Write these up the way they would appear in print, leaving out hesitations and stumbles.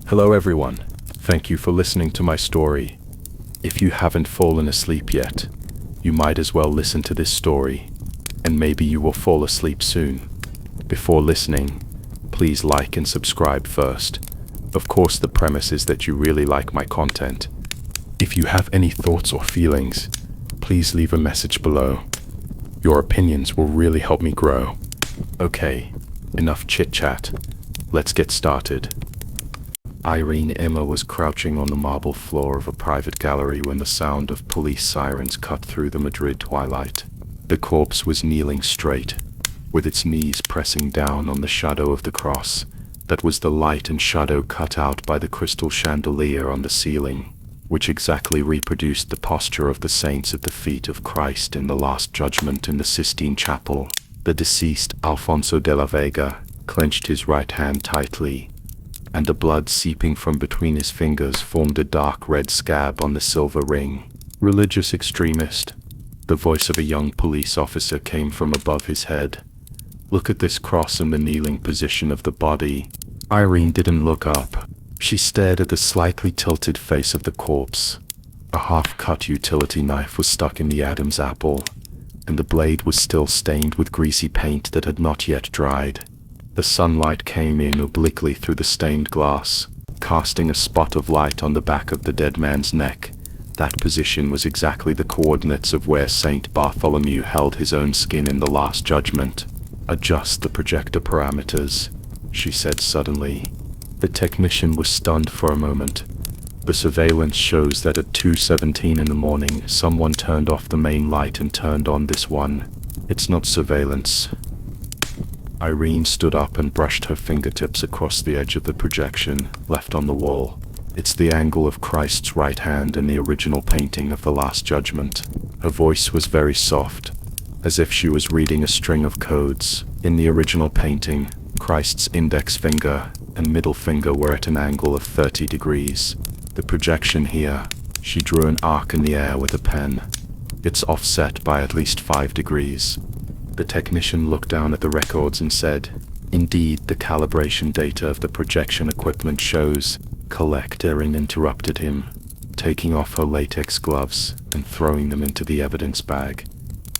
Hello everyone, thank you for listening to my story. If you haven't fallen asleep yet, you might as well listen to this story, and maybe you will fall asleep soon. Before listening, please like and subscribe first. Of course, the premise is that you really like my content. If you have any thoughts or feelings, please leave a message below. Your opinions will really help me grow. Okay, enough chit-chat. Let's get started. Irene Emma was crouching on the marble floor of a private gallery when the sound of police sirens cut through the Madrid twilight. The corpse was kneeling straight, with its knees pressing down on the shadow of the cross. That was the light and shadow cut out by the crystal chandelier on the ceiling, which exactly reproduced the posture of the saints at the feet of Christ in the Last Judgment in the Sistine Chapel. The deceased, Alfonso de la Vega, clenched his right hand tightly, and the blood seeping from between his fingers formed a dark red scab on the silver ring. Religious extremist. The voice of a young police officer came from above his head. Look at this cross and the kneeling position of the body. Irene didn't look up. She stared at the slightly tilted face of the corpse. A half-cut utility knife was stuck in the Adam's apple, and the blade was still stained with greasy paint that had not yet dried. The sunlight came in obliquely through the stained glass, casting a spot of light on the back of the dead man's neck. That position was exactly the coordinates of where Saint Bartholomew held his own skin in the Last Judgment. Adjust the projector parameters, she said suddenly. The technician was stunned for a moment. The surveillance shows that at 2:17 in the morning, someone turned off the main light and turned on this one. It's not surveillance. Irene stood up and brushed her fingertips across the edge of the projection, left on the wall. It's the angle of Christ's right hand in the original painting of the Last Judgment. Her voice was very soft, as if she was reading a string of codes. In the original painting, Christ's index finger and middle finger were at an angle of 30 degrees. The projection here, she drew an arc in the air with a pen. It's offset by at least 5 degrees. The technician looked down at the records and said, "Indeed, the calibration data of the projection equipment shows." Erin interrupted him, taking off her latex gloves and throwing them into the evidence bag.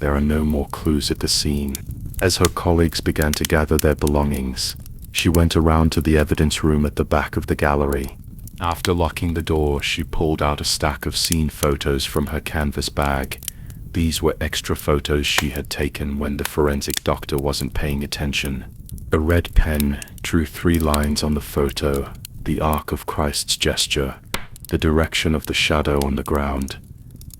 There are no more clues at the scene. As her colleagues began to gather their belongings, she went around to the evidence room at the back of the gallery. After locking the door, she pulled out a stack of scene photos from her canvas bag. These were extra photos she had taken when the forensic doctor wasn't paying attention. A red pen drew 3 lines on the photo: the arc of Christ's gesture, the direction of the shadow on the ground,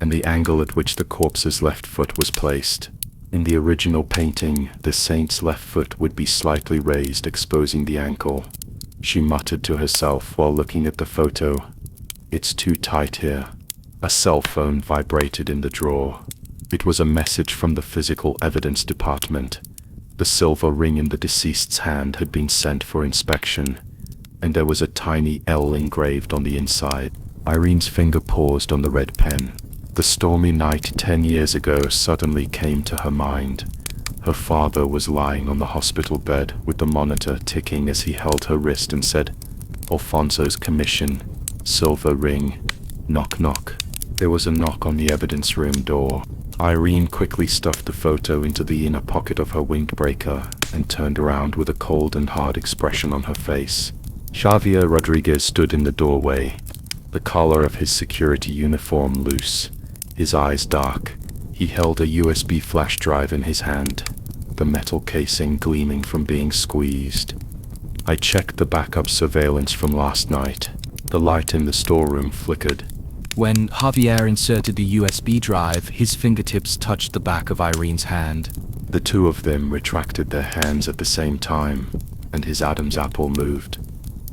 and the angle at which the corpse's left foot was placed. In the original painting, the saint's left foot would be slightly raised, exposing the ankle. She muttered to herself while looking at the photo, "It's too tight here." A cell phone vibrated in the drawer. It was a message from the physical evidence department. The silver ring in the deceased's hand had been sent for inspection, and there was a tiny L engraved on the inside. Irene's finger paused on the red pen. The stormy night 10 years ago suddenly came to her mind. Her father was lying on the hospital bed with the monitor ticking as he held her wrist and said, "Alfonso's commission, silver ring, knock knock." There was a knock on the evidence room door. Irene quickly stuffed the photo into the inner pocket of her windbreaker and turned around with a cold and hard expression on her face. Xavier Rodriguez stood in the doorway, the collar of his security uniform loose, his eyes dark. He held a USB flash drive in his hand, the metal casing gleaming from being squeezed. "I checked the backup surveillance from last night." The light in the storeroom flickered. When Javier inserted the USB drive, his fingertips touched the back of Irene's hand. The two of them retracted their hands at the same time, and his Adam's apple moved.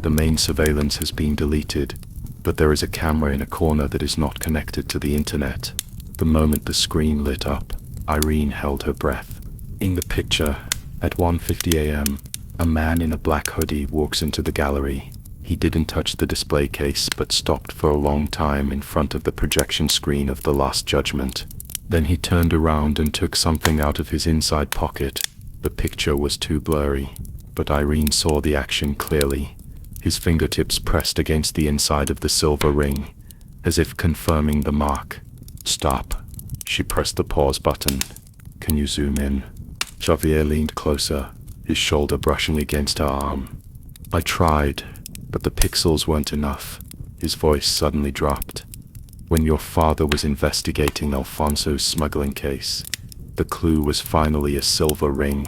The main surveillance has been deleted, but there is a camera in a corner that is not connected to the internet. The moment the screen lit up, Irene held her breath. In the picture, at 1:50 a.m., a man in a black hoodie walks into the gallery. He didn't touch the display case but stopped for a long time in front of the projection screen of the Last Judgment. Then he turned around and took something out of his inside pocket. The picture was too blurry, but Irene saw the action clearly. his fingertips pressed against the inside of the silver ring, as if confirming the mark. Stop. She pressed the pause button. Can you zoom in? Xavier leaned closer, his shoulder brushing against her arm. I tried, but the pixels weren't enough. His voice suddenly dropped. When your father was investigating Alfonso's smuggling case, the clue was finally a silver ring.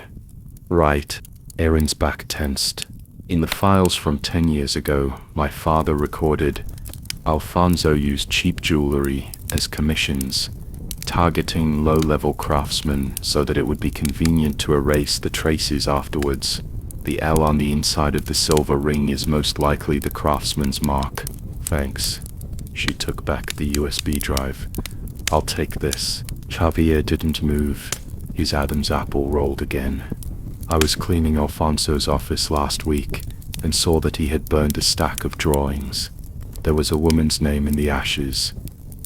Right. Erin's back tensed. In the files from 10 years ago, my father recorded Alfonso used cheap jewelry as commissions, targeting low-level craftsmen so that it would be convenient to erase the traces afterwards. The L on the inside of the silver ring is most likely the craftsman's mark. Thanks. She took back the USB drive. I'll take this. Xavier didn't move. His Adam's apple rolled again. I was cleaning Alfonso's office last week and saw that he had burned a stack of drawings. There was a woman's name in the ashes.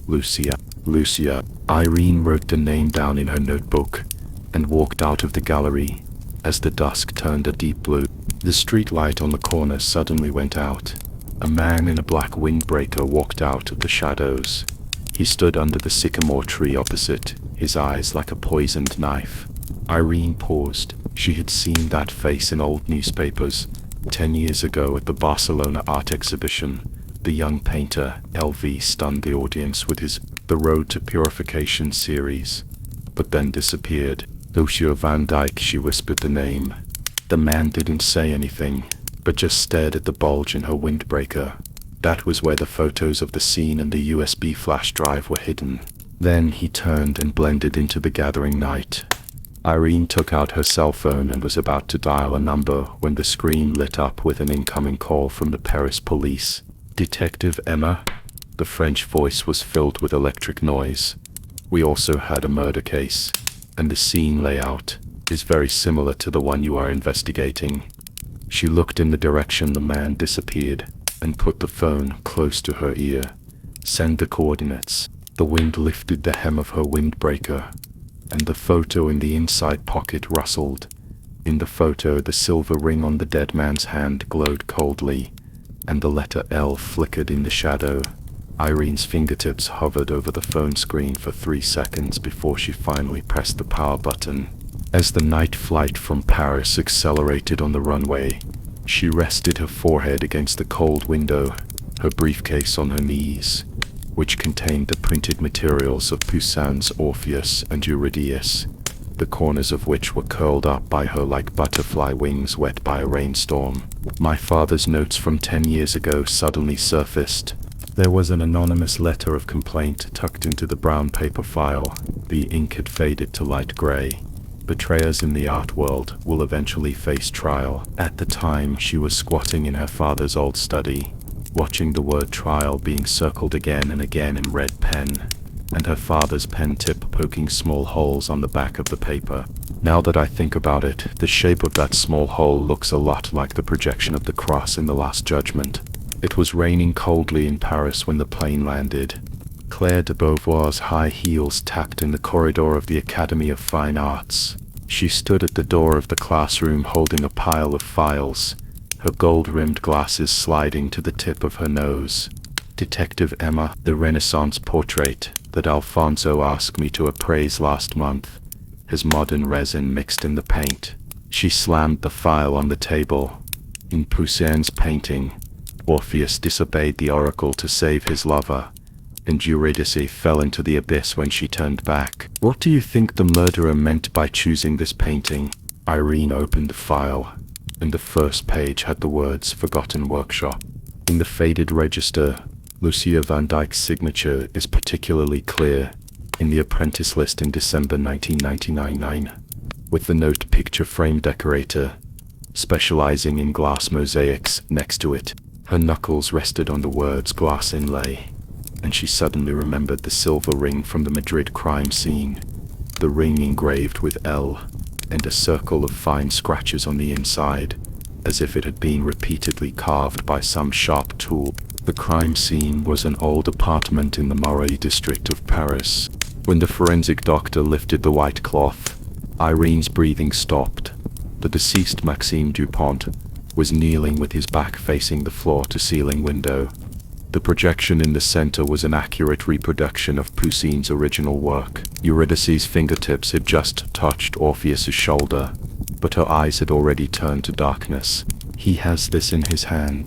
Lucia. Lucia. Irene wrote the name down in her notebook and walked out of the gallery as the dusk turned a deep blue. The street light on the corner suddenly went out. A man in a black windbreaker walked out of the shadows. He stood under the sycamore tree opposite, his eyes like a poisoned knife. Irene paused. She had seen that face in old newspapers. 10 years ago at the Barcelona art exhibition, the young painter LV stunned the audience with his The Road to Purification series, but then disappeared. Lucia Van Dyke, she whispered the name. The man didn't say anything, but just stared at the bulge in her windbreaker. That was where the photos of the scene and the USB flash drive were hidden. Then he turned and blended into the gathering night. Irene took out her cell phone and was about to dial a number when the screen lit up with an incoming call from the Paris police. Detective Emma? The French voice was filled with electric noise. We also had a murder case, and the scene layout is very similar to the one you are investigating. She looked in the direction the man disappeared and put the phone close to her ear. Send the coordinates. The wind lifted the hem of her windbreaker, and the photo in the inside pocket rustled. In the photo, the silver ring on the dead man's hand glowed coldly, and the letter L flickered in the shadow. Irene's fingertips hovered over the phone screen for 3 seconds before she finally pressed the power button. As the night flight from Paris accelerated on the runway, she rested her forehead against the cold window, her briefcase on her knees, which contained the printed materials of Poussin's Orpheus and Eurydice, the corners of which were curled up by her like butterfly wings wet by a rainstorm. My father's notes from 10 years ago suddenly surfaced. There was an anonymous letter of complaint tucked into the brown paper file. The ink had faded to light gray. Betrayers in the art world will eventually face trial. At the time, she was squatting in her father's old study, watching the word trial being circled again and again in red pen, and her father's pen tip poking small holes on the back of the paper. Now that I think about it, the shape of that small hole looks a lot like the projection of the cross in the Last Judgment. It was raining coldly in Paris when the plane landed. Claire de Beauvoir's high heels tapped in the corridor of the Academy of Fine Arts. She stood at the door of the classroom holding a pile of files, her gold-rimmed glasses sliding to the tip of her nose. Detective Emma, the Renaissance portrait that Alfonso asked me to appraise last month, has modern resin mixed in the paint. She slammed the file on the table. In Poussin's painting, Orpheus disobeyed the oracle to save his lover, and Eurydice fell into the abyss when she turned back. What do you think the murderer meant by choosing this painting? Irene opened the file, and the first page had the words "Forgotten Workshop." In the faded register, Lucia Van Dyke's signature is particularly clear in the apprentice list in December 1999, with the note "Picture Frame Decorator," specializing in glass mosaics, next to it. Her knuckles rested on the words "glass inlay," and she suddenly remembered the silver ring from the Madrid crime scene, the ring engraved with L, and a circle of fine scratches on the inside, as if it had been repeatedly carved by some sharp tool. The crime scene was an old apartment in the Marais district of Paris. When the forensic doctor lifted the white cloth, Irene's breathing stopped. The deceased Maxime Dupont was kneeling with his back facing the floor-to-ceiling window. The projection in the center was an accurate reproduction of Poussine's original work. Eurydice's fingertips had just touched Orpheus's shoulder, but her eyes had already turned to darkness. "He has this in his hand."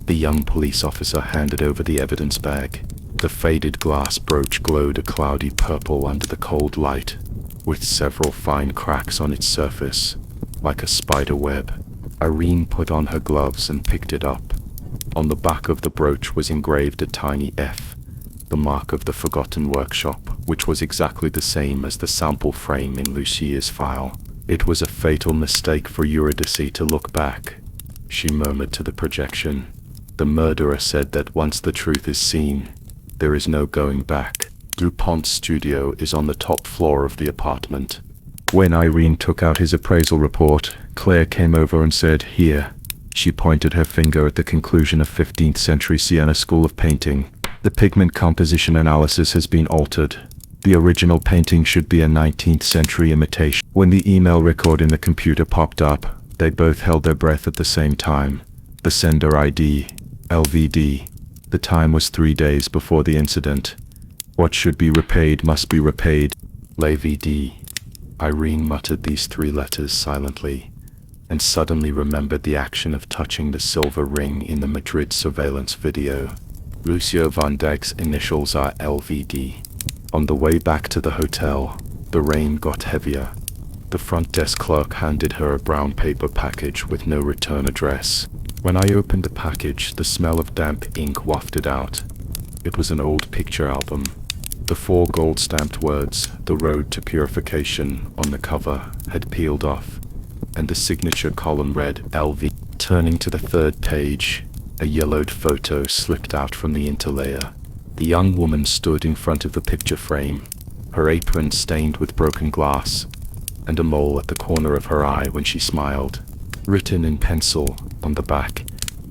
The young police officer handed over the evidence bag. The faded glass brooch glowed a cloudy purple under the cold light, with several fine cracks on its surface, like a spider web. Irene put on her gloves and picked it up. On the back of the brooch was engraved a tiny F, the mark of the forgotten workshop, which was exactly the same as the sample frame in Lucia's file. "It was a fatal mistake for Eurydice to look back," she murmured to the projection. "The murderer said that once the truth is seen, there is no going back." DuPont's studio is on the top floor of the apartment. When Irene took out his appraisal report, Claire came over and said, "Here." She pointed her finger at the conclusion of 15th century Siena School of Painting. "The pigment composition analysis has been altered. The original painting should be a 19th century imitation." When the email record in the computer popped up, they both held their breath at the same time. The sender ID, LVD. The time was 3 days before the incident. What should be repaid must be repaid. LVD. Irene muttered these 3 letters silently, and suddenly remembered the action of touching the silver ring in the Madrid surveillance video. Lucia van Dijk's initials are LVD. On the way back to the hotel, the rain got heavier. The front desk clerk handed her a brown paper package with no return address. When I opened the package, the smell of damp ink wafted out. It was an old picture album. The 4 gold-stamped words, "The Road to Purification," on the cover had peeled off, and the signature column read LV. Turning to the 3rd page, a yellowed photo slipped out from the interlayer. The young woman stood in front of the picture frame, her apron stained with broken glass, and a mole at the corner of her eye when she smiled. Written in pencil on the back,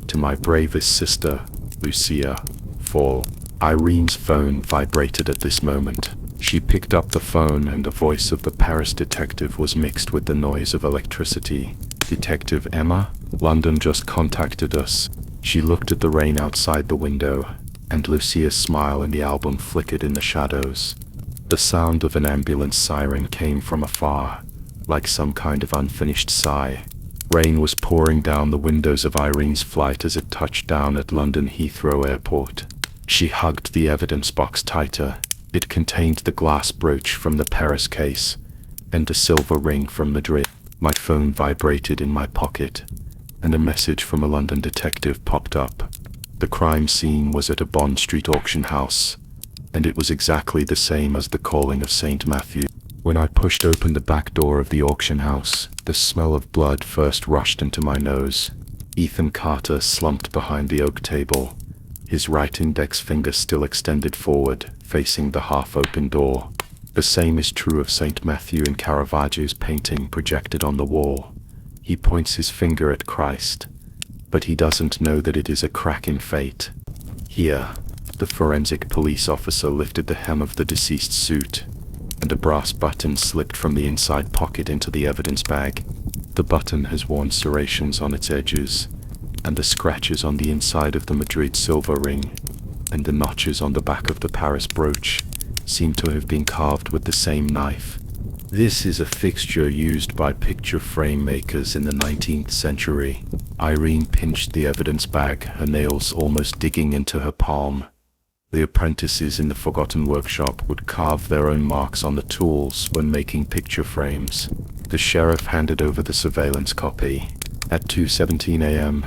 "To my bravest sister, Lucia, fall." Irene's phone vibrated at this moment. She picked up the phone, and the voice of the Paris detective was mixed with the noise of electricity. "Detective Emma? London just contacted us." She looked at the rain outside the window, and Lucia's smile in the album flickered in the shadows. The sound of an ambulance siren came from afar, like some kind of unfinished sigh. Rain was pouring down the windows of Irene's flight as it touched down at London Heathrow Airport. She hugged the evidence box tighter. It contained the glass brooch from the Paris case, and a silver ring from Madrid. My phone vibrated in my pocket, and a message from a London detective popped up. The crime scene was at a Bond Street auction house, and it was exactly the same as the calling of St. Matthew. When I pushed open the back door of the auction house, the smell of blood first rushed into my nose. Ethan Carter slumped behind the oak table, his right index finger still extended forward, facing the half-open door. The same is true of St. Matthew in Caravaggio's painting projected on the wall. He points his finger at Christ, but he doesn't know that it is a crack in fate. Here, the forensic police officer lifted the hem of the deceased's suit, and a brass button slipped from the inside pocket into the evidence bag. The button has worn serrations on its edges, and the scratches on the inside of the Madrid silver ring, and the notches on the back of the Paris brooch, seem to have been carved with the same knife. This is a fixture used by picture frame makers in the 19th century. Irene pinched the evidence bag, her nails almost digging into her palm. The apprentices in the forgotten workshop would carve their own marks on the tools when making picture frames. The sheriff handed over the surveillance copy. At 2:17 a.m.,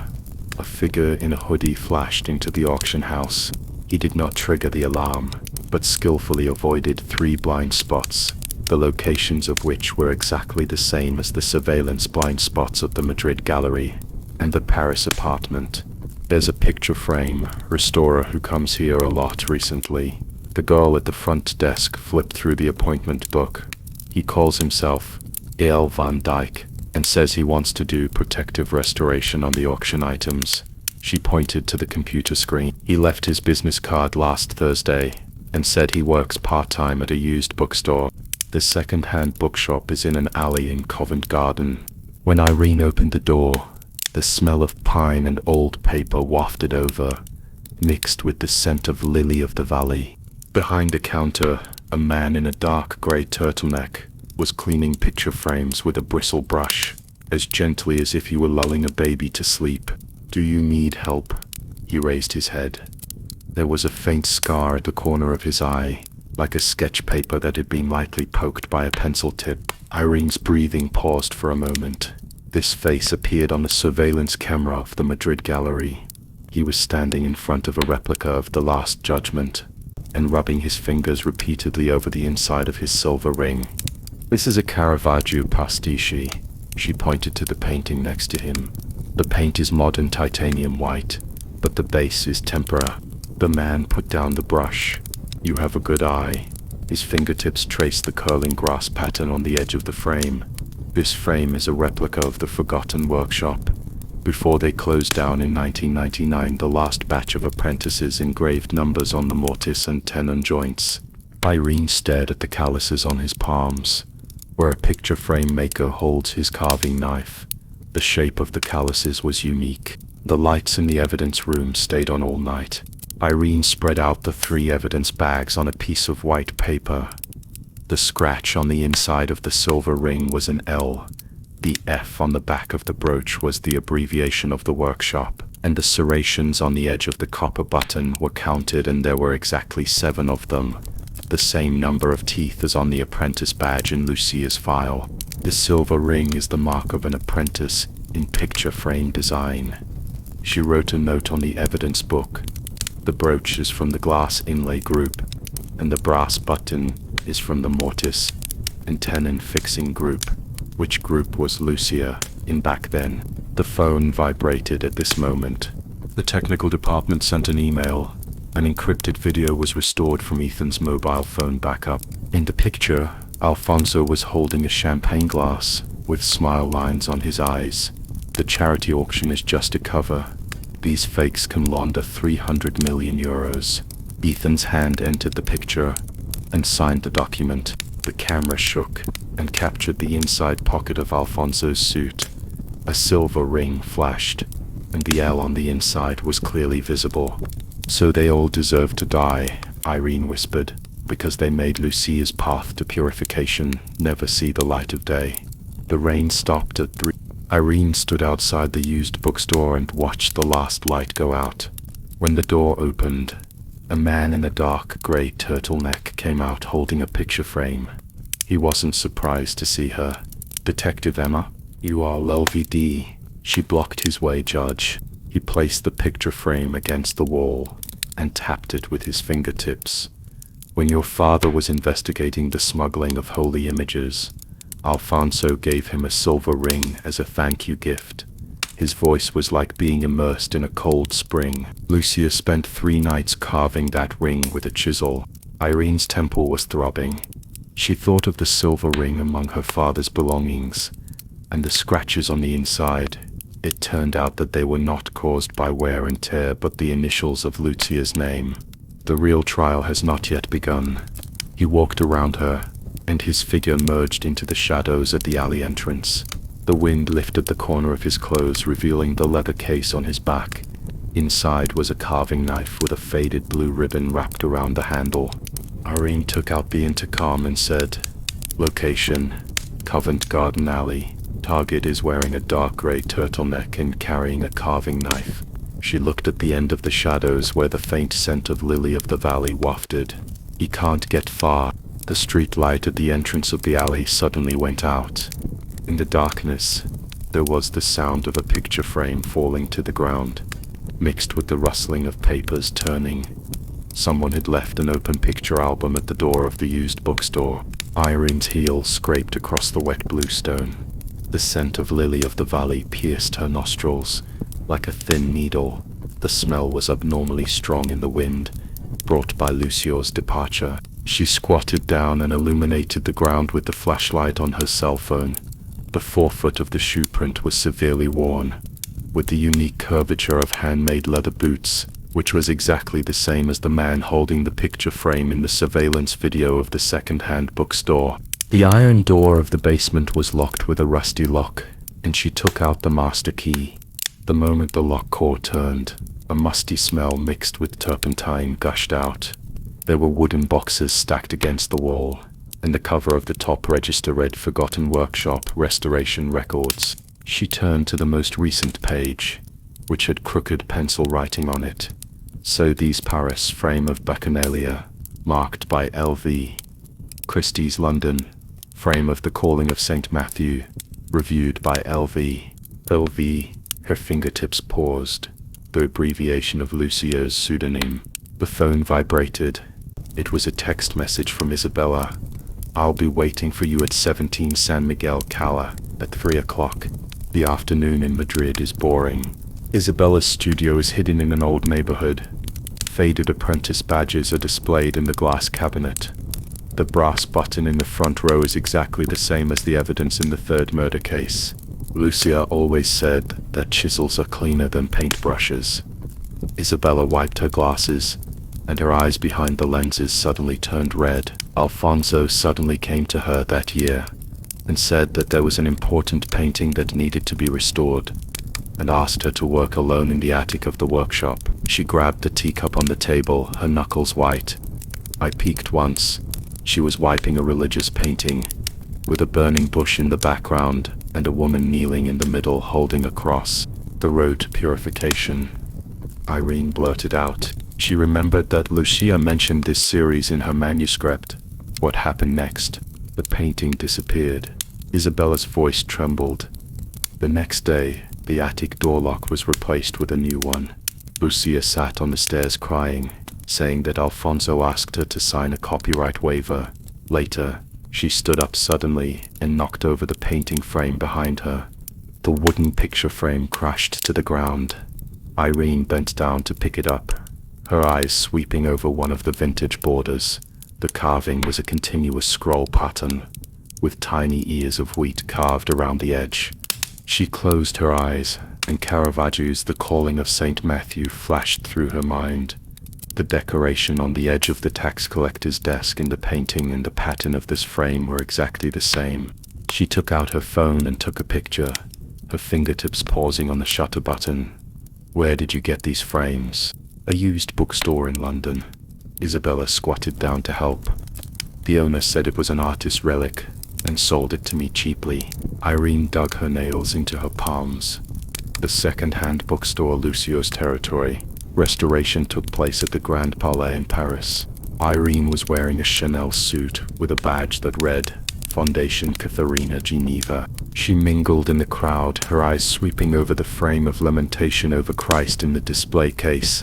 a figure in a hoodie flashed into the auction house. He did not trigger the alarm, but skillfully avoided 3 blind spots, the locations of which were exactly the same as the surveillance blind spots of the Madrid gallery and the Paris apartment. "There's a picture frame restorer who comes here a lot recently." The girl at the front desk flipped through the appointment book. "He calls himself E.L. van Dijk and says he wants to do protective restoration on the auction items." She pointed to the computer screen. "He left his business card last Thursday and said he works part-time at a used bookstore. The second-hand bookshop is in an alley in Covent Garden." When Irene opened the door, The smell of pine and old paper wafted over, mixed with the scent of lily of the valley. Behind a counter, a man in a dark grey turtleneck was cleaning picture frames with a bristle brush, as gently as if he were lulling a baby to sleep. "Do you need help?" He raised his head. There was a faint scar at the corner of his eye, like a sketch paper that had been lightly poked by a pencil tip. Irene's breathing paused for a moment. This face appeared on the surveillance camera of the Madrid gallery. He was standing in front of a replica of the Last Judgment, and rubbing his fingers repeatedly over the inside of his silver ring. "This is a Caravaggio pastiche." She pointed to the painting next to him. "The paint is modern titanium white, but the base is tempera." The man put down the brush. "You have a good eye." His fingertips traced the curling grass pattern on the edge of the frame. "This frame is a replica of the Forgotten Workshop. Before they closed down in 1999, the last batch of apprentices engraved numbers on the mortise and tenon joints." Irene stared at the calluses on his palms, where a picture frame maker holds his carving knife. The shape of the calluses was unique. The lights in the evidence room stayed on all night. Irene spread out the 3 evidence bags on a piece of white paper. The scratch on the inside of the silver ring was an L. The F on the back of the brooch was the abbreviation of the workshop, and the serrations on the edge of the copper button were counted, and there were exactly 7 of them, the same number of teeth as on the apprentice badge in Lucia's file. The silver ring is the mark of an apprentice in picture frame design. She wrote a note on the evidence book. The brooch is from the glass inlay group, and the brass button is from the mortise and tenon fixing group. Which group was Lucia in back then? The phone vibrated at this moment. The technical department sent an email. An encrypted video was restored from Ethan's mobile phone backup. In the picture, Alfonso was holding a champagne glass with smile lines on his eyes. The charity auction is just a cover. These fakes can launder 300 million euros. Ethan's hand entered the picture and signed the document. The camera shook and captured the inside pocket of Alfonso's suit. A silver ring flashed, and the L on the inside was clearly visible. "So they all deserve to die," Irene whispered, "because they made Lucia's path to purification never see the light of day." The rain stopped at 3. Irene stood outside the used bookstore and watched the last light go out. When the door opened, a man in a dark grey turtleneck came out holding a picture frame. He wasn't surprised to see her. "Detective Emma, you are LVD." She blocked his way, Judge. He placed the picture frame against the wall and tapped it with his fingertips. "When your father was investigating the smuggling of holy images, Alfonso gave him a silver ring as a thank you gift." His voice was like being immersed in a cold spring. "Lucia spent 3 nights carving that ring with a chisel." Irene's temple was throbbing. She thought of the silver ring among her father's belongings, and the scratches on the inside. It turned out that they were not caused by wear and tear, but the initials of Lucia's name. "The real trial has not yet begun." He walked around her, and his figure merged into the shadows at the alley entrance. The wind lifted the corner of his clothes, revealing the leather case on his back. Inside was a carving knife with a faded blue ribbon wrapped around the handle. Irene took out the intercom and said, "Location, Covent Garden Alley. Target is wearing a dark grey turtleneck and carrying a carving knife." She looked at the end of the shadows where the faint scent of lily of the valley wafted. "He can't get far." The street light at the entrance of the alley suddenly went out. In the darkness, there was the sound of a picture frame falling to the ground, mixed with the rustling of papers turning. Someone had left an open picture album at the door of the used bookstore. Irene's heel scraped across the wet bluestone. The scent of lily of the valley pierced her nostrils like a thin needle. The smell was abnormally strong in the wind, brought by Lucio's departure. She squatted down and illuminated the ground with the flashlight on her cell phone. The forefoot of the shoe print was severely worn, with the unique curvature of handmade leather boots, which was exactly the same as the man holding the picture frame in the surveillance video of the second-hand bookstore. The iron door of the basement was locked with a rusty lock, and she took out the master key. The moment the lock core turned, a musty smell mixed with turpentine gushed out. There were wooden boxes stacked against the wall, and the cover of the top register read Forgotten Workshop Restoration Records. She turned to the most recent page, which had crooked pencil writing on it. Sothe's Paris, frame of Bacchanalia, marked by L.V. Christie's London, frame of The Calling of St. Matthew, reviewed by L.V. L.V. Her fingertips paused, the abbreviation of Lucio's pseudonym. The phone vibrated. It was a text message from Isabella. "I'll be waiting for you at 17 San Miguel Cala at 3 o'clock. The afternoon in Madrid is boring." Isabella's studio is hidden in an old neighborhood. Faded apprentice badges are displayed in the glass cabinet. The brass button in the front row is exactly the same as the evidence in the third murder case. Lucia always said that chisels are cleaner than paintbrushes. Isabella wiped her glasses, and her eyes behind the lenses suddenly turned red. Alfonso suddenly came to her that year and said that there was an important painting that needed to be restored, and asked her to work alone in the attic of the workshop. She grabbed the teacup on the table, her knuckles white. I peeked once. She was wiping a religious painting, with a burning bush in the background and a woman kneeling in the middle holding a cross. "The road to purification," Irene blurted out. She remembered that Lucia mentioned this series in her manuscript. What happened next? The painting disappeared. Isabella's voice trembled. The next day, the attic door lock was replaced with a new one. Lucia sat on the stairs crying, saying that Alfonso asked her to sign a copyright waiver. Later, she stood up suddenly and knocked over the painting frame behind her. The wooden picture frame crashed to the ground. Irene bent down to pick it up, her eyes sweeping over one of the vintage borders. The carving was a continuous scroll pattern, with tiny ears of wheat carved around the edge. She closed her eyes, and Caravaggio's The Calling of St. Matthew flashed through her mind. The decoration on the edge of the tax collector's desk in the painting and the pattern of this frame were exactly the same. She took out her phone and took a picture, her fingertips pausing on the shutter button. "Where did you get these frames?" "A used bookstore in London." Isabella squatted down to help. "The owner said it was an artist's relic and sold it to me cheaply." Irene dug her nails into her palms. The second-hand bookstore, Lucio's territory. Restoration took place at the Grand Palais in Paris. Irene was wearing a Chanel suit with a badge that read, Fondation Katharina Geneva. She mingled in the crowd, her eyes sweeping over the frame of Lamentation over Christ in the display case.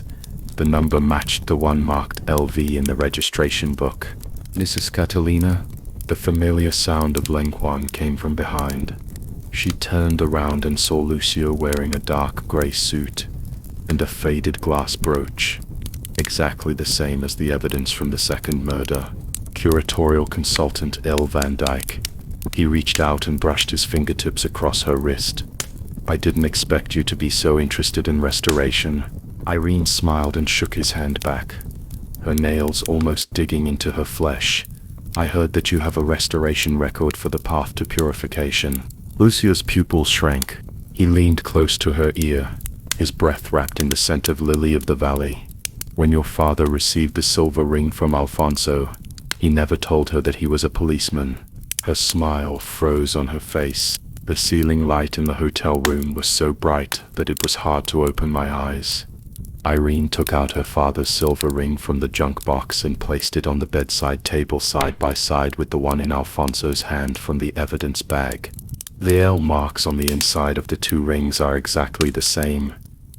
The number matched the one marked LV in the registration book. "Mrs. Catalina?" The familiar sound of Lenguan came from behind. She turned around and saw Lucio wearing a dark grey suit and a faded glass brooch, exactly the same as the evidence from the second murder. Curatorial consultant L. Van Dyke. He reached out and brushed his fingertips across her wrist. "I didn't expect you to be so interested in restoration." Irene smiled and shook his hand back, her nails almost digging into her flesh. "I heard that you have a restoration record for the path to purification." Lucio's pupils shrank. He leaned close to her ear, his breath wrapped in the scent of lily of the valley. "When your father received the silver ring from Alfonso, he never told her that he was a policeman." Her smile froze on her face. The ceiling light in the hotel room was so bright that it was hard to open my eyes. Irene took out her father's silver ring from the junk box and placed it on the bedside table side by side with the one in Alfonso's hand from the evidence bag. The L marks on the inside of the two rings are exactly the same.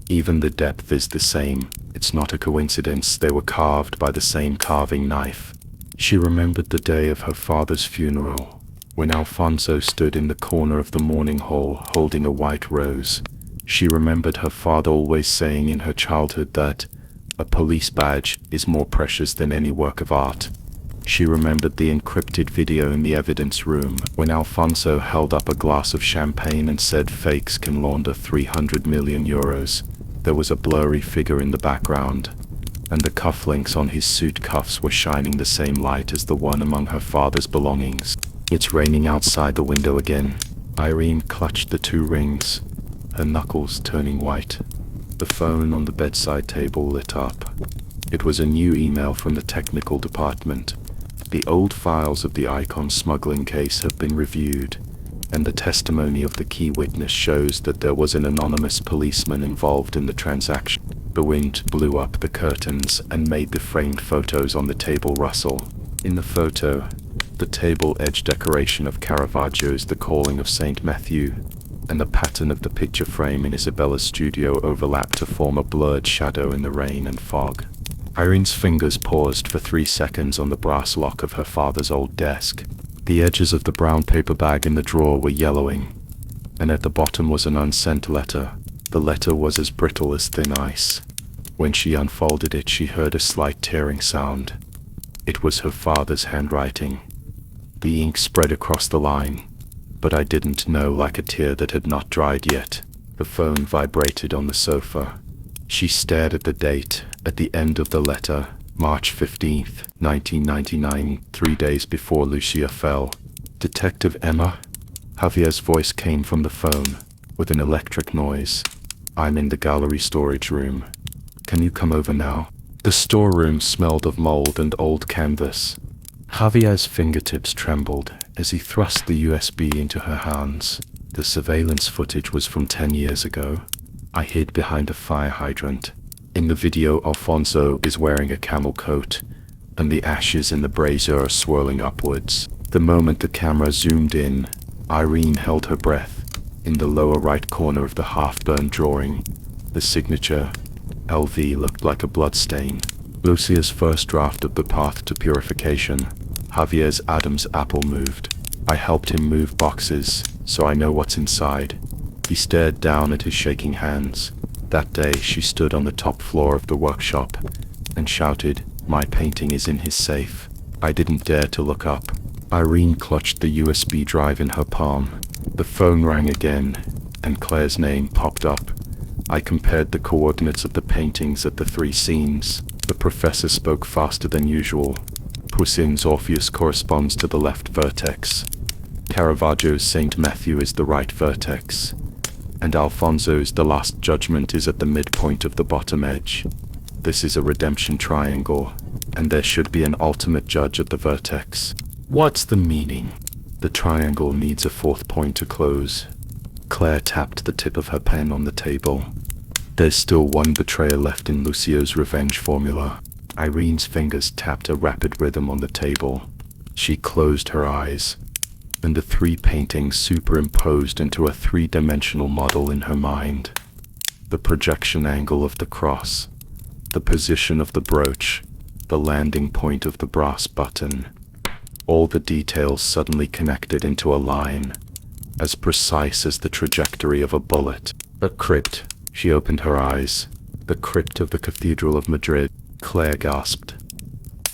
Even the depth is the same. It's not a coincidence they were carved by the same carving knife. She remembered the day of her father's funeral, when Alfonso stood in the corner of the mourning hall holding a white rose. She remembered her father always saying in her childhood that a police badge is more precious than any work of art. She remembered the encrypted video in the evidence room when Alfonso held up a glass of champagne and said fakes can launder 300 million euros. There was a blurry figure in the background, and the cufflinks on his suit cuffs were shining the same light as the one among her father's belongings. "It's raining outside the window again." Irene clutched the two rings, her knuckles turning white. The phone on the bedside table lit up. It was a new email from the technical department. The old files of the Icon smuggling case have been reviewed, and the testimony of the key witness shows that there was an anonymous policeman involved in the transaction. The wind blew up the curtains and made the framed photos on the table rustle. In the photo, the table edge decoration of Caravaggio's The Calling of St. Matthew and the pattern of the picture frame in Isabella's studio overlapped to form a blurred shadow in the rain and fog. Irene's fingers paused for 3 seconds on the brass lock of her father's old desk. The edges of the brown paper bag in the drawer were yellowing, and at the bottom was an unsent letter. The letter was as brittle as thin ice. When she unfolded it, she heard a slight tearing sound. It was her father's handwriting. The ink spread across the line, but I didn't know, like a tear that had not dried yet. The phone vibrated on the sofa. She stared at the date at the end of the letter, March 15th, 1999, 3 days before Lucia fell. Detective Emma? Javier's voice came from the phone, with an electric noise. I'm in the gallery storage room. Can you come over now? The storeroom smelled of mold and old canvas. Javier's fingertips trembled as he thrust the USB into her hands. The surveillance footage was from 10 years ago. I hid behind a fire hydrant. In the video, Alfonso is wearing a camel coat, and the ashes in the brazier are swirling upwards. The moment the camera zoomed in, Irene held her breath. In the lower right corner of the half-burned drawing, the signature, LV, looked like a bloodstain. Lucia's first draft of The Path to Purification. Javier's Adam's apple moved. I helped him move boxes, so I know what's inside. He stared down at his shaking hands. That day, she stood on the top floor of the workshop and shouted, "My painting is in his safe." I didn't dare to look up. Irene clutched the USB drive in her palm. The phone rang again, and Claire's name popped up. I compared the coordinates of the paintings at the 3 scenes. The professor spoke faster than usual. Poussin's Orpheus corresponds to the left vertex. Caravaggio's St. Matthew is the right vertex. And Alfonso's The Last Judgment is at the midpoint of the bottom edge. This is a redemption triangle, and there should be an ultimate judge at the vertex. What's the meaning? The triangle needs a 4th point to close. Claire tapped the tip of her pen on the table. There's still one betrayer left in Lucio's revenge formula. Irene's fingers tapped a rapid rhythm on the table. She closed her eyes, and the 3 paintings superimposed into a 3-dimensional model in her mind. The projection angle of the cross, the position of the brooch, the landing point of the brass button. All the details suddenly connected into a line, as precise as the trajectory of a bullet. A crypt. She opened her eyes. The crypt of the Cathedral of Madrid. Claire gasped.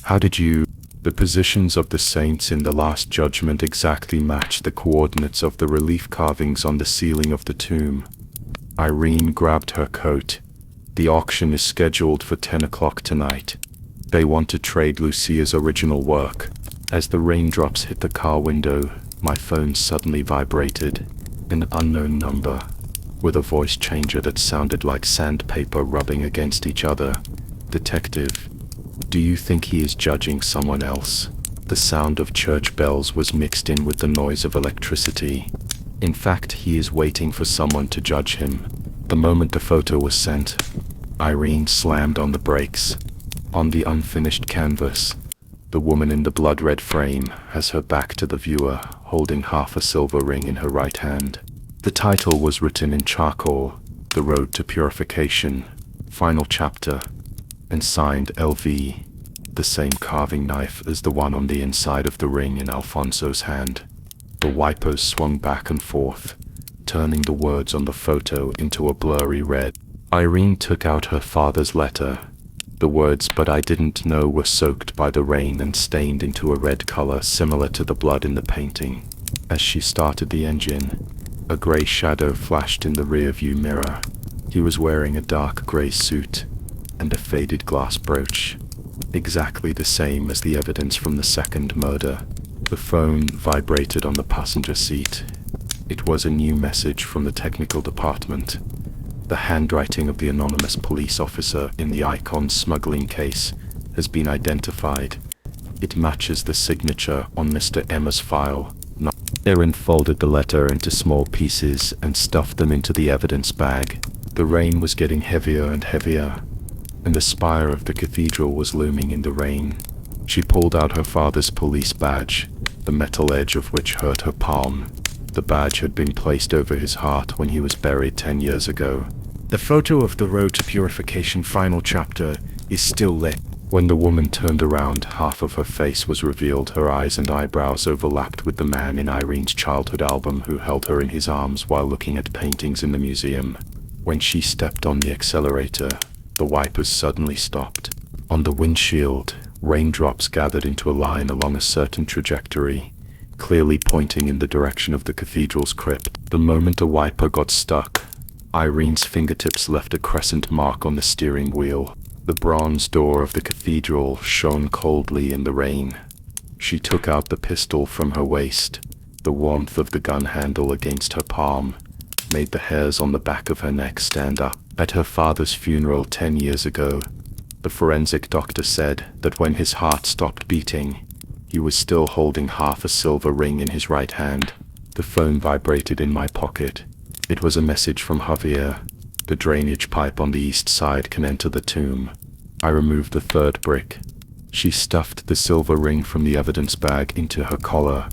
How did you... The positions of the saints in the Last Judgment exactly match the coordinates of the relief carvings on the ceiling of the tomb. Irene grabbed her coat. The auction is scheduled for 10 o'clock tonight. They want to trade Lucia's original work. As the raindrops hit the car window, my phone suddenly vibrated. An unknown number, with a voice changer that sounded like sandpaper rubbing against each other. Detective, do you think he is judging someone else? The sound of church bells was mixed in with the noise of electricity. In fact, he is waiting for someone to judge him. The moment the photo was sent, Irene slammed on the brakes. On the unfinished canvas, the woman in the blood-red frame has her back to the viewer, holding half a silver ring in her right hand. The title was written in charcoal, The Road to Purification, Final Chapter, and signed LV, the same carving knife as the one on the inside of the ring in Alfonso's hand. The wipers swung back and forth, turning the words on the photo into a blurry red. Irene took out her father's letter. The words "but I didn't know" were soaked by the rain and stained into a red color similar to the blood in the painting. As she started the engine, a gray shadow flashed in the rearview mirror. He was wearing a dark gray suit and a faded glass brooch, exactly the same as the evidence from the second murder. The phone vibrated on the passenger seat. It was a new message from the technical department. The handwriting of the anonymous police officer in the Icon smuggling case has been identified. It matches the signature on Mr. Emma's file. Erin folded the letter into small pieces and stuffed them into the evidence bag. The rain was getting heavier and heavier, and the spire of the cathedral was looming in the rain. She pulled out her father's police badge, the metal edge of which hurt her palm. The badge had been placed over his heart when he was buried 10 years ago. The photo of the Road to Purification final chapter is still lit. When the woman turned around, half of her face was revealed. Her eyes and eyebrows overlapped with the man in Irene's childhood album who held her in his arms while looking at paintings in the museum. When she stepped on the accelerator, the wipers suddenly stopped. On the windshield, raindrops gathered into a line along a certain trajectory, clearly pointing in the direction of the cathedral's crypt. The moment a wiper got stuck, Irene's fingertips left a crescent mark on the steering wheel. The bronze door of the cathedral shone coldly in the rain. She took out the pistol from her waist. The warmth of the gun handle against her palm made the hairs on the back of her neck stand up. At her father's funeral 10 years ago, the forensic doctor said that when his heart stopped beating, he was still holding half a silver ring in his right hand. The phone vibrated in my pocket. It was a message from Javier. The drainage pipe on the east side can enter the tomb. I removed the third brick. She stuffed the silver ring from the evidence bag into her collar,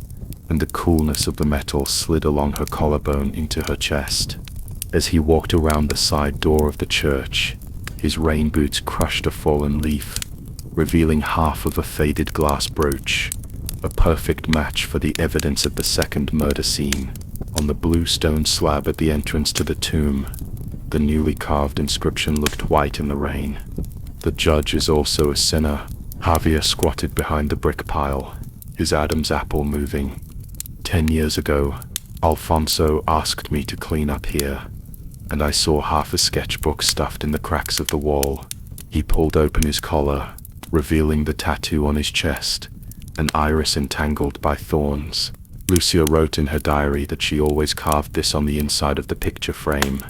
and the coolness of the metal slid along her collarbone into her chest. As he walked around the side door of the church, his rain boots crushed a fallen leaf, revealing half of a faded glass brooch, a perfect match for the evidence at the second murder scene. On the blue stone slab at the entrance to the tomb, the newly carved inscription looked white in the rain. The judge is also a sinner. Javier squatted behind the brick pile, his Adam's apple moving. 10 years ago, Alfonso asked me to clean up here, and I saw half a sketchbook stuffed in the cracks of the wall. He pulled open his collar, revealing the tattoo on his chest, an iris entangled by thorns. Lucia wrote in her diary that she always carved this on the inside of the picture frame.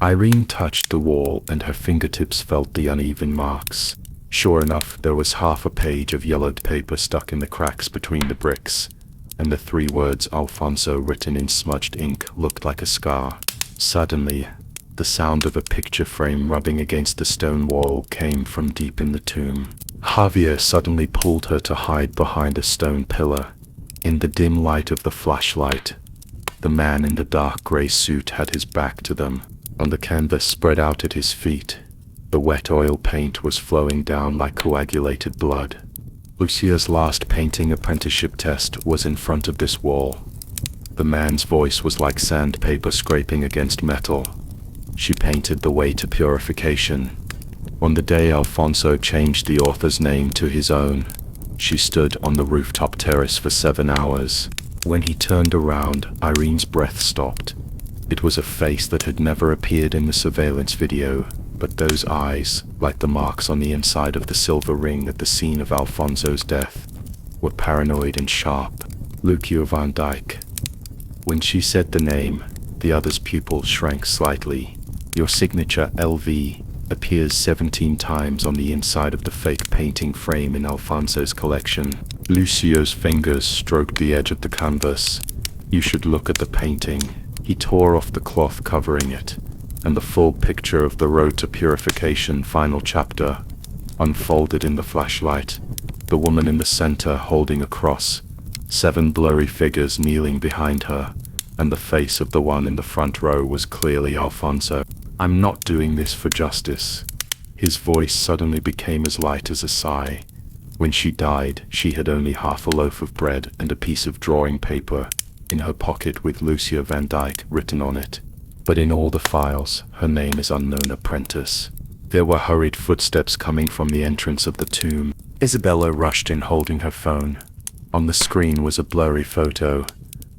Irene touched the wall and her fingertips felt the uneven marks. Sure enough, there was half a page of yellowed paper stuck in the cracks between the bricks, and the 3 words Alfonso written in smudged ink looked like a scar. Suddenly, the sound of a picture frame rubbing against the stone wall came from deep in the tomb. Javier suddenly pulled her to hide behind a stone pillar. In the dim light of the flashlight, the man in the dark gray suit had his back to them. On the canvas spread out at his feet, the wet oil paint was flowing down like coagulated blood. Lucia's last painting apprenticeship test was in front of this wall. The man's voice was like sandpaper scraping against metal. She painted the way to purification. On the day Alfonso changed the author's name to his own, she stood on the rooftop terrace for 7 hours. When he turned around, Irene's breath stopped. It was a face that had never appeared in the surveillance video, but those eyes, like the marks on the inside of the silver ring at the scene of Alfonso's death, were paranoid and sharp. Lucia Van Dyke. When she said the name, the other's pupils shrank slightly. Your signature, LV, appears 17 times on the inside of the fake painting frame in Alfonso's collection. Lucio's fingers stroked the edge of the canvas. You should look at the painting. He tore off the cloth covering it, and the full picture of the Road to Purification final chapter unfolded in the flashlight. The woman in the center holding a cross, 7 blurry figures kneeling behind her, and the face of the one in the front row was clearly Alfonso. I'm not doing this for justice. His voice suddenly became as light as a sigh. When she died, she had only half a loaf of bread and a piece of drawing paper in her pocket with Lucia Van Dyke written on it. But in all the files, her name is unknown apprentice. There were hurried footsteps coming from the entrance of the tomb. Isabella rushed in holding her phone. On the screen was a blurry photo.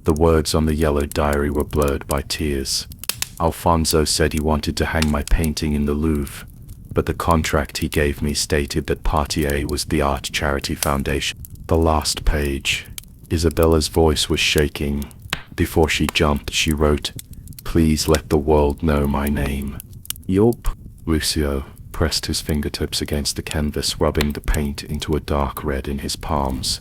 The words on the yellow diary were blurred by tears. Alfonso said he wanted to hang my painting in the Louvre, but the contract he gave me stated that Party A was the art charity foundation. The last page. Isabella's voice was shaking. Before she jumped, she wrote, "Please let the world know my name." Yup. Lucio pressed his fingertips against the canvas, rubbing the paint into a dark red in his palms.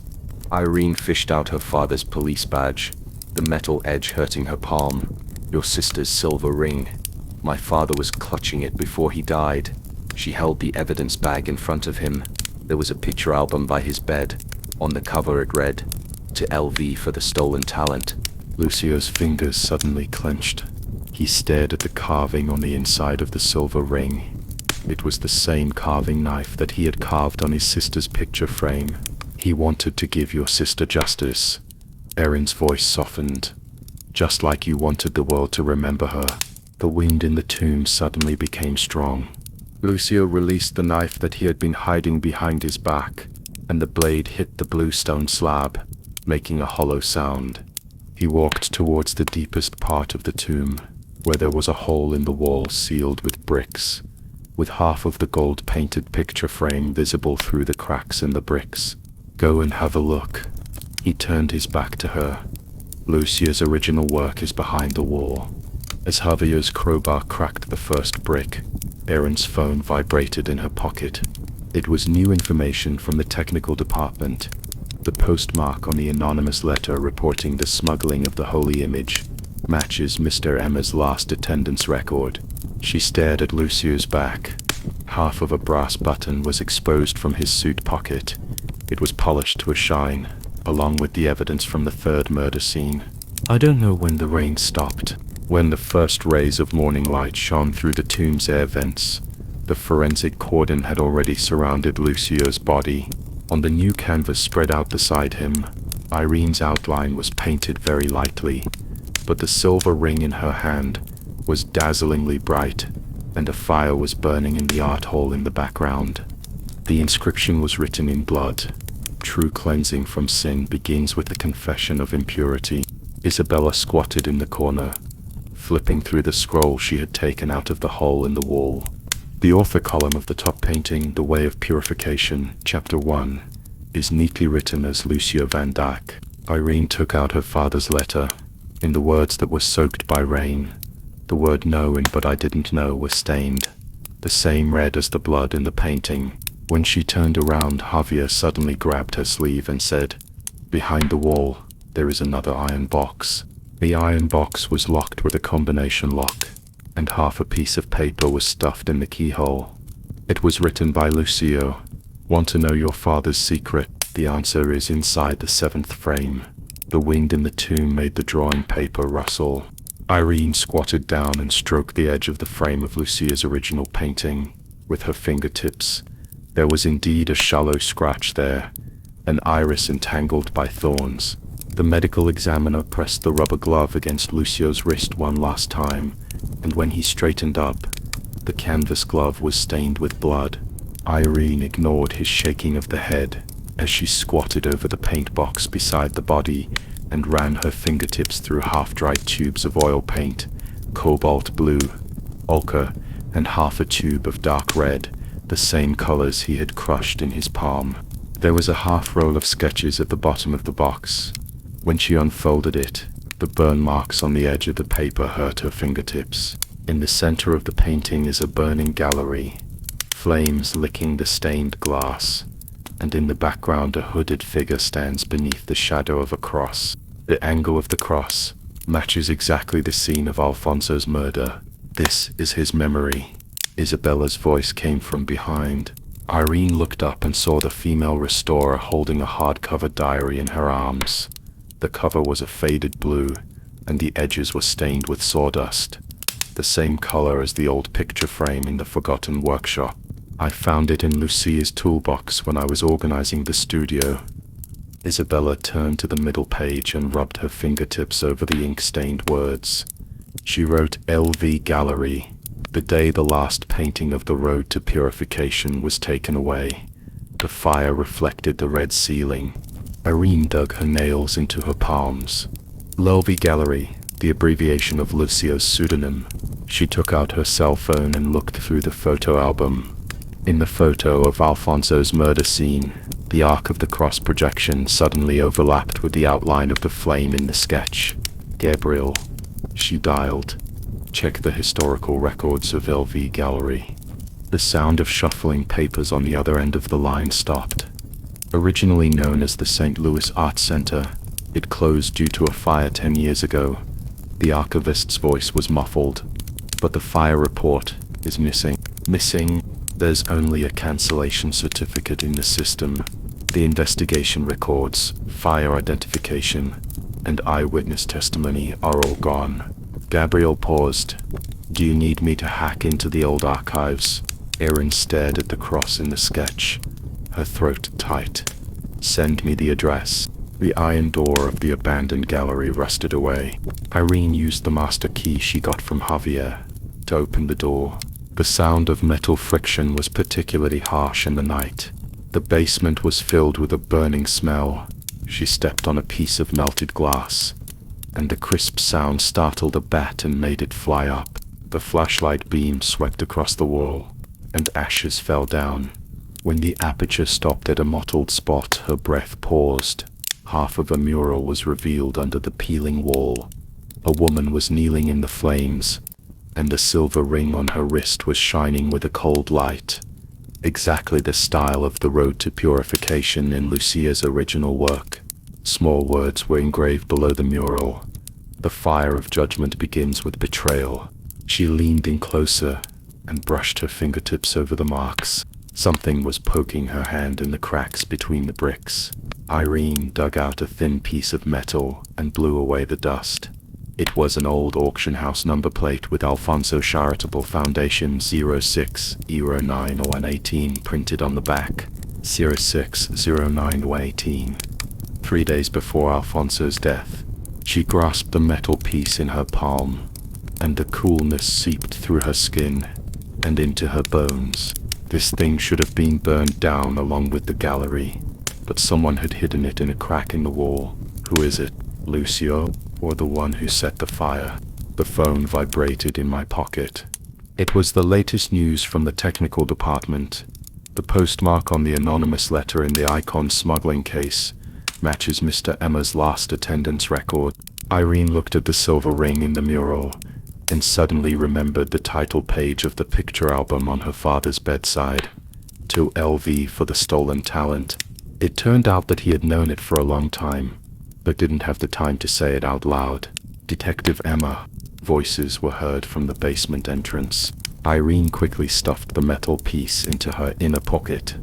Irene fished out her father's police badge, the metal edge hurting her palm. "Your sister's silver ring. My father was clutching it before he died." She held the evidence bag in front of him. There was a picture album by his bed. On the cover it read, "To LV for the stolen talent." Lucio's fingers suddenly clenched. He stared at the carving on the inside of the silver ring. It was the same carving knife that he had carved on his sister's picture frame. "He wanted to give your sister justice." Erin's voice softened. "Just like you wanted the world to remember her." The wind in the tomb suddenly became strong. Lucio released the knife that he had been hiding behind his back, and the blade hit the blue stone slab, making a hollow sound. He walked towards the deepest part of the tomb, where there was a hole in the wall sealed with bricks, with half of the gold-painted picture frame visible through the cracks in the bricks. "Go and have a look." He turned his back to her. Lucio's original work is behind the wall. As Javier's crowbar cracked the first brick, Erin's phone vibrated in her pocket. It was new information from the technical department. The postmark on the anonymous letter reporting the smuggling of the holy image matches Mr. Emma's last attendance record. She stared at Lucio's back. Half of a brass button was exposed from his suit pocket. It was polished to a shine, along with the evidence from the third murder scene. I don't know when the rain stopped. When the first rays of morning light shone through the tomb's air vents, the forensic cordon had already surrounded Lucio's body. On the new canvas spread out beside him, Irene's outline was painted very lightly, but the silver ring in her hand was dazzlingly bright, and a fire was burning in the art hall in the background. The inscription was written in blood. "True cleansing from sin begins with the confession of impurity." Isabella squatted in the corner, flipping through the scroll she had taken out of the hole in the wall. The author column of the top painting, "The Way of Purification," Chapter 1, is neatly written as Lucio van Dyck. Irene took out her father's letter. In the words that were soaked by rain, the word "no" in "but I didn't know" was stained, the same red as the blood in the painting. When she turned around, Javier suddenly grabbed her sleeve and said, "Behind the wall, there is another iron box." The iron box was locked with a combination lock, and half a piece of paper was stuffed in the keyhole. It was written by Lucio. "Want to know your father's secret? The answer is inside the seventh frame." The wind in the tomb made the drawing paper rustle. Irene squatted down and stroked the edge of the frame of Lucia's original painting with her fingertips. There was indeed a shallow scratch there, an iris entangled by thorns. The medical examiner pressed the rubber glove against Lucio's wrist one last time, and when he straightened up, the canvas glove was stained with blood. Irene ignored his shaking of the head as she squatted over the paint box beside the body and ran her fingertips through half-dried tubes of oil paint, cobalt blue, ochre, and half a tube of dark red, the same colors he had crushed in his palm. There was a half roll of sketches at the bottom of the box. When she unfolded it, the burn marks on the edge of the paper hurt her fingertips. In the center of the painting is a burning gallery, flames licking the stained glass, and in the background a hooded figure stands beneath the shadow of a cross. The angle of the cross matches exactly the scene of Alfonso's murder. "This is his memory." Isabella's voice came from behind. Irene looked up and saw the female restorer holding a hardcover diary in her arms. The cover was a faded blue, and the edges were stained with sawdust, the same color as the old picture frame in the forgotten workshop. "I found it in Lucia's toolbox when I was organizing the studio." Isabella turned to the middle page and rubbed her fingertips over the ink-stained words. She wrote LV Gallery, the day the last painting of the road to purification was taken away. The fire reflected the red ceiling. Irene dug her nails into her palms. LV Gallery, the abbreviation of Lucio's pseudonym. She took out her cell phone and looked through the photo album. In the photo of Alfonso's murder scene, the arc of the cross projection suddenly overlapped with the outline of the flame in the sketch. Gabriel. She dialed. Check the historical records of LV Gallery. The sound of shuffling papers on the other end of the line stopped. Originally known as the St. Louis Arts Center, it closed due to a fire 10 years ago. The archivist's voice was muffled. But the fire report is missing. There's only a cancellation certificate in the system. The investigation records, fire identification, and eyewitness testimony are all gone. Gabriel paused. Do you need me to hack into the old archives? Erin stared at the cross in the sketch, her throat tight. Send me the address. The iron door of the abandoned gallery rusted away. Irene used the master key she got from Javier to open the door. The sound of metal friction was particularly harsh in the night. The basement was filled with a burning smell. She stepped on a piece of melted glass, and the crisp sound startled a bat and made it fly up. The flashlight beam swept across the wall, and ashes fell down. When the aperture stopped at a mottled spot, her breath paused. Half of a mural was revealed under the peeling wall. A woman was kneeling in the flames, and a silver ring on her wrist was shining with a cold light. Exactly the style of the Road to Purification in Lucia's original work. Small words were engraved below the mural. The fire of judgment begins with betrayal. She leaned in closer and brushed her fingertips over the marks. Something was poking her hand in the cracks between the bricks. Irene dug out a thin piece of metal and blew away the dust. It was an old auction house number plate with Alfonso Charitable Foundation 06090118 printed on the back. 060918. 3 days before Alfonso's death. She grasped the metal piece in her palm, and the coolness seeped through her skin and into her bones. This thing should have been burned down along with the gallery, but someone had hidden it in a crack in the wall. Who is it? Lucio, or the one who set the fire? The phone vibrated in my pocket. It was the latest news from the technical department. The postmark on the anonymous letter in the icon smuggling case matches Mr. Emma's last attendance record. Irene looked at the silver ring in the mural and suddenly remembered the title page of the picture album on her father's bedside. To LV for the stolen talent. It turned out that he had known it for a long time, but didn't have the time to say it out loud. Detective Emma. Voices were heard from the basement entrance. Irene quickly stuffed the metal piece into her inner pocket.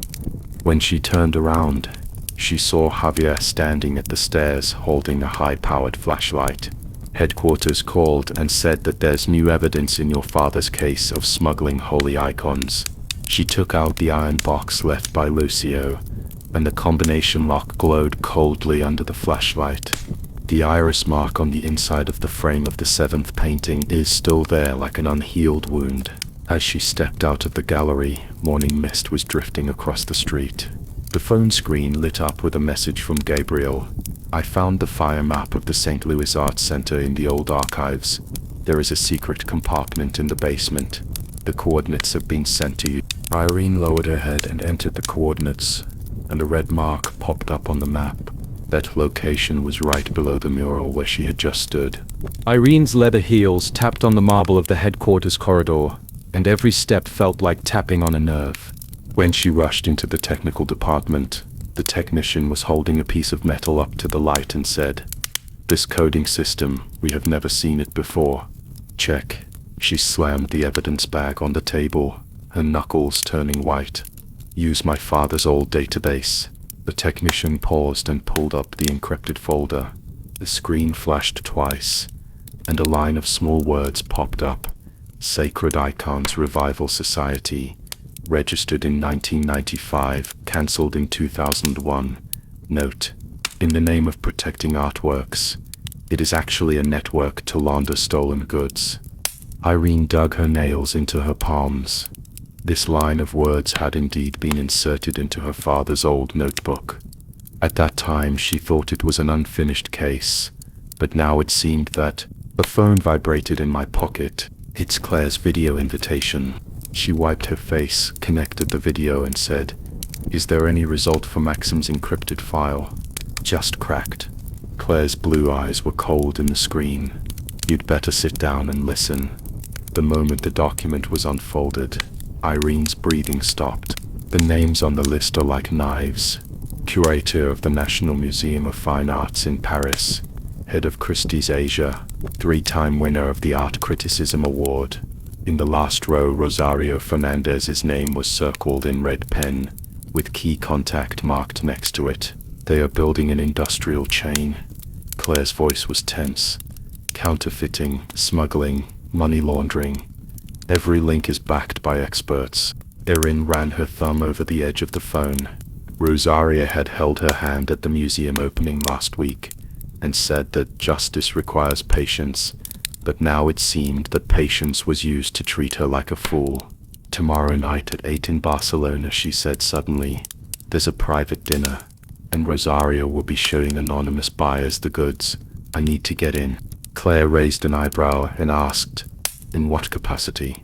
When she turned around, she saw Javier standing at the stairs holding a high-powered flashlight. Headquarters called and said that there's new evidence in your father's case of smuggling holy icons. She took out the iron box left by Lucio, and the combination lock glowed coldly under the flashlight. The iris mark on the inside of the frame of the 7th painting is still there like an unhealed wound. As she stepped out of the gallery, morning mist was drifting across the street. The phone screen lit up with a message from Gabriel. I found the fire map of the St. Louis Arts Center in the old archives. There is a secret compartment in the basement. The coordinates have been sent to you. Irene lowered her head and entered the coordinates, and a red mark popped up on the map. That location was right below the mural where she had just stood. Irene's leather heels tapped on the marble of the headquarters corridor, and every step felt like tapping on a nerve. When she rushed into the technical department, the technician was holding a piece of metal up to the light and said, "This coding system, we have never seen it before." Check. She slammed the evidence bag on the table, her knuckles turning white. Use my father's old database. The technician paused and pulled up the encrypted folder. The screen flashed twice, and a line of small words popped up. Sacred Icons Revival Society. Registered in 1995, cancelled in 2001. Note: in the name of protecting artworks, it is actually a network to launder stolen goods. Irene dug her nails into her palms. This line of words had indeed been inserted into her father's old notebook. At that time she thought it was an unfinished case, but now it seemed that the phone vibrated in my pocket. It's Claire's video invitation. She wiped her face, connected the video and said, "Is there any result for Maxim's encrypted file?" "Just cracked." Claire's blue eyes were cold in the screen. You'd better sit down and listen. The moment the document was unfolded, Irene's breathing stopped. The names on the list are like knives. Curator of the National Museum of Fine Arts in Paris, head of Christie's Asia, 3-time winner of the Art Criticism Award. In the last row, Rosario Fernandez's name was circled in red pen, with key contact marked next to it. They are building an industrial chain. Claire's voice was tense. Counterfeiting, smuggling, money laundering. Every link is backed by experts. Erin ran her thumb over the edge of the phone. Rosaria had held her hand at the museum opening last week and said that justice requires patience, but now it seemed that patience was used to treat her like a fool. Tomorrow night at 8 in Barcelona, she said suddenly. There's a private dinner, and Rosario will be showing anonymous buyers the goods. I need to get in. Claire raised an eyebrow and asked, in what capacity?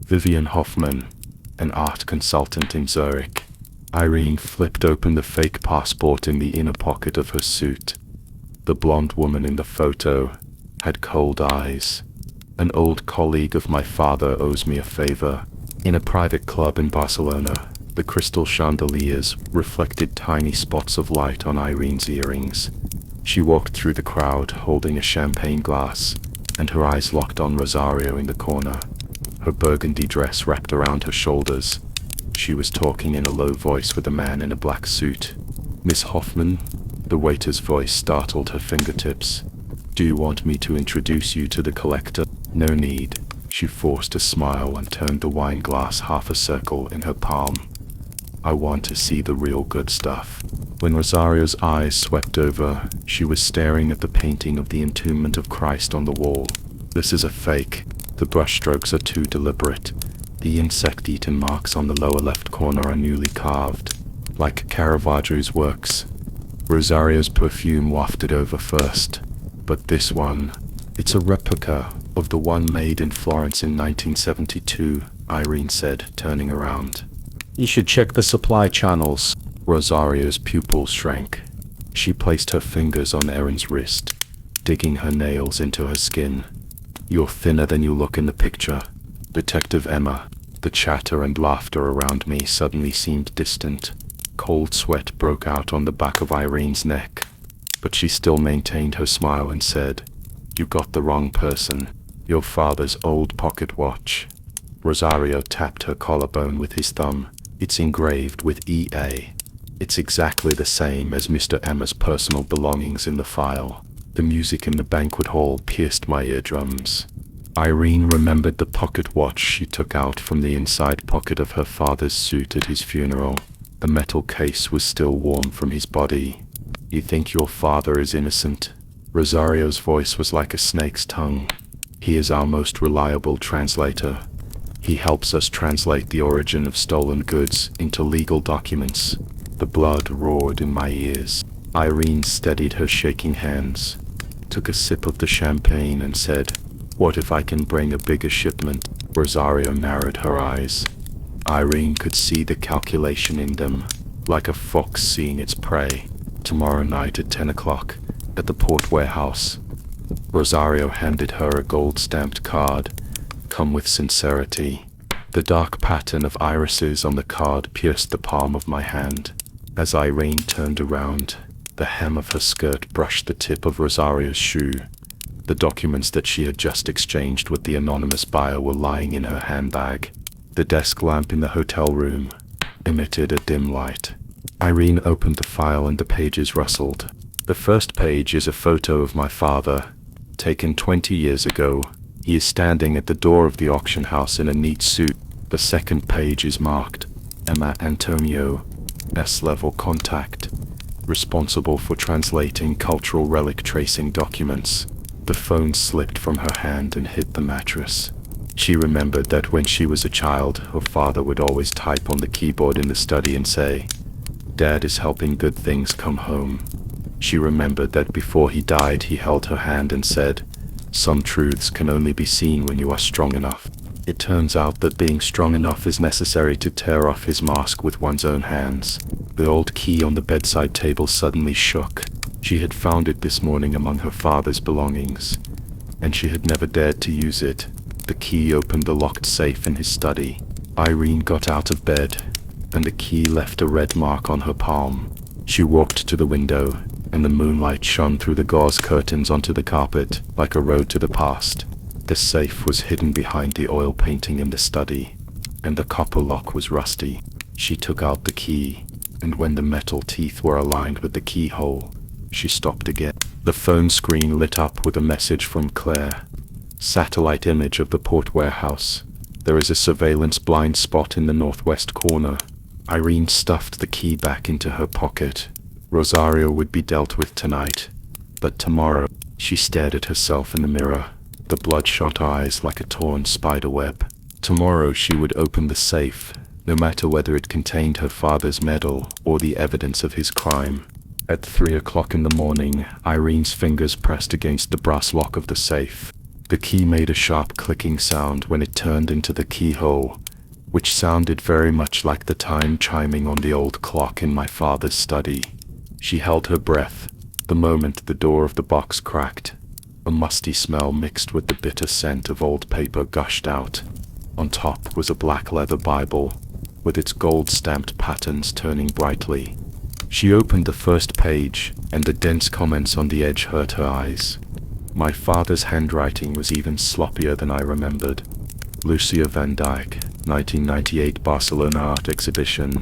Vivian Hoffman, an art consultant in Zurich. Irene flipped open the fake passport in the inner pocket of her suit. The blonde woman in the photo had cold eyes. An old colleague of my father owes me a favor. In a private club in Barcelona, the crystal chandeliers reflected tiny spots of light on Irene's earrings. She walked through the crowd holding a champagne glass, and her eyes locked on Rosario in the corner. Her burgundy dress wrapped around her shoulders. She was talking in a low voice with a man in a black suit. Miss Hoffman? The waiter's voice startled her fingertips. Do you want me to introduce you to the collector? No need. She forced a smile and turned the wine glass half a circle in her palm. I want to see the real good stuff. When Rosario's eyes swept over, she was staring at the painting of the Entombment of Christ on the wall. This is a fake. The brushstrokes are too deliberate. The insect-eaten marks on the lower left corner are newly carved, like Caravaggio's works. Rosario's perfume wafted over first, but this one, it's a replica of the one made in Florence in 1972, Irene said, turning around. You should check the supply channels. Rosario's pupils shrank. She placed her fingers on Erin's wrist, digging her nails into her skin. You're thinner than you look in the picture. Detective Emma. The chatter and laughter around me suddenly seemed distant. Cold sweat broke out on the back of Irene's neck, but she still maintained her smile and said, You got the wrong person. Your father's old pocket watch. Rosario tapped her collarbone with his thumb. It's engraved with EA. It's exactly the same as Mr. Emma's personal belongings in the file. The music in the banquet hall pierced my eardrums. Irene remembered the pocket watch she took out from the inside pocket of her father's suit at his funeral. The metal case was still warm from his body. You think your father is innocent? Rosario's voice was like a snake's tongue. He is our most reliable translator. He helps us translate the origin of stolen goods into legal documents. The blood roared in my ears. Irene steadied her shaking hands, took a sip of the champagne and said, What if I can bring a bigger shipment? Rosario narrowed her eyes. Irene could see the calculation in them, like a fox seeing its prey. Tomorrow night at 10 o'clock, at the port warehouse. Rosario handed her a gold-stamped card. Come with sincerity. The dark pattern of irises on the card pierced the palm of my hand. As Irene turned around, the hem of her skirt brushed the tip of Rosario's shoe. The documents that she had just exchanged with the anonymous buyer were lying in her handbag. The desk lamp in the hotel room emitted a dim light. Irene opened the file and the pages rustled. The first page is a photo of my father, taken 20 years ago. He is standing at the door of the auction house in a neat suit. The second page is marked Emma Antonio, S-level contact, responsible for translating cultural relic tracing documents. The phone slipped from her hand and hit the mattress. She remembered that when she was a child, her father would always type on the keyboard in the study and say, Dad is helping good things come home. She remembered that before he died he held her hand and said, Some truths can only be seen when you are strong enough. It turns out that being strong enough is necessary to tear off his mask with one's own hands. The old key on the bedside table suddenly shook. She had found it this morning among her father's belongings, and she had never dared to use it. The key opened the locked safe in his study. Irene got out of bed, and the key left a red mark on her palm. She walked to the window, and the moonlight shone through the gauze curtains onto the carpet like a road to the past. The safe was hidden behind the oil painting in the study, and the copper lock was rusty. She took out the key, and when the metal teeth were aligned with the keyhole, she stopped again. The phone screen lit up with a message from Claire. Satellite image of the port warehouse. There is a surveillance blind spot in the northwest corner. Irene stuffed the key back into her pocket. Rosario would be dealt with tonight, but tomorrow. She stared at herself in the mirror, the bloodshot eyes like a torn spider web. Tomorrow she would open the safe, no matter whether it contained her father's medal or the evidence of his crime. At 3 o'clock in the morning, Irene's fingers pressed against the brass lock of the safe. The key made a sharp clicking sound when it turned into the keyhole, which sounded very much like the time chiming on the old clock in my father's study. She held her breath. The moment the door of the box cracked, a musty smell mixed with the bitter scent of old paper gushed out. On top was a black leather Bible, with its gold-stamped patterns turning brightly. She opened the first page, and the dense comments on the edge hurt her eyes. My father's handwriting was even sloppier than I remembered. Lucia van Dyck, 1998 Barcelona Art Exhibition.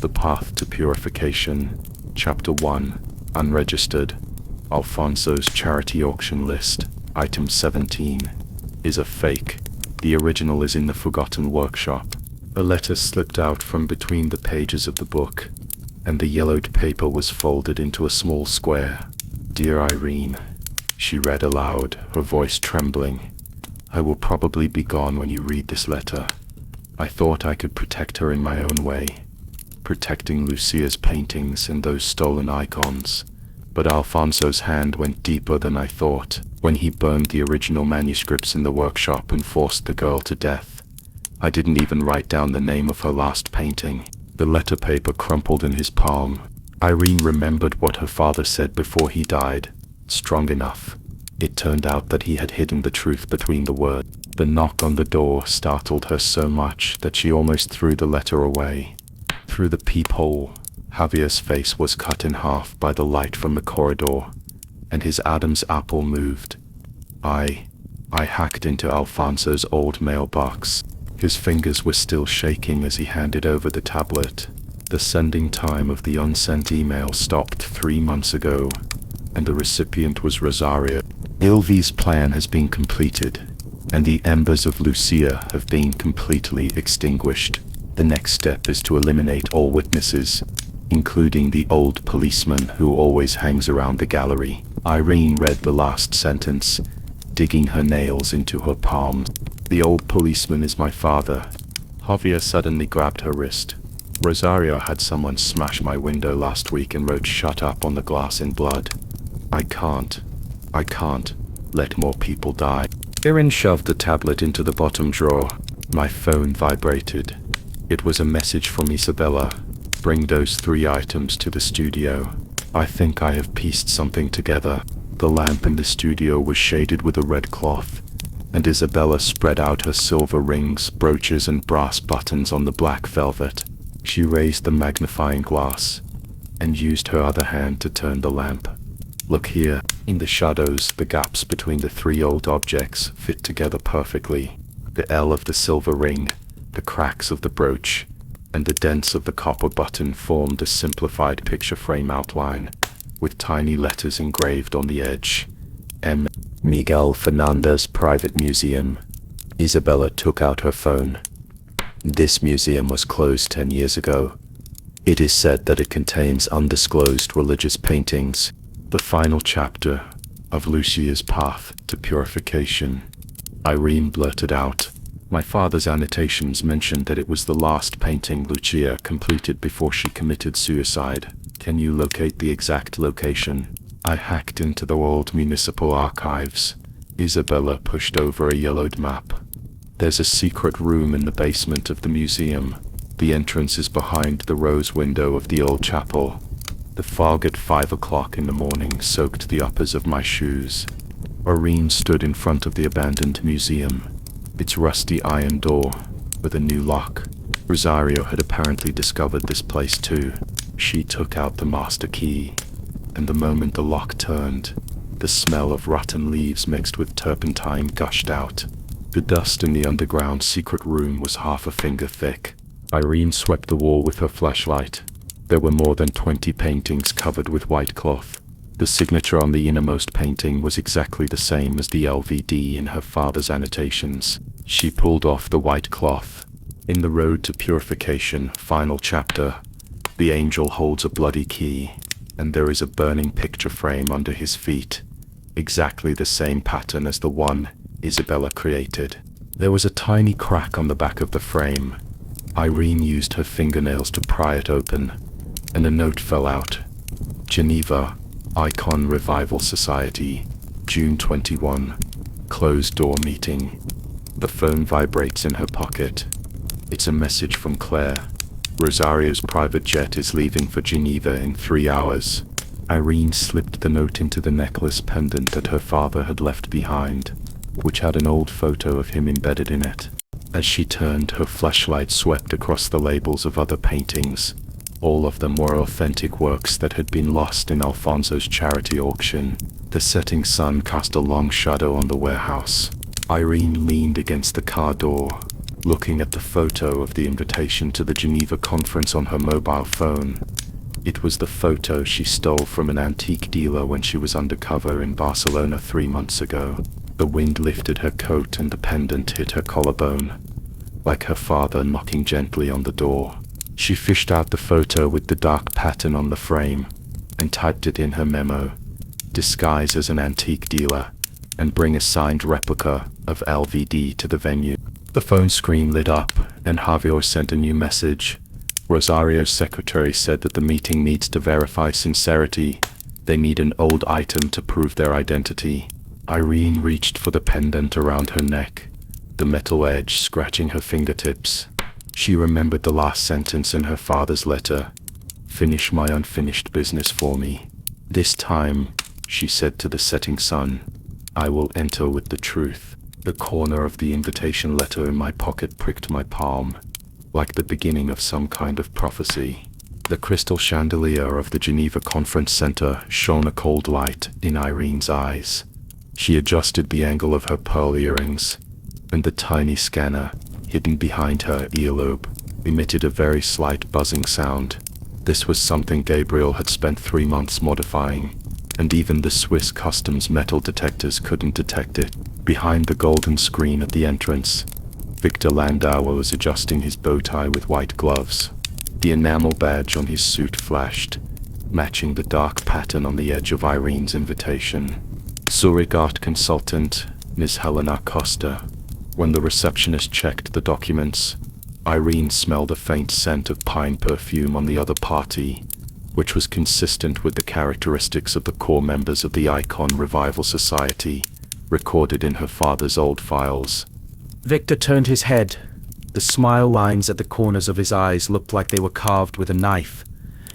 The Path to Purification. Chapter 1. Unregistered. Alfonso's charity auction list. Item 17. Is a fake. The original is in the forgotten workshop. A letter slipped out from between the pages of the book, and the yellowed paper was folded into a small square. Dear Irene, she read aloud, her voice trembling. I will probably be gone when you read this letter. I thought I could protect her in my own way, protecting Lucia's paintings and those stolen icons. But Alfonso's hand went deeper than I thought when he burned the original manuscripts in the workshop and forced the girl to death. I didn't even write down the name of her last painting. The letter paper crumpled in his palm. Irene remembered what her father said before he died. Strong enough. It turned out that he had hidden the truth between the words. The knock on the door startled her so much that she almost threw the letter away. Through the peephole, Javier's face was cut in half by the light from the corridor, and his Adam's apple moved. I hacked into Alfonso's old mailbox. His fingers were still shaking as he handed over the tablet. The sending time of the unsent email stopped 3 months ago, and the recipient was Rosario. Ilvi's plan has been completed, and the embers of Lucia have been completely extinguished. The next step is to eliminate all witnesses, including the old policeman who always hangs around the gallery. Irene read the last sentence, digging her nails into her palms. The old policeman is my father. Javier suddenly grabbed her wrist. Rosario had someone smash my window last week and wrote "shut up" on the glass in blood. I can't let more people die. Erin shoved the tablet into the bottom drawer. My phone vibrated. It was a message from Isabella. Bring those 3 items to the studio. I think I have pieced something together. The lamp in the studio was shaded with a red cloth, and Isabella spread out her silver rings, brooches, and brass buttons on the black velvet. She raised the magnifying glass, and used her other hand to turn the lamp. Look here. In the shadows, the gaps between the 3 old objects fit together perfectly. The L of the silver ring, the cracks of the brooch, and the dents of the copper button formed a simplified picture frame outline, with tiny letters engraved on the edge. M. Miguel Fernandez Private Museum. Isabella took out her phone. This museum was closed 10 years ago. It is said that it contains undisclosed religious paintings. The final chapter of Lucia's Path to Purification. Irene blurted out. My father's annotations mentioned that it was the last painting Lucia completed before she committed suicide. Can you locate the exact location? I hacked into the old municipal archives. Isabella pushed over a yellowed map. There's a secret room in the basement of the museum. The entrance is behind the rose window of the old chapel. The fog at 5 o'clock in the morning soaked the uppers of my shoes. Irene stood in front of the abandoned museum, its rusty iron door with a new lock. Rosario had apparently discovered this place too. She took out the master key, and the moment the lock turned, the smell of rotten leaves mixed with turpentine gushed out. The dust in the underground secret room was half a finger thick. Irene swept the wall with her flashlight. There were more than 20 paintings covered with white cloth. The signature on the innermost painting was exactly the same as the LVD in her father's annotations. She pulled off the white cloth. In The Road to Purification, final chapter, the angel holds a bloody key, and there is a burning picture frame under his feet, exactly the same pattern as the one Isabella created. There was a tiny crack on the back of the frame. Irene used her fingernails to pry it open, and a note fell out. Geneva, Icon Revival Society, June 21, closed door meeting. The phone vibrates in her pocket. It's a message from Claire. Rosario's private jet is leaving for Geneva in 3 hours. Irene slipped the note into the necklace pendant that her father had left behind, which had an old photo of him embedded in it. As she turned, her flashlight swept across the labels of other paintings. All of them were authentic works that had been lost in Alfonso's charity auction. The setting sun cast a long shadow on the warehouse. Irene leaned against the car door, looking at the photo of the invitation to the Geneva conference on her mobile phone. It was the photo she stole from an antique dealer when she was undercover in Barcelona 3 months ago. The wind lifted her coat and the pendant hit her collarbone, like her father knocking gently on the door. She fished out the photo with the dark pattern on the frame and typed it in her memo: disguise as an antique dealer and bring a signed replica of LVD to the venue. The phone screen lit up and Javier sent a new message. Rosario's secretary said that the meeting needs to verify sincerity. They need an old item to prove their identity. Irene reached for the pendant around her neck, the metal edge scratching her fingertips. She remembered the last sentence in her father's letter: finish my unfinished business for me. This time, she said to the setting sun, I will enter with the truth. The corner of the invitation letter in my pocket pricked my palm, like the beginning of some kind of prophecy. The crystal chandelier of the Geneva Conference Center shone a cold light in Irene's eyes. She adjusted the angle of her pearl earrings, and the tiny scanner, hidden behind her earlobe, emitted a very slight buzzing sound. This was something Gabriel had spent 3 months modifying, and even the Swiss customs metal detectors couldn't detect it. Behind the golden screen at the entrance, Victor Landau was adjusting his bow tie with white gloves. The enamel badge on his suit flashed, matching the dark pattern on the edge of Irene's invitation. Zurich art consultant, Ms. Helena Costa. When the receptionist checked the documents, Irene smelled a faint scent of pine perfume on the other party, which was consistent with the characteristics of the core members of the Icon Revival Society, recorded in her father's old files. Victor turned his head. The smile lines at the corners of his eyes looked like they were carved with a knife.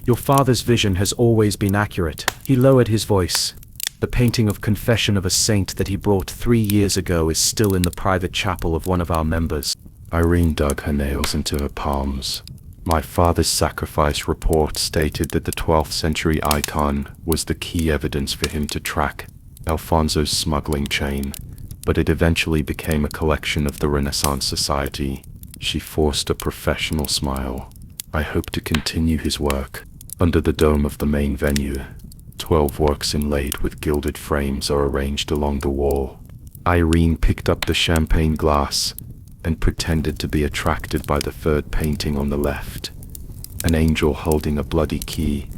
Your father's vision has always been accurate. He lowered his voice. The painting of Confession of a Saint that he brought 3 years ago is still in the private chapel of one of our members. Irene dug her nails into her palms. My father's sacrifice report stated that the 12th century icon was the key evidence for him to track Alfonso's smuggling chain, but it eventually became a collection of the Renaissance Society. She forced a professional smile. I hope to continue his work. Under the dome of the main venue, 12 works inlaid with gilded frames are arranged along the wall. Irene picked up the champagne glass and pretended to be attracted by the third painting on the left, an angel holding a bloody key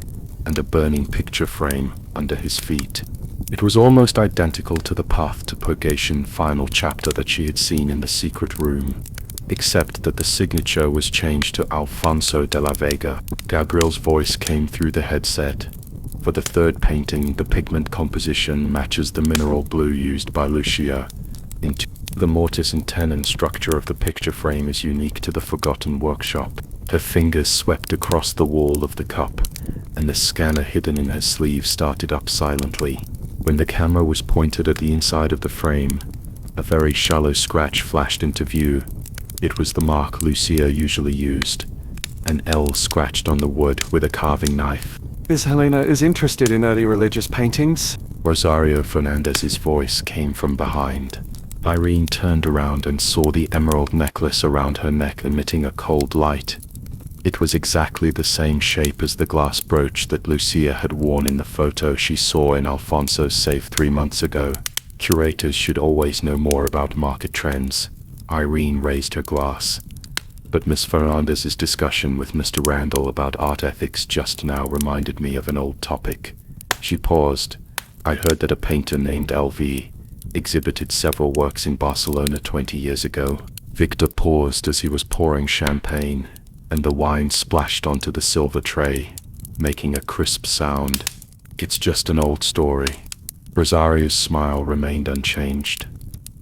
and a burning picture frame under his feet. It was almost identical to the Path to Purgation final chapter that she had seen in the secret room, except that the signature was changed to Alfonso de la Vega. Gabriel's voice came through the headset. For the third painting, the pigment composition matches the mineral blue used by Lucia. The mortise and tenon structure of the picture frame is unique to the Forgotten Workshop. Her fingers swept across the wall of the cup, and the scanner hidden in her sleeve started up silently. When the camera was pointed at the inside of the frame, a very shallow scratch flashed into view. It was the mark Lucia usually used, an L scratched on the wood with a carving knife. Miss Helena is interested in early religious paintings. Rosario Fernandez's voice came from behind. Irene turned around and saw the emerald necklace around her neck emitting a cold light. It was exactly the same shape as the glass brooch that Lucia had worn in the photo she saw in Alfonso's safe 3 months ago. Curators should always know more about market trends. Irene raised her glass. But Miss Fernandez's discussion with Mr. Randall about art ethics just now reminded me of an old topic. She paused. I heard that a painter named LV exhibited several works in Barcelona 20 years ago. Victor paused as he was pouring champagne, and the wine splashed onto the silver tray, making a crisp sound. It's just an old story. Rosario's smile remained unchanged,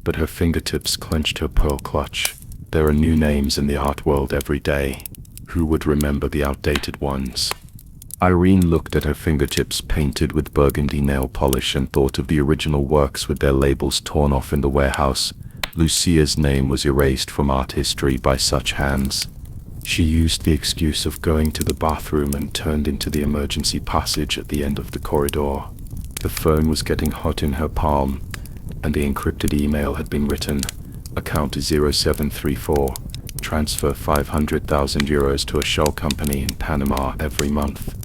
but her fingertips clenched her pearl clutch. There are new names in the art world every day. Who would remember the outdated ones? Irene looked at her fingertips painted with burgundy nail polish and thought of the original works with their labels torn off in the warehouse. Lucia's name was erased from art history by such hands. She used the excuse of going to the bathroom and turned into the emergency passage at the end of the corridor. The phone was getting hot in her palm, and the encrypted email had been written. Account 0734. Transfer 500,000 euros to a shell company in Panama every month.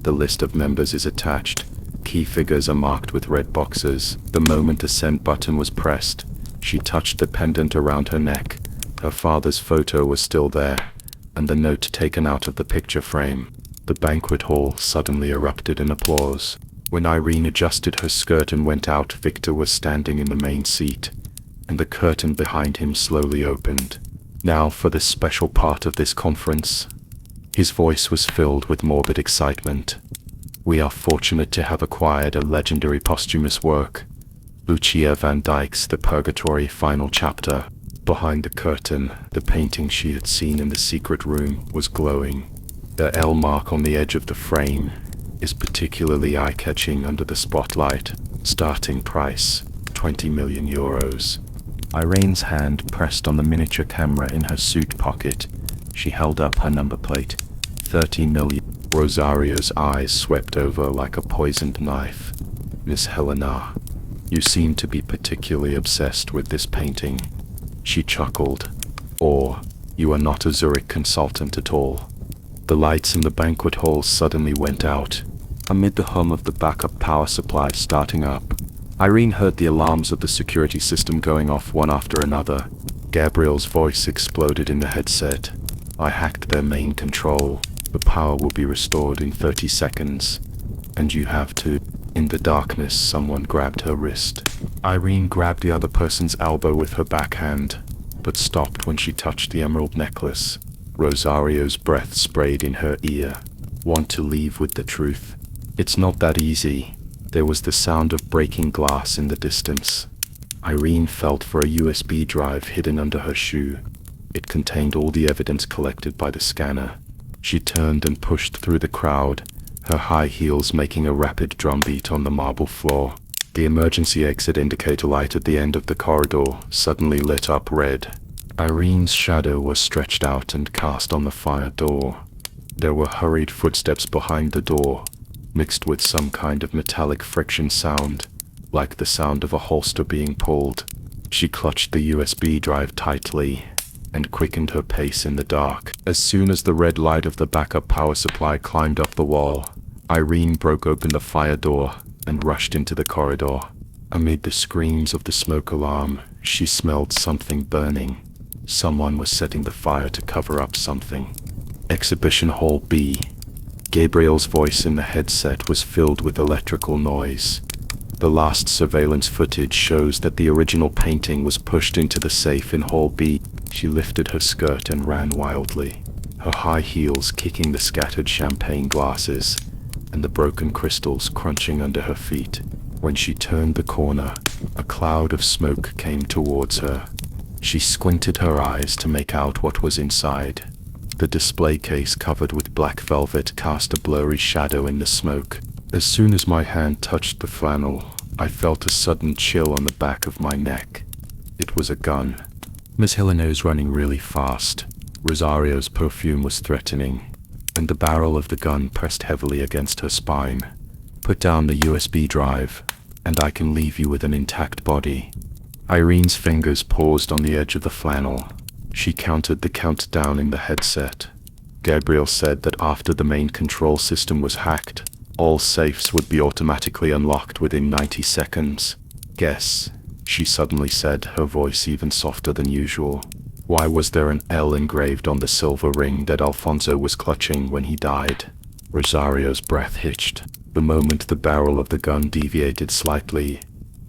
The list of members is attached. Key figures are marked with red boxes. The moment a send button was pressed, she touched the pendant around her neck. Her father's photo was still there, and the note taken out of the picture frame. The banquet hall suddenly erupted in applause. When Irene adjusted her skirt and went out, Victor was standing in the main seat, and the curtain behind him slowly opened. Now for the special part of this conference. His voice was filled with morbid excitement. We are fortunate to have acquired a legendary posthumous work, Lucia van Dijk's The Purgatory Final Chapter. Behind the curtain, the painting she had seen in the secret room was glowing. The L mark on the edge of the frame is particularly eye-catching under the spotlight. Starting price, 20 million euros. Irene's hand pressed on the miniature camera in her suit pocket. She held up her number plate. 30 million. Rosario's eyes swept over like a poisoned knife. Miss Helena, you seem to be particularly obsessed with this painting. She chuckled. Or, you are not a Zurich consultant at all. The lights in the banquet hall suddenly went out. Amid the hum of the backup power supply starting up, Irene heard the alarms of the security system going off one after another. Gabriel's voice exploded in the headset. I hacked their main control. The power will be restored in 30 seconds. And you have to. In the darkness, someone grabbed her wrist. Irene grabbed the other person's elbow with her backhand, but stopped when she touched the emerald necklace. Rosario's breath sprayed in her ear. Want to leave with the truth? It's not that easy. There was the sound of breaking glass in the distance. Irene felt for a USB drive hidden under her shoe. It contained all the evidence collected by the scanner. She turned and pushed through the crowd, her high heels making a rapid drumbeat on the marble floor. The emergency exit indicator light at the end of the corridor suddenly lit up red. Irene's shadow was stretched out and cast on the fire door. There were hurried footsteps behind the door, mixed with some kind of metallic friction sound, like the sound of a holster being pulled. She clutched the USB drive tightly and quickened her pace in the dark. As soon as the red light of the backup power supply climbed up the wall, Irene broke open the fire door and rushed into the corridor. Amid the screams of the smoke alarm, she smelled something burning. Someone was setting the fire to cover up something. Exhibition Hall B. Gabriel's voice in the headset was filled with electrical noise. The last surveillance footage shows that the original painting was pushed into the safe in Hall B. She lifted her skirt and ran wildly, her high heels kicking the scattered champagne glasses and the broken crystals crunching under her feet. When she turned the corner, a cloud of smoke came towards her. She squinted her eyes to make out what was inside. The display case covered with black velvet cast a blurry shadow in the smoke. As soon as my hand touched the flannel, I felt a sudden chill on the back of my neck. It was a gun. Miss Helena was running really fast. Rosario's perfume was threatening, and the barrel of the gun pressed heavily against her spine. Put down the USB drive, and I can leave you with an intact body. Irene's fingers paused on the edge of the flannel. She counted the countdown in the headset. Gabriel said that after the main control system was hacked, all safes would be automatically unlocked within 90 seconds. Guess, she suddenly said, her voice even softer than usual. Why was there an L engraved on the silver ring that Alfonso was clutching when he died? Rosario's breath hitched. The moment the barrel of the gun deviated slightly,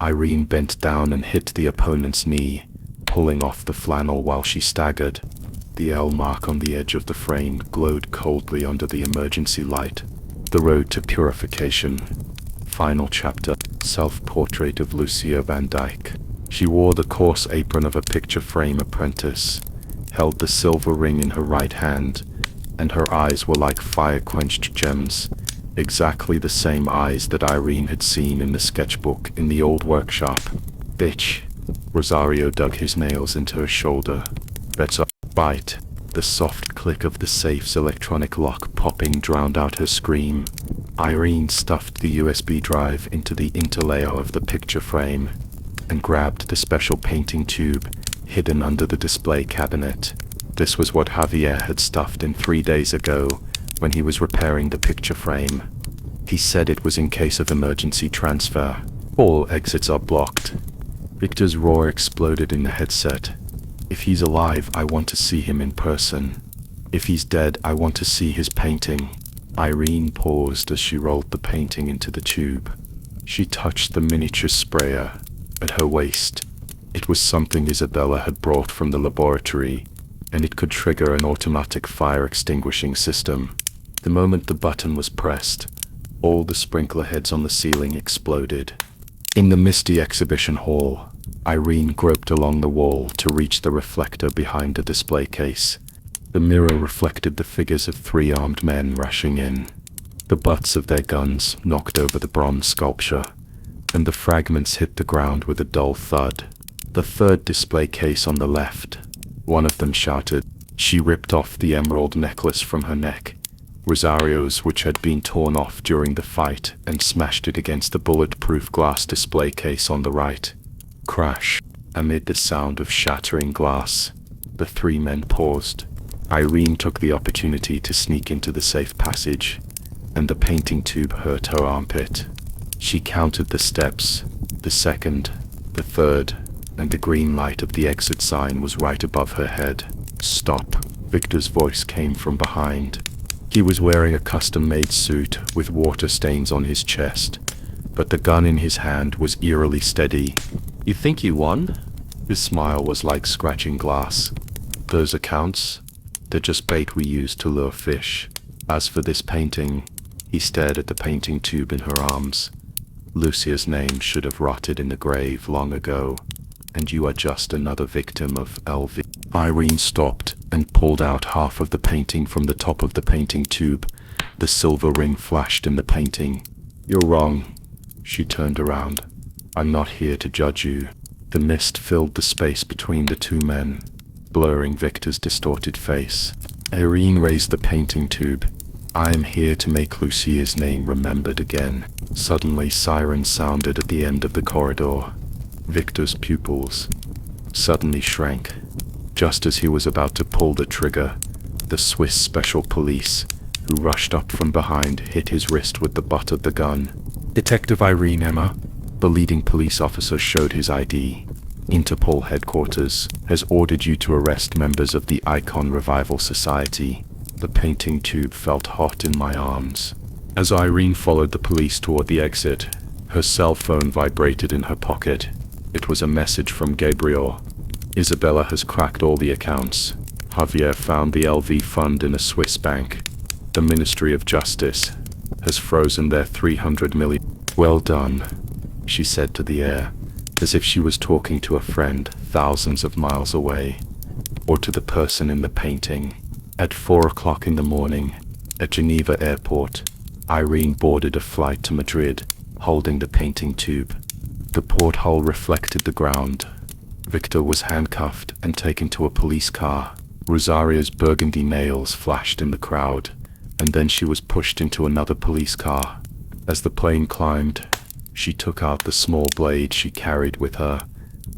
Irene bent down and hit the opponent's knee, pulling off the flannel while she staggered. The L mark on the edge of the frame glowed coldly under the emergency light. The road to purification. Final chapter. Self-portrait of Lucia Van Dyke. She wore the coarse apron of a picture frame apprentice, held the silver ring in her right hand, and her eyes were like fire-quenched gems, exactly the same eyes that Irene had seen in the sketchbook in the old workshop. Bitch. Rosario dug his nails into her shoulder. That's a bite. The soft click of the safe's electronic lock popping drowned out her scream. Irene stuffed the USB drive into the interlayer of the picture frame and grabbed the special painting tube hidden under the display cabinet. This was what Javier had stuffed in 3 days ago when he was repairing the picture frame. He said it was in case of emergency transfer. All exits are blocked. Victor's roar exploded in the headset. If he's alive, I want to see him in person. If he's dead, I want to see his painting. Irene paused as she rolled the painting into the tube. She touched the miniature sprayer at her waist. It was something Isabella had brought from the laboratory, and it could trigger an automatic fire extinguishing system. The moment the button was pressed, all the sprinkler heads on the ceiling exploded. In the misty exhibition hall, Irene groped along the wall to reach the reflector behind the display case. The mirror reflected the figures of 3 armed men rushing in. The butts of their guns knocked over the bronze sculpture, and the fragments hit the ground with a dull thud. The third display case on the left. One of them shouted. She ripped off the emerald necklace from her neck, Rosario's, which had been torn off during the fight, and smashed it against the bulletproof glass display case on the right. Crash. Amid the sound of shattering glass, the 3 men paused. Irene took the opportunity to sneak into the safe passage, and the painting tube hurt her armpit. She counted the steps, the second, the third, and the green light of the exit sign was right above her head. Stop. Victor's voice came from behind. He was wearing a custom-made suit with water stains on his chest, but the gun in his hand was eerily steady. You think you won? His smile was like scratching glass. Those accounts? They're just bait we use to lure fish. As for this painting, he stared at the painting tube in her arms. Lucia's name should have rotted in the grave long ago, and you are just another victim of LV. Irene stopped and pulled out half of the painting from the top of the painting tube. The silver ring flashed in the painting. You're wrong. She turned around. I'm not here to judge you. The mist filled the space between the 2 men, blurring Victor's distorted face. Irene raised the painting tube. I am here to make Lucia's name remembered again. Suddenly sirens sounded at the end of the corridor. Victor's pupils suddenly shrank. Just as he was about to pull the trigger, the Swiss special police, who rushed up from behind, hit his wrist with the butt of the gun. Detective Irene Emma, the leading police officer, showed his ID. Interpol headquarters has ordered you to arrest members of the Icon Revival Society. The painting tube felt hot in my arms. As Irene followed the police toward the exit, her cell phone vibrated in her pocket. It was a message from Gabriel. Isabella has cracked all the accounts. Javier found the LV fund in a Swiss bank. The Ministry of Justice has frozen their 300 million. Well done, she said to the air, as if she was talking to a friend thousands of miles away, or to the person in the painting. At 4 o'clock in the morning, at Geneva Airport, Irene boarded a flight to Madrid, holding the painting tube. The porthole reflected the ground. Victor was handcuffed and taken to a police car. Rosario's burgundy nails flashed in the crowd, and then she was pushed into another police car. As the plane climbed, she took out the small blade she carried with her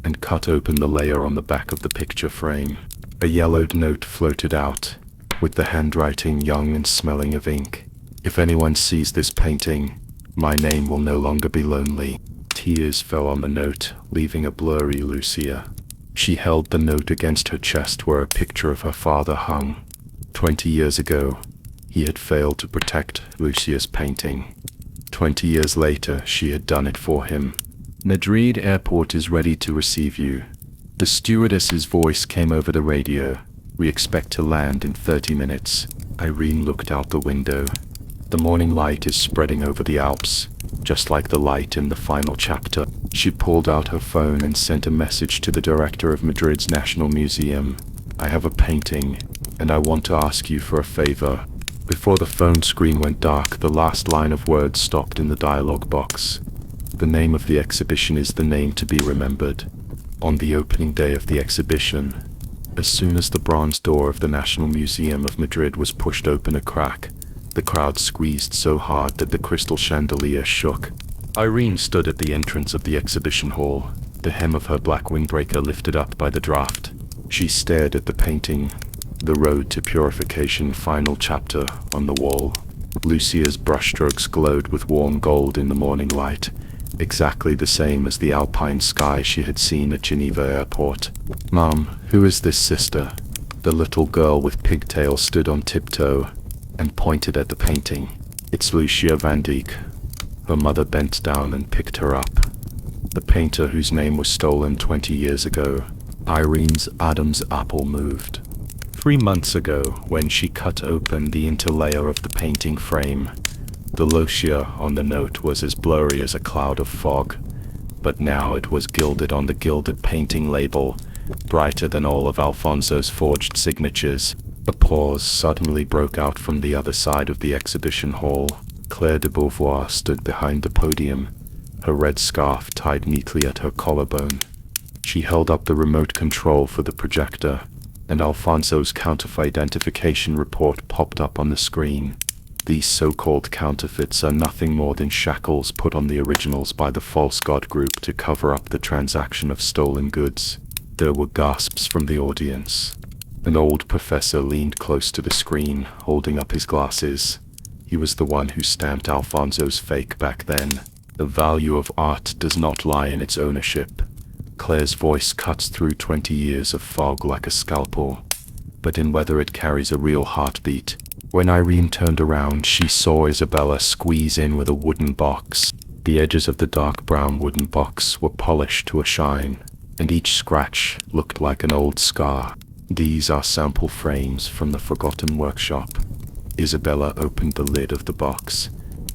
and cut open the layer on the back of the picture frame. A yellowed note floated out, with the handwriting young and smelling of ink. If anyone sees this painting, my name will no longer be lonely. Tears fell on the note, leaving a blurry Lucia. She held the note against her chest where a picture of her father hung. 20 years ago, he had failed to protect Lucia's painting. 20 years later, she had done it for him. Madrid Airport is ready to receive you. The stewardess's voice came over the radio. We expect to land in 30 minutes. Irene looked out the window. The morning light is spreading over the Alps, just like the light in the final chapter. She pulled out her phone and sent a message to the director of Madrid's National Museum. I have a painting, and I want to ask you for a favor. Before the phone screen went dark, the last line of words stopped in the dialogue box. The name of the exhibition is the name to be remembered. On the opening day of the exhibition, as soon as the bronze door of the National Museum of Madrid was pushed open a crack, the crowd squeezed so hard that the crystal chandelier shook. Irene stood at the entrance of the exhibition hall, the hem of her black windbreaker lifted up by the draft. She stared at the painting, The Road to Purification final chapter, on the wall. Lucia's brushstrokes glowed with warm gold in the morning light, exactly the same as the alpine sky she had seen at Geneva Airport. "Mom, who is this sister?" The little girl with pigtails stood on tiptoe and pointed at the painting. "It's Lucia van Dyck." Her mother bent down and picked her up. The painter whose name was stolen 20 years ago. Irene's Adam's apple moved. 3 months ago, when she cut open the interlayer of the painting frame, the Lucia on the note was as blurry as a cloud of fog, but now it was gilded on the gilded painting label, brighter than all of Alfonso's forged signatures. A pause suddenly broke out from the other side of the exhibition hall. Claire de Beauvoir stood behind the podium, her red scarf tied neatly at her collarbone. She held up the remote control for the projector, and Alfonso's counterfeit identification report popped up on the screen. These so-called counterfeits are nothing more than shackles put on the originals by the false god group to cover up the transaction of stolen goods. There were gasps from the audience. An old professor leaned close to the screen, holding up his glasses. He was the one who stamped Alfonso's fake back then. The value of art does not lie in its ownership. Claire's voice cuts through 20 years of fog like a scalpel, but in whether it carries a real heartbeat. When Irene turned around, she saw Isabella squeeze in with a wooden box. The edges of the dark brown wooden box were polished to a shine, and each scratch looked like an old scar. "These are sample frames from the Forgotten Workshop." Isabella opened the lid of the box,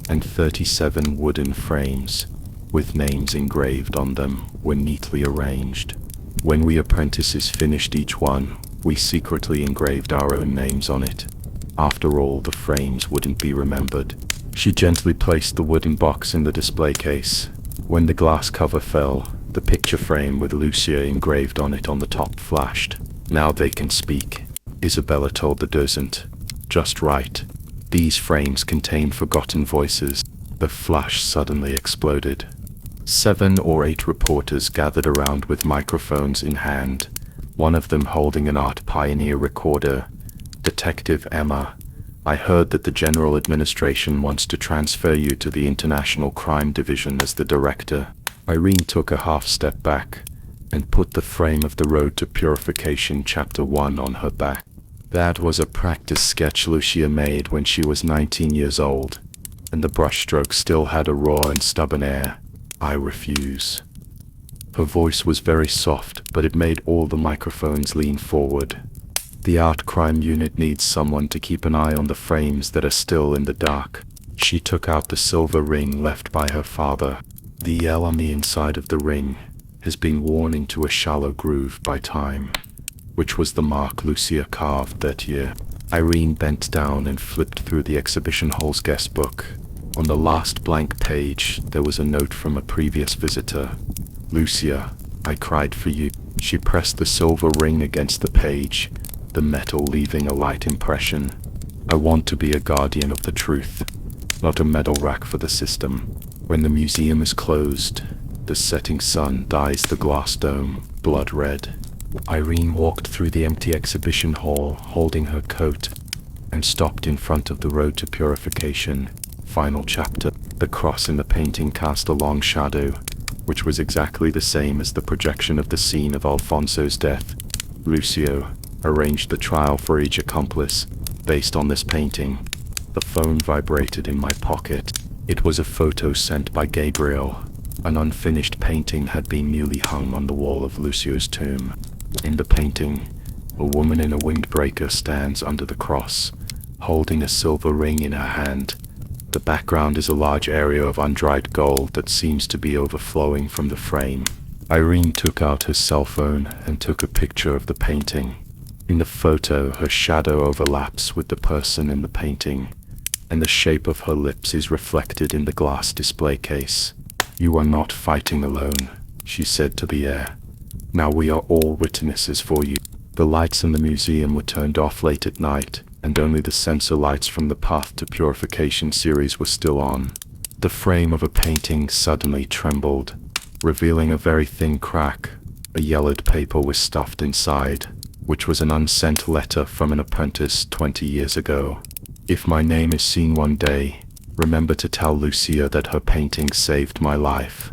and 37 wooden frames, with names engraved on them, were neatly arranged. When we apprentices finished each one, we secretly engraved our own names on it. After all, the frames wouldn't be remembered. She gently placed the wooden box in the display case. When the glass cover fell, the picture frame with Lucia engraved on it on the top flashed. "Now they can speak," Isabella told the docent. "Just right. These frames contain forgotten voices." The flash suddenly exploded. 7 or 8 reporters gathered around with microphones in hand, one of them holding an Art Pioneer recorder. "Detective Emma, I heard that the General Administration wants to transfer you to the International Crime Division as the director." Irene took a half step back and put the frame of The Road to Purification Chapter 1 on her back. That was a practice sketch Lucia made when she was 19 years old, and the brushstroke still had a raw and stubborn air. "I refuse." Her voice was very soft, but it made all the microphones lean forward. "The art crime unit needs someone to keep an eye on the frames that are still in the dark." She took out the silver ring left by her father. The L on the inside of the ring has been worn into a shallow groove by time, which was the mark Lucia carved that year. Irene bent down and flipped through the exhibition hall's guest book. On the last blank page, there was a note from a previous visitor. "Lucia, I cried for you." She pressed the silver ring against the page, the metal leaving a light impression. "I want to be a guardian of the truth, not a medal rack for the system." When the museum is closed, the setting sun dyes the glass dome blood red. Irene walked through the empty exhibition hall, holding her coat, and stopped in front of the road to purification. Final chapter. The cross in the painting cast a long shadow, which was exactly the same as the projection of the scene of Alfonso's death. Lucio arranged the trial for each accomplice based on this painting. The phone vibrated in my pocket. It was a photo sent by Gabriel. An unfinished painting had been newly hung on the wall of Lucio's tomb. In the painting, a woman in a windbreaker stands under the cross, holding a silver ring in her hand. The background is a large area of undried gold that seems to be overflowing from the frame. Irene took out her cell phone and took a picture of the painting. In the photo, her shadow overlaps with the person in the painting, and the shape of her lips is reflected in the glass display case. "You are not fighting alone," she said to the air. "Now we are all witnesses for you." The lights in the museum were turned off late at night, and only the sensor lights from the Path to Purification series were still on. The frame of a painting suddenly trembled, revealing a very thin crack. A yellowed paper was stuffed inside, which was an unsent letter from an apprentice 20 years ago. "If my name is seen one day, remember to tell Lucia that her painting saved my life."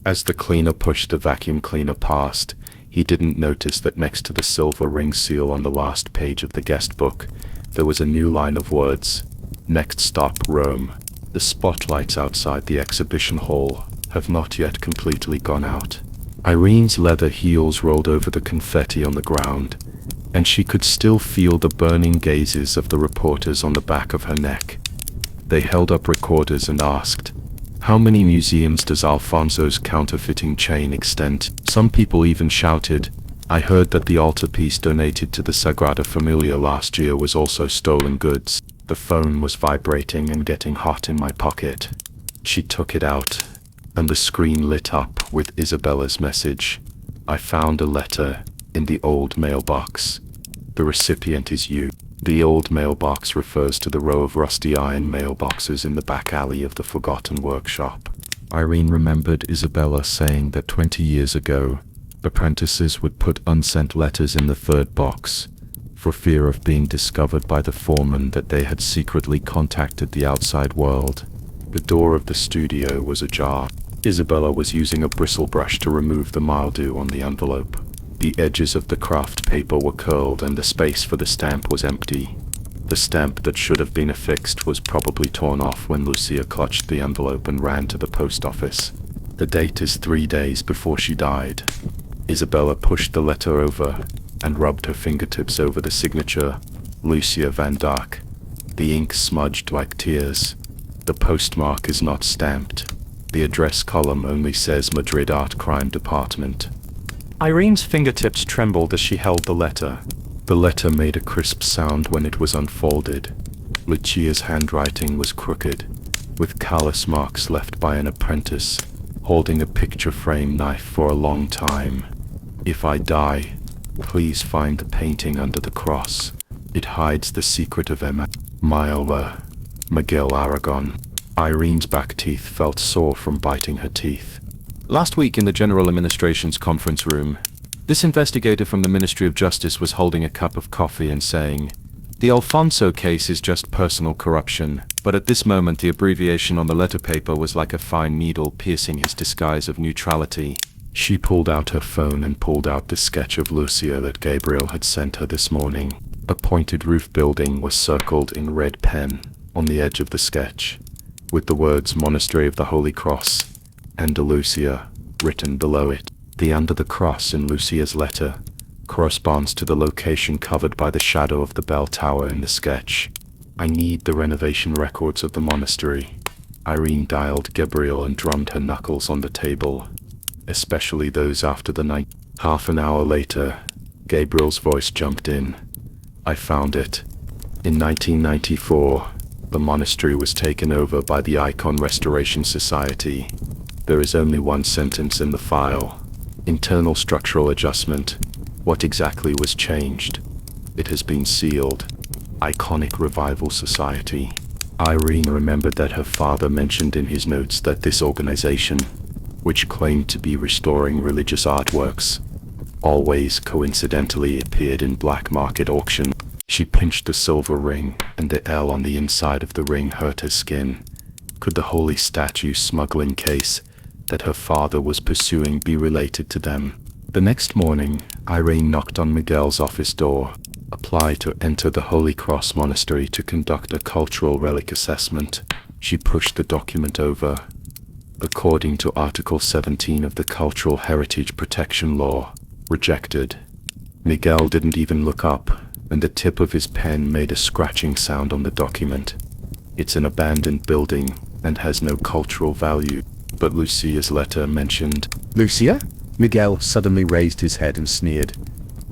As the cleaner pushed the vacuum cleaner past, he didn't notice that next to the silver ring seal on the last page of the guest book, there was a new line of words. "Next stop, Rome." The spotlights outside the exhibition hall have not yet completely gone out. Irene's leather heels rolled over the confetti on the ground, and she could still feel the burning gazes of the reporters on the back of her neck. They held up recorders and asked, "How many museums does Alfonso's counterfeiting chain extend?" Some people even shouted, "I heard that the altarpiece donated to the Sagrada Familia last year was also stolen goods." The phone was vibrating and getting hot in my pocket. She took it out, and the screen lit up with Isabella's message. "I found a letter in the old mailbox. The recipient is you." The old mailbox refers to the row of rusty iron mailboxes in the back alley of the forgotten workshop. Irene remembered Isabella saying that 20 years ago, apprentices would put unsent letters in the third box, for fear of being discovered by the foreman that they had secretly contacted the outside world. The door of the studio was ajar. Isabella was using a bristle brush to remove the mildew on the envelope. The edges of the craft paper were curled and the space for the stamp was empty. The stamp that should have been affixed was probably torn off when Lucia clutched the envelope and ran to the post office. The date is 3 days before she died. Isabella pushed the letter over and rubbed her fingertips over the signature, Lucia Van Dyck. The ink smudged like tears. The postmark is not stamped. The address column only says Madrid Art Crime Department. Irene's fingertips trembled as she held the letter. The letter made a crisp sound when it was unfolded. Lucia's handwriting was crooked, with callous marks left by an apprentice, holding a picture frame knife for a long time. "If I die, please find the painting under the cross. It hides the secret of Emma. Myla, Miguel Aragon." Irene's back teeth felt sore from biting her teeth. Last week in the General Administration's conference room, this investigator from the Ministry of Justice was holding a cup of coffee and saying, "The Alfonso case is just personal corruption," but at this moment the abbreviation on the letter paper was like a fine needle piercing his disguise of neutrality. She pulled out her phone and pulled out the sketch of Lucia that Gabriel had sent her this morning. A pointed roof building was circled in red pen on the edge of the sketch, with the words Monastery of the Holy Cross, Andalusia, written below it. The under the cross in Lucia's letter corresponds to the location covered by the shadow of the bell tower in the sketch. "I need the renovation records of the monastery." Irene dialed Gabriel and drummed her knuckles on the table, especially those after the night. Half an hour later, Gabriel's voice jumped in. "I found it. In 1994, the monastery was taken over by the Icon Restoration Society. There is only one sentence in the file. Internal structural adjustment. What exactly was changed? It has been sealed. Iconic Revival Society. Irene remembered that her father mentioned in his notes that this organization, which claimed to be restoring religious artworks, always coincidentally appeared in black market auction. She pinched the silver ring, and the L on the inside of the ring hurt her skin. Could the holy statue smuggling case that her father was pursuing be related to them? The next morning, Irene knocked on Miguel's office door, applied to enter the Holy Cross Monastery to conduct a cultural relic assessment. She pushed the document over. According to Article 17 of the Cultural Heritage Protection Law, rejected. Miguel didn't even look up, and the tip of his pen made a scratching sound on the document. It's an abandoned building and has no cultural value, but Lucia's letter mentioned. Lucia? Miguel suddenly raised his head and sneered.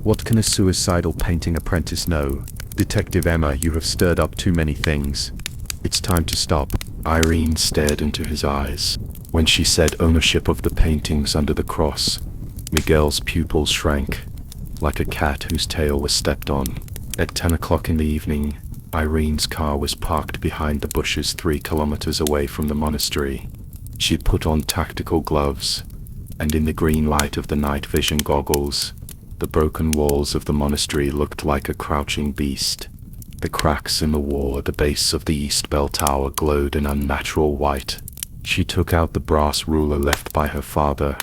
What can a suicidal painting apprentice know? Detective Emma, you have stirred up too many things. It's time to stop. Irene stared into his eyes. When she said ownership of the paintings under the cross, Miguel's pupils shrank, like a cat whose tail was stepped on. At 10 o'clock in the evening, Irene's car was parked behind the bushes 3 kilometers away from the monastery. She put on tactical gloves, and in the green light of the night vision goggles, the broken walls of the monastery looked like a crouching beast. The cracks in the wall at the base of the east bell tower glowed an unnatural white. She took out the brass ruler left by her father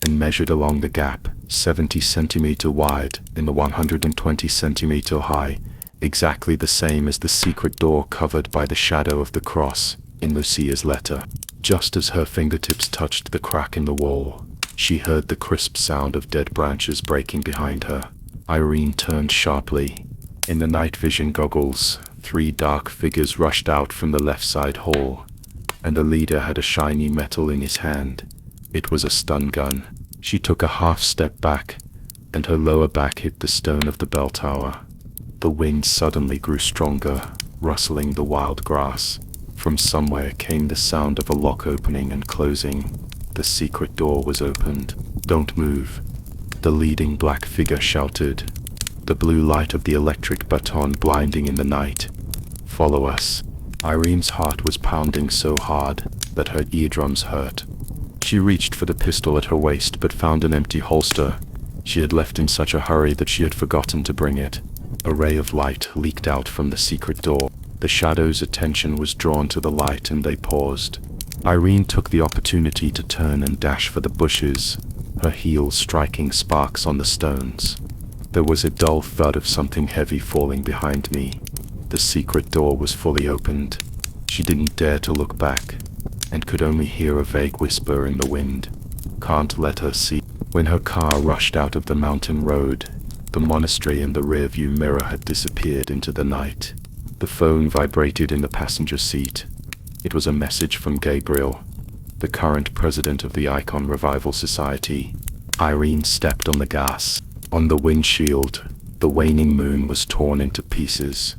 and measured along the gap, 70 centimeter wide and 120 centimeter high, exactly the same as the secret door covered by the shadow of the cross in Lucia's letter. Just as her fingertips touched the crack in the wall, she heard the crisp sound of dead branches breaking behind her. Irene turned sharply. In the night vision goggles, 3 dark figures rushed out from the left side hall, and the leader had a shiny metal in his hand. It was a stun gun. She took a half step back, and her lower back hit the stone of the bell tower. The wind suddenly grew stronger, rustling the wild grass. From somewhere came the sound of a lock opening and closing. The secret door was opened. "Don't move," the leading black figure shouted, the blue light of the electric baton blinding in the night. "Follow us." Irene's heart was pounding so hard that her eardrums hurt. She reached for the pistol at her waist but found an empty holster. She had left in such a hurry that she had forgotten to bring it. A ray of light leaked out from the secret door. The shadow's attention was drawn to the light and they paused. Irene took the opportunity to turn and dash for the bushes, her heels striking sparks on the stones. There was a dull thud of something heavy falling behind me. The secret door was fully opened. She didn't dare to look back, and could only hear a vague whisper in the wind. "Can't let her see." When her car rushed out of the mountain road, the monastery in the rearview mirror had disappeared into the night. The phone vibrated in the passenger seat. It was a message from Gabriel, the current president of the Icon Revival Society. Irene stepped on the gas. On the windshield, the waning moon was torn into pieces,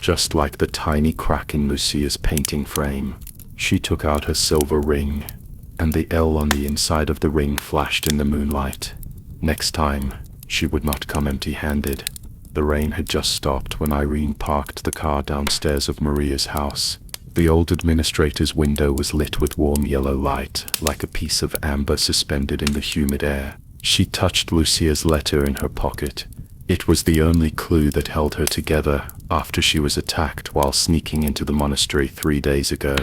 just like the tiny crack in Lucia's painting frame. She took out her silver ring, and the L on the inside of the ring flashed in the moonlight. Next time, she would not come empty-handed. The rain had just stopped when Irene parked the car downstairs of Maria's house. The old administrator's window was lit with warm yellow light, like a piece of amber suspended in the humid air. She touched Lucia's letter in her pocket. It was the only clue that held her together after she was attacked while sneaking into the monastery 3 days ago.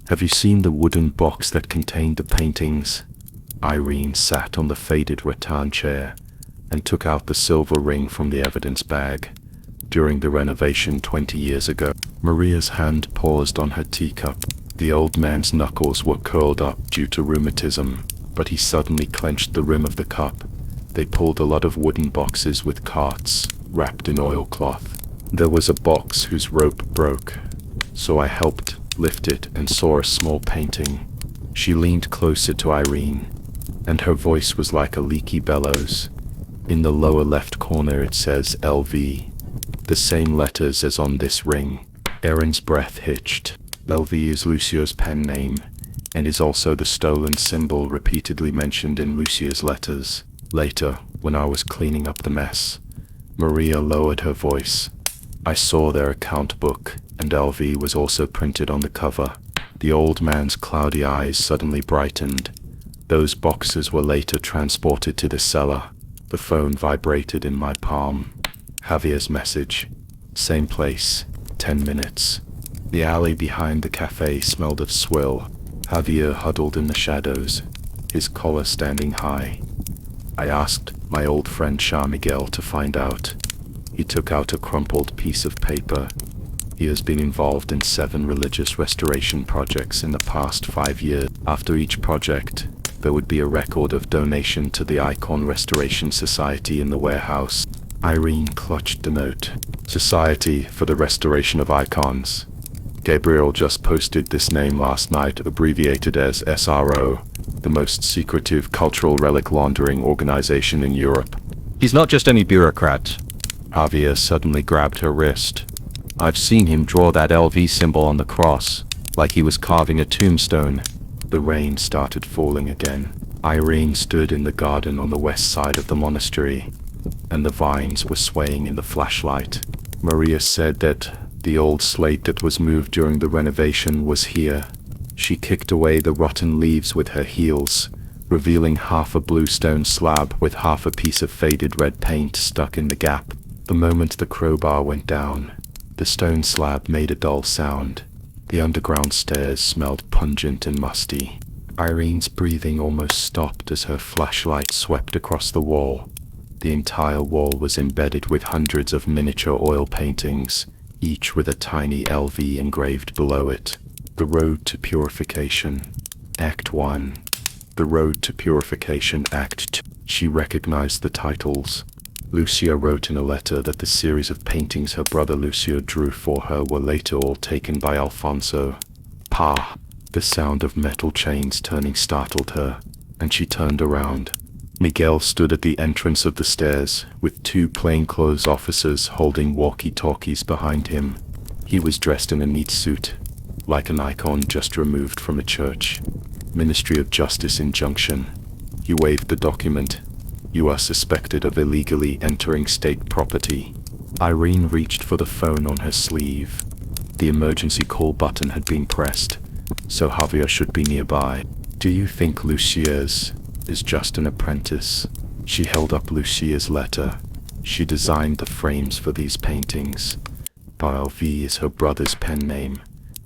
"Have you seen the wooden box that contained the paintings?" Irene sat on the faded rattan chair and took out the silver ring from the evidence bag. During the renovation 20 years ago, Maria's hand paused on her teacup. The old man's knuckles were curled up due to rheumatism, but he suddenly clenched the rim of the cup. They pulled a lot of wooden boxes with carts, wrapped in oilcloth. There was a box whose rope broke, so I helped lift it and saw a small painting. She leaned closer to Irene, and her voice was like a leaky bellows. "In the lower left corner it says LV. The same letters as on this ring. Erin's breath hitched. LV is Lucio's pen name, and is also the stolen symbol repeatedly mentioned in Lucia's letters. Later, when I was cleaning up the mess, Maria lowered her voice. I saw their account book, and LV was also printed on the cover. The old man's cloudy eyes suddenly brightened. Those boxes were later transported to the cellar. The phone vibrated in my palm. Javier's message. Same place, 10 minutes. The alley behind the cafe smelled of swill. Javier huddled in the shadows, his collar standing high. I asked my old friend Shah Miguel to find out. He took out a crumpled piece of paper. He has been involved in 7 religious restoration projects in the past 5 years. After each project, there would be a record of donation to the Icon Restoration Society in the warehouse. Irene clutched the note. Society for the Restoration of Icons. Gabriel just posted this name last night, abbreviated as SRO, the most secretive cultural relic laundering organization in Europe. He's not just any bureaucrat. Javier suddenly grabbed her wrist. I've seen him draw that LV symbol on the cross, like he was carving a tombstone. The rain started falling again. Irene stood in the garden on the west side of the monastery, and the vines were swaying in the flashlight. Maria said that the old slate that was moved during the renovation was here. She kicked away the rotten leaves with her heels, revealing half a blue stone slab with half a piece of faded red paint stuck in the gap. The moment the crowbar went down, the stone slab made a dull sound. The underground stairs smelled pungent and musty. Irene's breathing almost stopped as her flashlight swept across the wall. The entire wall was embedded with hundreds of miniature oil paintings, each with a tiny LV engraved below it. The Road to Purification, Act 1. The Road to Purification, Act 2. She recognized the titles. Lucia wrote in a letter that the series of paintings her brother Lucio drew for her were later all taken by Alfonso. Pa! The sound of metal chains turning startled her, and she turned around. Miguel stood at the entrance of the stairs, with 2 plainclothes officers holding walkie-talkies behind him. He was dressed in a neat suit, like an icon just removed from a church. Ministry of Justice injunction. He waved the document. You are suspected of illegally entering state property. Irene reached for the phone on her sleeve. The emergency call button had been pressed, so Javier should be nearby. Do you think Lucia's is just an apprentice? She held up Lucia's letter. She designed the frames for these paintings. LV is her brother's pen name,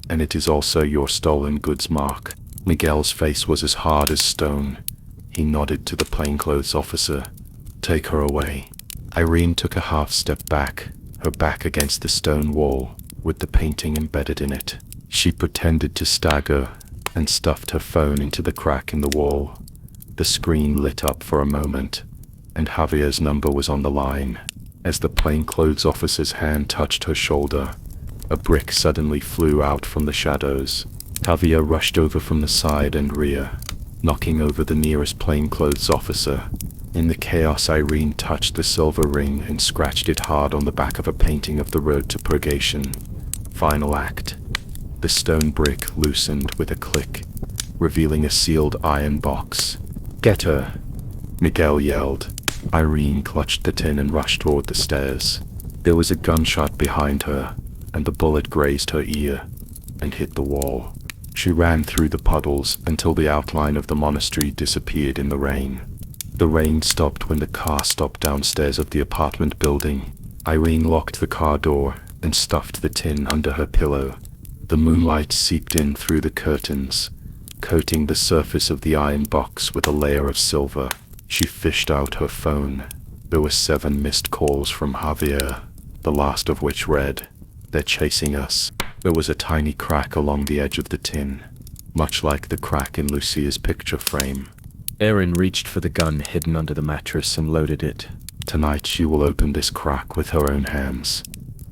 and it is also your stolen goods mark. Miguel's face was as hard as stone. He nodded to the plainclothes officer. Take her away. Irene took a half step back, her back against the stone wall, with the painting embedded in it. She pretended to stagger and stuffed her phone into the crack in the wall. The screen lit up for a moment, and Javier's number was on the line. As the plainclothes officer's hand touched her shoulder, a brick suddenly flew out from the shadows. Javier rushed over from the side and rear, knocking over the nearest plainclothes officer. In the chaos, Irene touched the silver ring and scratched it hard on the back of a painting of the Road to Purgation. Final act. The stone brick loosened with a click, revealing a sealed iron box. Get her, Miguel yelled. Irene clutched the tin and rushed toward the stairs. There was a gunshot behind her, and the bullet grazed her ear and hit the wall. She ran through the puddles until the outline of the monastery disappeared in the rain. The rain stopped when the car stopped downstairs of the apartment building. Irene locked the car door and stuffed the tin under her pillow. The moonlight seeped in through the curtains, coating the surface of the iron box with a layer of silver. She fished out her phone. There were 7 missed calls from Javier, the last of which read, "They're chasing us." There was a tiny crack along the edge of the tin, much like the crack in Lucia's picture frame. Erin reached for the gun hidden under the mattress and loaded it. Tonight she will open this crack with her own hands.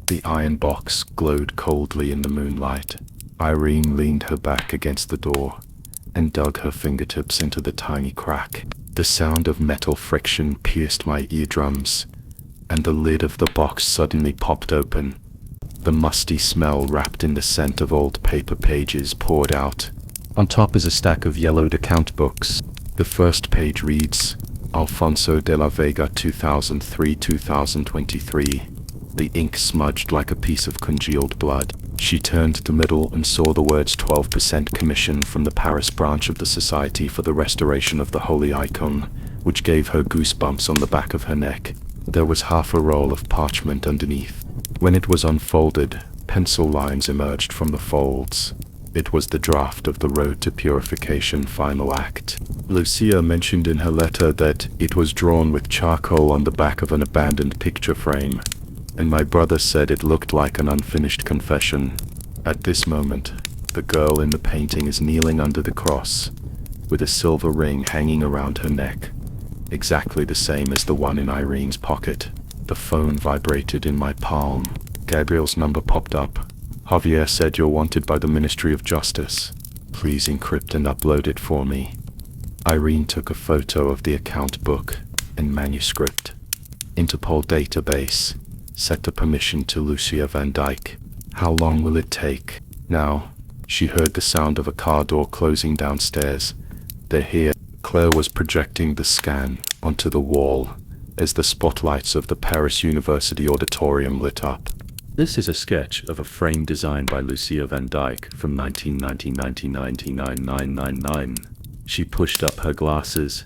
The iron box glowed coldly in the moonlight. Irene leaned her back against the door and dug her fingertips into the tiny crack. The sound of metal friction pierced my eardrums. and the lid of the box suddenly popped open. The musty smell wrapped in the scent of old paper pages poured out. On top is a stack of yellowed account books. The first page reads, Alfonso de la Vega 2003-2023. The ink smudged like a piece of congealed blood. She turned to the middle and saw the words 12% commission from the Paris branch of the Society for the Restoration of the Holy Icon, which gave her goosebumps on the back of her neck. There was half a roll of parchment underneath. When it was unfolded, pencil lines emerged from the folds. It was the draft of the Road to Purification final act. Lucia mentioned in her letter that it was drawn with charcoal on the back of an abandoned picture frame, and my brother said it looked like an unfinished confession. At this moment, the girl in the painting is kneeling under the cross, with a silver ring hanging around her neck, exactly the same as the one in Irene's pocket. The phone vibrated in my palm. Gabriel's number popped up. Javier said you're wanted by the Ministry of Justice. Please encrypt and upload it for me. Irene took a photo of the account book and manuscript. Interpol database. Set the permission to Lucia Van Dyke. How long will it take? Now. She heard the sound of a car door closing downstairs. They're here. Claire was projecting the scan onto the wall as the spotlights of the Paris University auditorium lit up. This is a sketch of a frame designed by Lucia Van Dyke from 1999. She pushed up her glasses.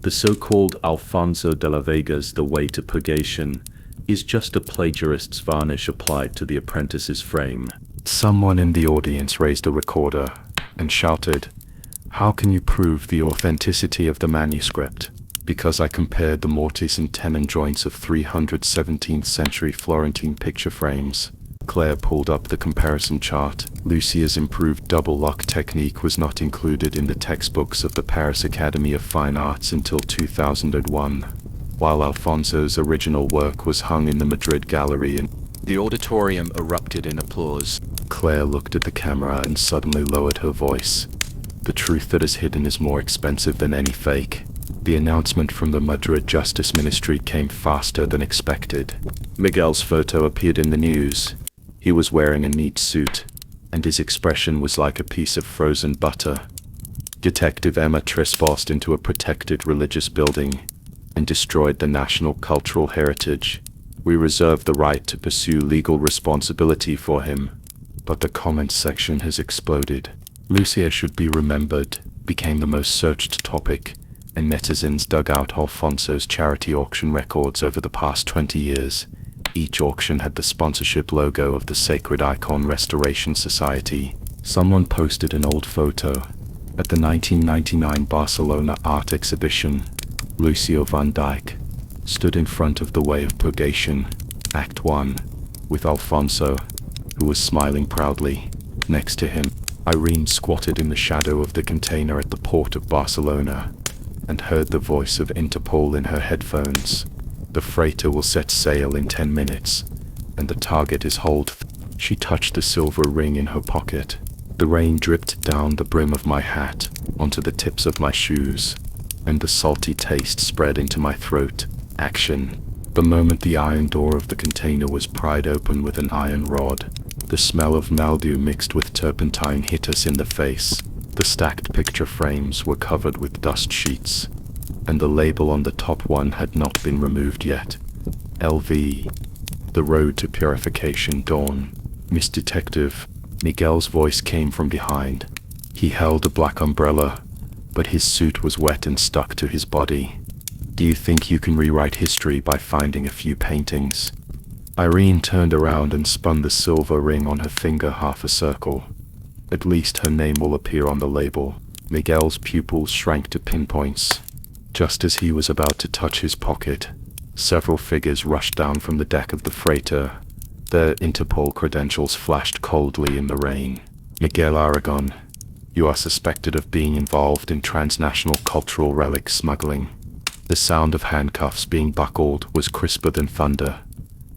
The so-called Alfonso de la Vega's The Way to Purgation is just a plagiarist's varnish applied to the apprentice's frame. Someone in the audience raised a recorder and shouted, "How can you prove the authenticity of the manuscript?" Because I compared the mortise and tenon joints of 300 17th century Florentine picture frames. Claire pulled up the comparison chart. Lucia's improved double lock technique was not included in the textbooks of the Paris Academy of Fine Arts until 2001, while Alfonso's original work was hung in the Madrid gallery. And the auditorium erupted in applause. Claire looked at the camera and suddenly lowered her voice. The truth that is hidden is more expensive than any fake. The announcement from the Madrid Justice Ministry came faster than expected. Miguel's photo appeared in the news. He was wearing a neat suit, and his expression was like a piece of frozen butter. Detective Emma trespassed into a protected religious building and destroyed the national cultural heritage. We reserve the right to pursue legal responsibility for him. But the comments section has exploded. Lucia should be remembered became the most searched topic, and netizens dug out Alfonso's charity auction records over the past 20 years. Each auction had the sponsorship logo of the Sacred Icon Restoration Society. Someone posted an old photo. At the 1999 Barcelona art exhibition, Lucia Van Dyke stood in front of The Way of Purgation, Act 1, with Alfonso, who was smiling proudly. Next to him, Irene squatted in the shadow of the container at the port of Barcelona and heard the voice of Interpol in her headphones. The freighter will set sail in 10 minutes, and the target is hold. She touched the silver ring in her pocket. The rain dripped down the brim of my hat onto the tips of my shoes, and the salty taste spread into my throat. Action. The moment the iron door of the container was pried open with an iron rod, the smell of mildew mixed with turpentine hit us in the face. The stacked picture frames were covered with dust sheets, and the label on the top one had not been removed yet. LV. The Road to Purification Dawn. Miss Detective. Miguel's voice came from behind. He held a black umbrella, but his suit was wet and stuck to his body. Do you think you can rewrite history by finding a few paintings? Irene turned around and spun the silver ring on her finger half a circle. At least her name will appear on the label. Miguel's pupils shrank to pinpoints. Just as he was about to touch his pocket, several figures rushed down from the deck of the freighter. Their Interpol credentials flashed coldly in the rain. Miguel Aragon, you are suspected of being involved in transnational cultural relic smuggling. The sound of handcuffs being buckled was crisper than thunder.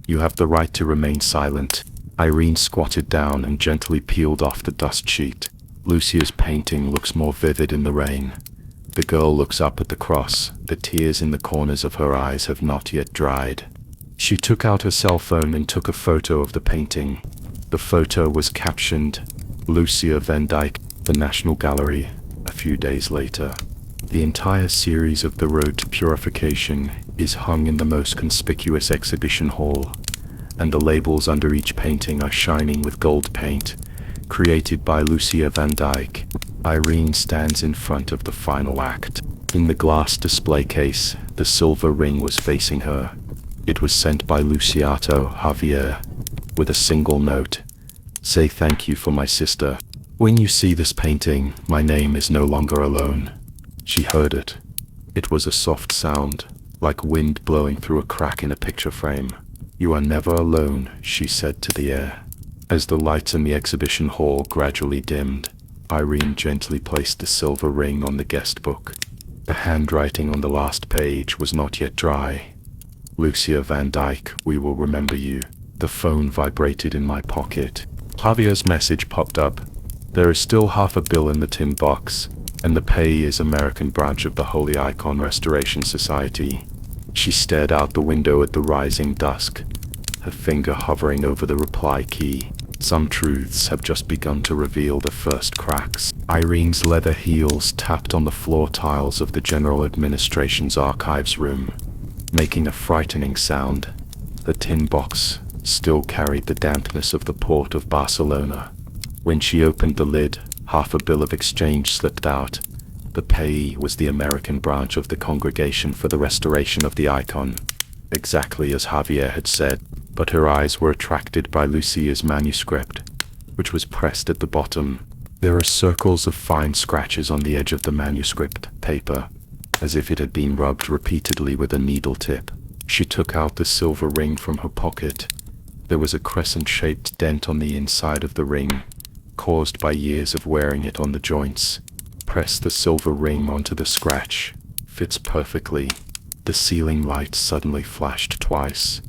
You have the right to remain silent. Irene squatted down and gently peeled off the dust sheet. Lucia's painting looks more vivid in the rain. The girl looks up at the cross. The tears in the corners of her eyes have not yet dried. She took out her cell phone and took a photo of the painting. The photo was captioned, Lucia van Dyck, the National Gallery. A few days later, the entire series of The Road to Purification is hung in the most conspicuous exhibition hall, and the labels under each painting are shining with gold paint, created by Lucia van Dyck. Irene stands in front of the final act. In the glass display case, the silver ring was facing her. It was sent by Luciato Javier, with a single note. Say thank you for my sister. When you see this painting, my name is no longer alone. She heard it. It was a soft sound, like wind blowing through a crack in a picture frame. You are never alone, she said to the air. As the lights in the exhibition hall gradually dimmed, Irene gently placed the silver ring on the guest book. The handwriting on the last page was not yet dry. Lucia van Dyck, we will remember you. The phone vibrated in my pocket. Javier's message popped up. There is still $500 in the tin box, and the pay is American branch of the Holy Icon Restoration Society. She stared out the window at the rising dusk, her finger hovering over the reply key. Some truths have just begun to reveal the first cracks. Irene's leather heels tapped on the floor tiles of the General Administration's archives room, making a frightening sound. The tin box still carried the dampness of the port of Barcelona. When she opened the lid, $500 of exchange slipped out. The payee was the American branch of the Congregation for the Restoration of the Icon, exactly as Javier had said, but her eyes were attracted by Lucia's manuscript, which was pressed at the bottom. There are circles of fine scratches on the edge of the manuscript paper, as if it had been rubbed repeatedly with a needle tip. She took out the silver ring from her pocket. There was a crescent-shaped dent on the inside of the ring, caused by years of wearing it on the joints. Press the silver ring onto the scratch. Fits perfectly. The ceiling light suddenly flashed twice.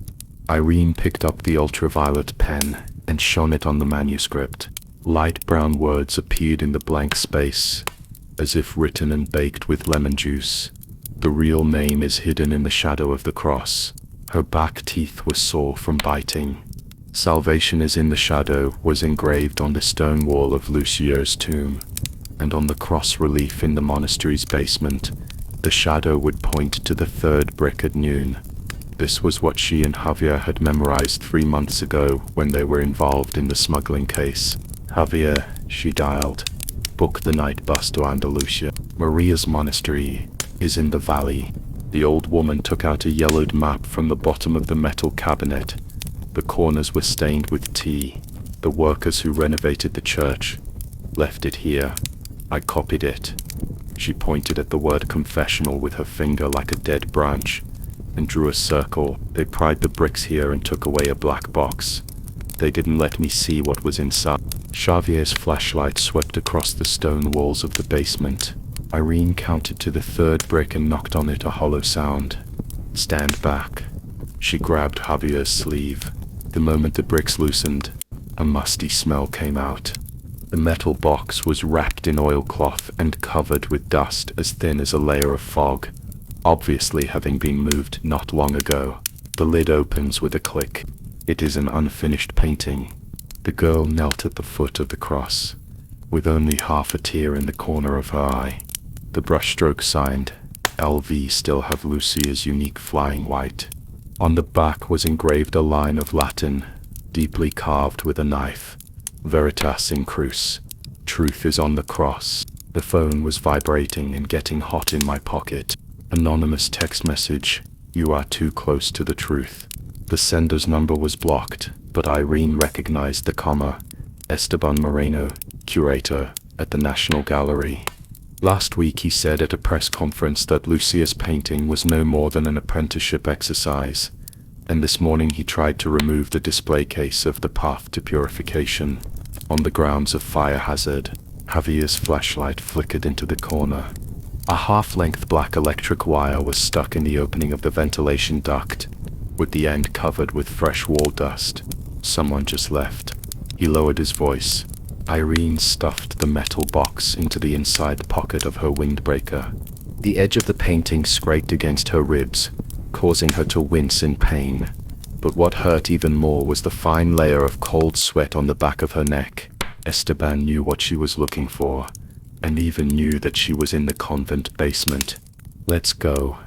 Irene picked up the ultraviolet pen and shone it on the manuscript. Light brown words appeared in the blank space, as if written and baked with lemon juice. The real name is hidden in the shadow of the cross. Her back teeth were sore from biting. Salvation is in the shadow was engraved on the stone wall of Lucia's tomb, and on the cross relief in the monastery's basement, the shadow would point to the third brick at noon. This was what she and Javier had memorized 3 months ago when they were involved in the smuggling case. Javier, she dialed. Book the night bus to Andalusia. Maria's monastery is in the valley. The old woman took out a yellowed map from the bottom of the metal cabinet. The corners were stained with tea. The workers who renovated the church left it here. I copied it. She pointed at the word confessional with her finger like a dead branch, and drew a circle. They pried the bricks here and took away a black box. They didn't let me see what was inside. Xavier's flashlight swept across the stone walls of the basement. Irene counted to the third brick and knocked on it, a hollow sound. Stand back. She grabbed Javier's sleeve. The moment the bricks loosened, a musty smell came out. The metal box was wrapped in oilcloth and covered with dust as thin as a layer of fog, obviously having been moved not long ago. The lid opens with a click. It is an unfinished painting. The girl knelt at the foot of the cross, with only half a tear in the corner of her eye. The brushstroke signed, LV still have Lucia's unique flying white. On the back was engraved a line of Latin, deeply carved with a knife. Veritas in cruce. Truth is on the cross. The phone was vibrating and getting hot in my pocket. Anonymous text message. You are too close to the truth. The sender's number was blocked, but Irene recognized the comma. Esteban Moreno, curator at the National Gallery. Last week he said at a press conference that Lucia's painting was no more than an apprenticeship exercise, and this morning he tried to remove the display case of The Path to Purification on the grounds of fire hazard. Javier's flashlight flickered into the corner. A half-length black electric wire was stuck in the opening of the ventilation duct, with the end covered with fresh wall dust. Someone just left. He lowered his voice. Irene stuffed the metal box into the inside pocket of her windbreaker. The edge of the painting scraped against her ribs, causing her to wince in pain. But what hurt even more was the fine layer of cold sweat on the back of her neck. Esteban knew what she was looking for, and even knew that she was in the convent basement. "Let's go."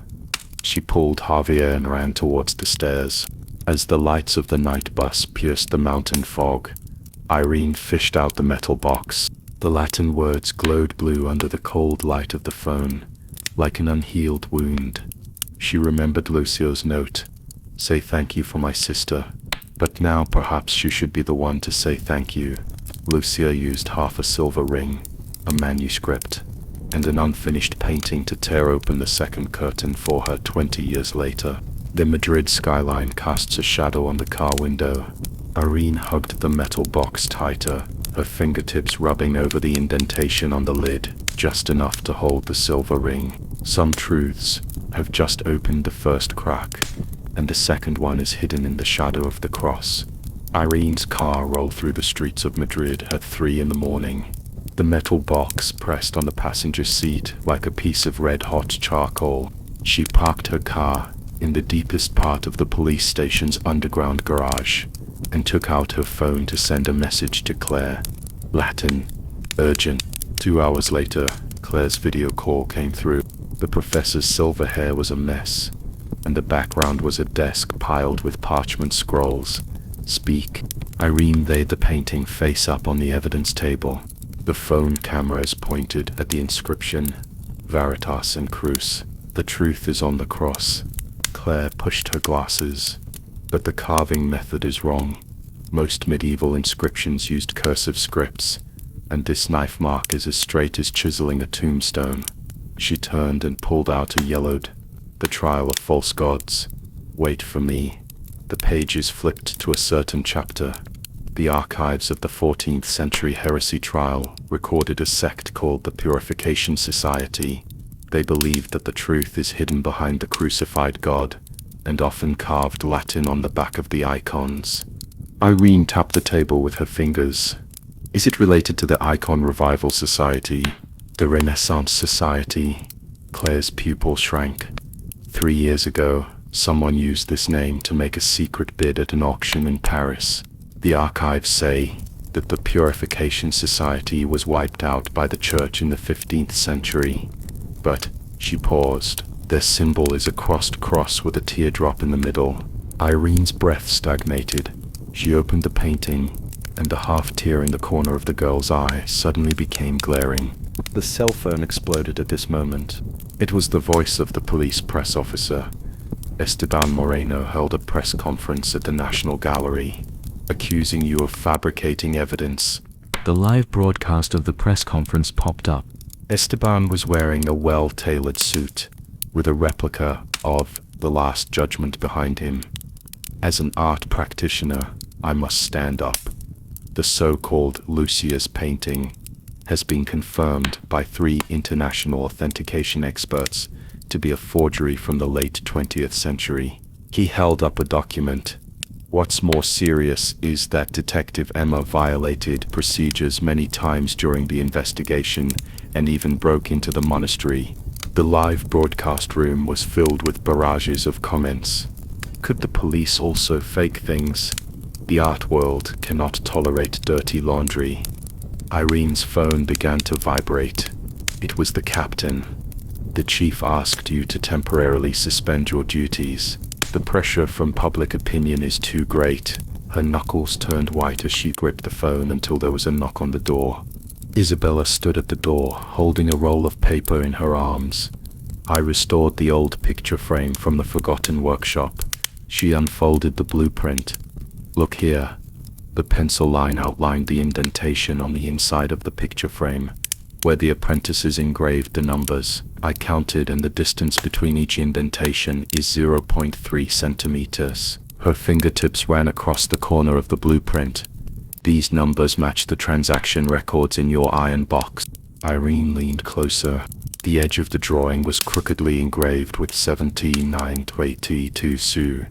She pulled Javier and ran towards the stairs. As the lights of the night bus pierced the mountain fog, Irene fished out the metal box. The Latin words glowed blue under the cold light of the phone, like an unhealed wound. She remembered Lucio's note. "Say thank you for my sister." But now perhaps she should be the one to say thank you. Lucia used half a silver ring, a manuscript, and an unfinished painting to tear open the second curtain for her 20 years later. The Madrid skyline casts a shadow on the car window. Irene hugged the metal box tighter, her fingertips rubbing over the indentation on the lid, just enough to hold the silver ring. Some truths have just opened the first crack, and the second one is hidden in the shadow of the cross. Irene's car rolled through the streets of Madrid at 3 in the morning. The metal box pressed on the passenger seat like a piece of red-hot charcoal. She parked her car in the deepest part of the police station's underground garage, and took out her phone to send a message to Claire. Latin. Urgent. 2 hours later, Claire's video call came through. The professor's silver hair was a mess, and the background was a desk piled with parchment scrolls. "Speak." Irene laid the painting face up on the evidence table. The phone cameras pointed at the inscription, Veritas and Cruz. "The truth is on the cross." Claire pushed her glasses. "But the carving method is wrong. Most medieval inscriptions used cursive scripts, and this knife mark is as straight as chiseling a tombstone." She turned and pulled out a yellowed, "The Trial of False Gods. Wait for me." The pages flipped to a certain chapter. The archives of the 14th century heresy trial recorded a sect called the Purification Society. They believed that the truth is hidden behind the crucified God, and often carved Latin on the back of the icons. Irene tapped the table with her fingers. "Is it related to the Icon Revival Society? The Renaissance Society?" Claire's pupil shrank. 3 years ago, someone used this name to make a secret bid at an auction in Paris. The archives say that the Purification Society was wiped out by the Church in the 15th century. But, she paused, their symbol is a crossed cross with a teardrop in the middle. Irene's breath stagnated. She opened the painting, and the half-tear in the corner of the girl's eye suddenly became glaring. The cell phone exploded at this moment. It was the voice of the police press officer. Esteban Moreno held a press conference at the National Gallery, accusing you of fabricating evidence. The live broadcast of the press conference popped up. Esteban was wearing a well-tailored suit, with a replica of The Last Judgment behind him. As an art practitioner, I must stand up. The so-called Lucia's painting has been confirmed by 3 international authentication experts to be a forgery from the late 20th century. He held up a document. What's more serious is that Detective Emma violated procedures many times during the investigation and even broke into the monastery. The live broadcast room was filled with barrages of comments. Could the police also fake things? The art world cannot tolerate dirty laundry. Irene's phone began to vibrate. It was the captain. "The chief asked you to temporarily suspend your duties. The pressure from public opinion is too great." Her knuckles turned white as she gripped the phone until there was a knock on the door. Isabella stood at the door, holding a roll of paper in her arms. I restored the old picture frame from the forgotten workshop. She unfolded the blueprint. "Look here." The pencil line outlined the indentation on the inside of the picture frame, where the apprentices engraved the numbers. I counted, and the distance between each indentation is 0.3 centimeters. Her fingertips ran across the corner of the blueprint. "These numbers match the transaction records in your iron box." Irene leaned closer. The edge of the drawing was crookedly engraved with 17,922 sous,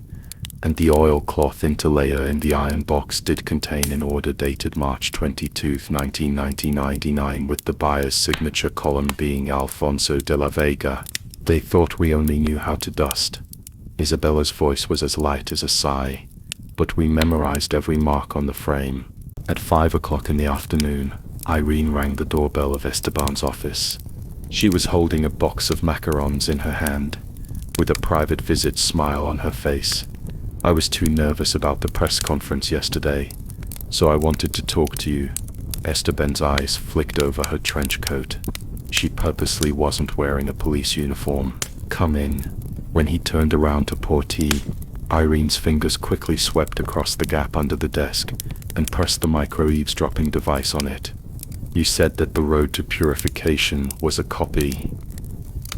and the oilcloth interlayer in the iron box did contain an order dated March 22, 1999, with the buyer's signature column being Alfonso de la Vega. "They thought we only knew how to dust." Isabella's voice was as light as a sigh. but we memorized every mark on the frame. At 5 o'clock in the afternoon, Irene rang the doorbell of Esteban's office. She was holding a box of macarons in her hand, with a private visit smile on her face. I was too nervous about the press conference yesterday, so I wanted to talk to you. Esteban's eyes flicked over her trench coat. She purposely wasn't wearing a police uniform. Come in. When he turned around to pour tea, Irene's fingers quickly swept across the gap under the desk and pressed the micro-eavesdropping device on it. You said that the road to purification was a copy.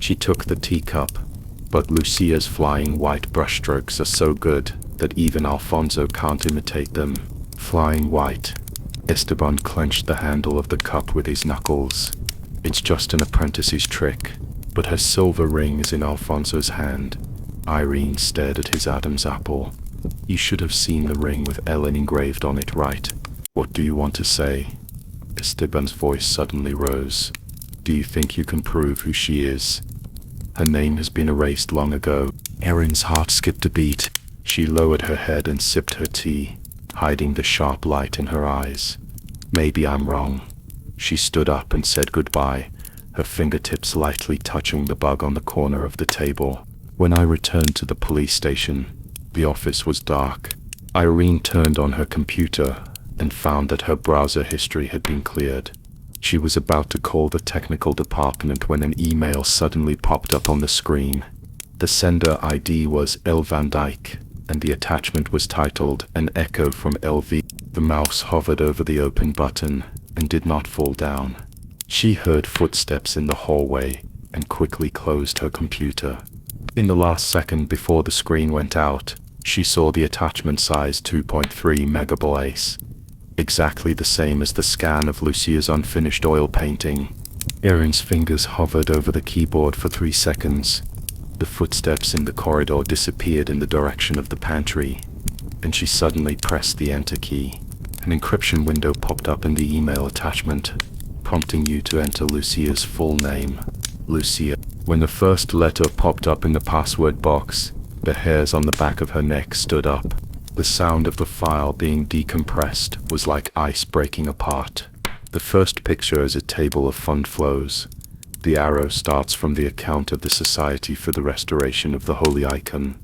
She took the teacup, but Lucia's flying white brushstrokes are so good that even Alfonso can't imitate them. Flying white. Esteban clenched the handle of the cup with his knuckles. It's just an apprentice's trick, but her silver ring is in Alfonso's hand. Irene stared at his Adam's apple. You should have seen the ring with Ellen engraved on it, right? What do you want to say? Esteban's voice suddenly rose. Do you think you can prove who she is? Her name has been erased long ago. Erin's heart skipped a beat. She lowered her head and sipped her tea, hiding the sharp light in her eyes. Maybe I'm wrong. She stood up and said goodbye, her fingertips lightly touching the bug on the corner of the table. When I returned to the police station, the office was dark. Irene turned on her computer and found that her browser history had been cleared. She was about to call the technical department when an email suddenly popped up on the screen. The sender ID was L. Van Dyke, and the attachment was titled An Echo from LV. The mouse hovered over the open button and did not fall down. She heard footsteps in the hallway and quickly closed her computer. In the last second before the screen went out, she saw the attachment size 2.3 megabytes, exactly the same as the scan of Lucia's unfinished oil painting. Erin's fingers hovered over the keyboard for 3 seconds. The footsteps in the corridor disappeared in the direction of the pantry, and she suddenly pressed the enter key. An encryption window popped up in the email attachment, prompting you to enter Lucia's full name. Lucia. When the first letter popped up in the password box, the hairs on the back of her neck stood up. The sound of the file being decompressed was like ice breaking apart. The first picture is a table of fund flows. The arrow starts from the account of the Society for the Restoration of the Holy Icon,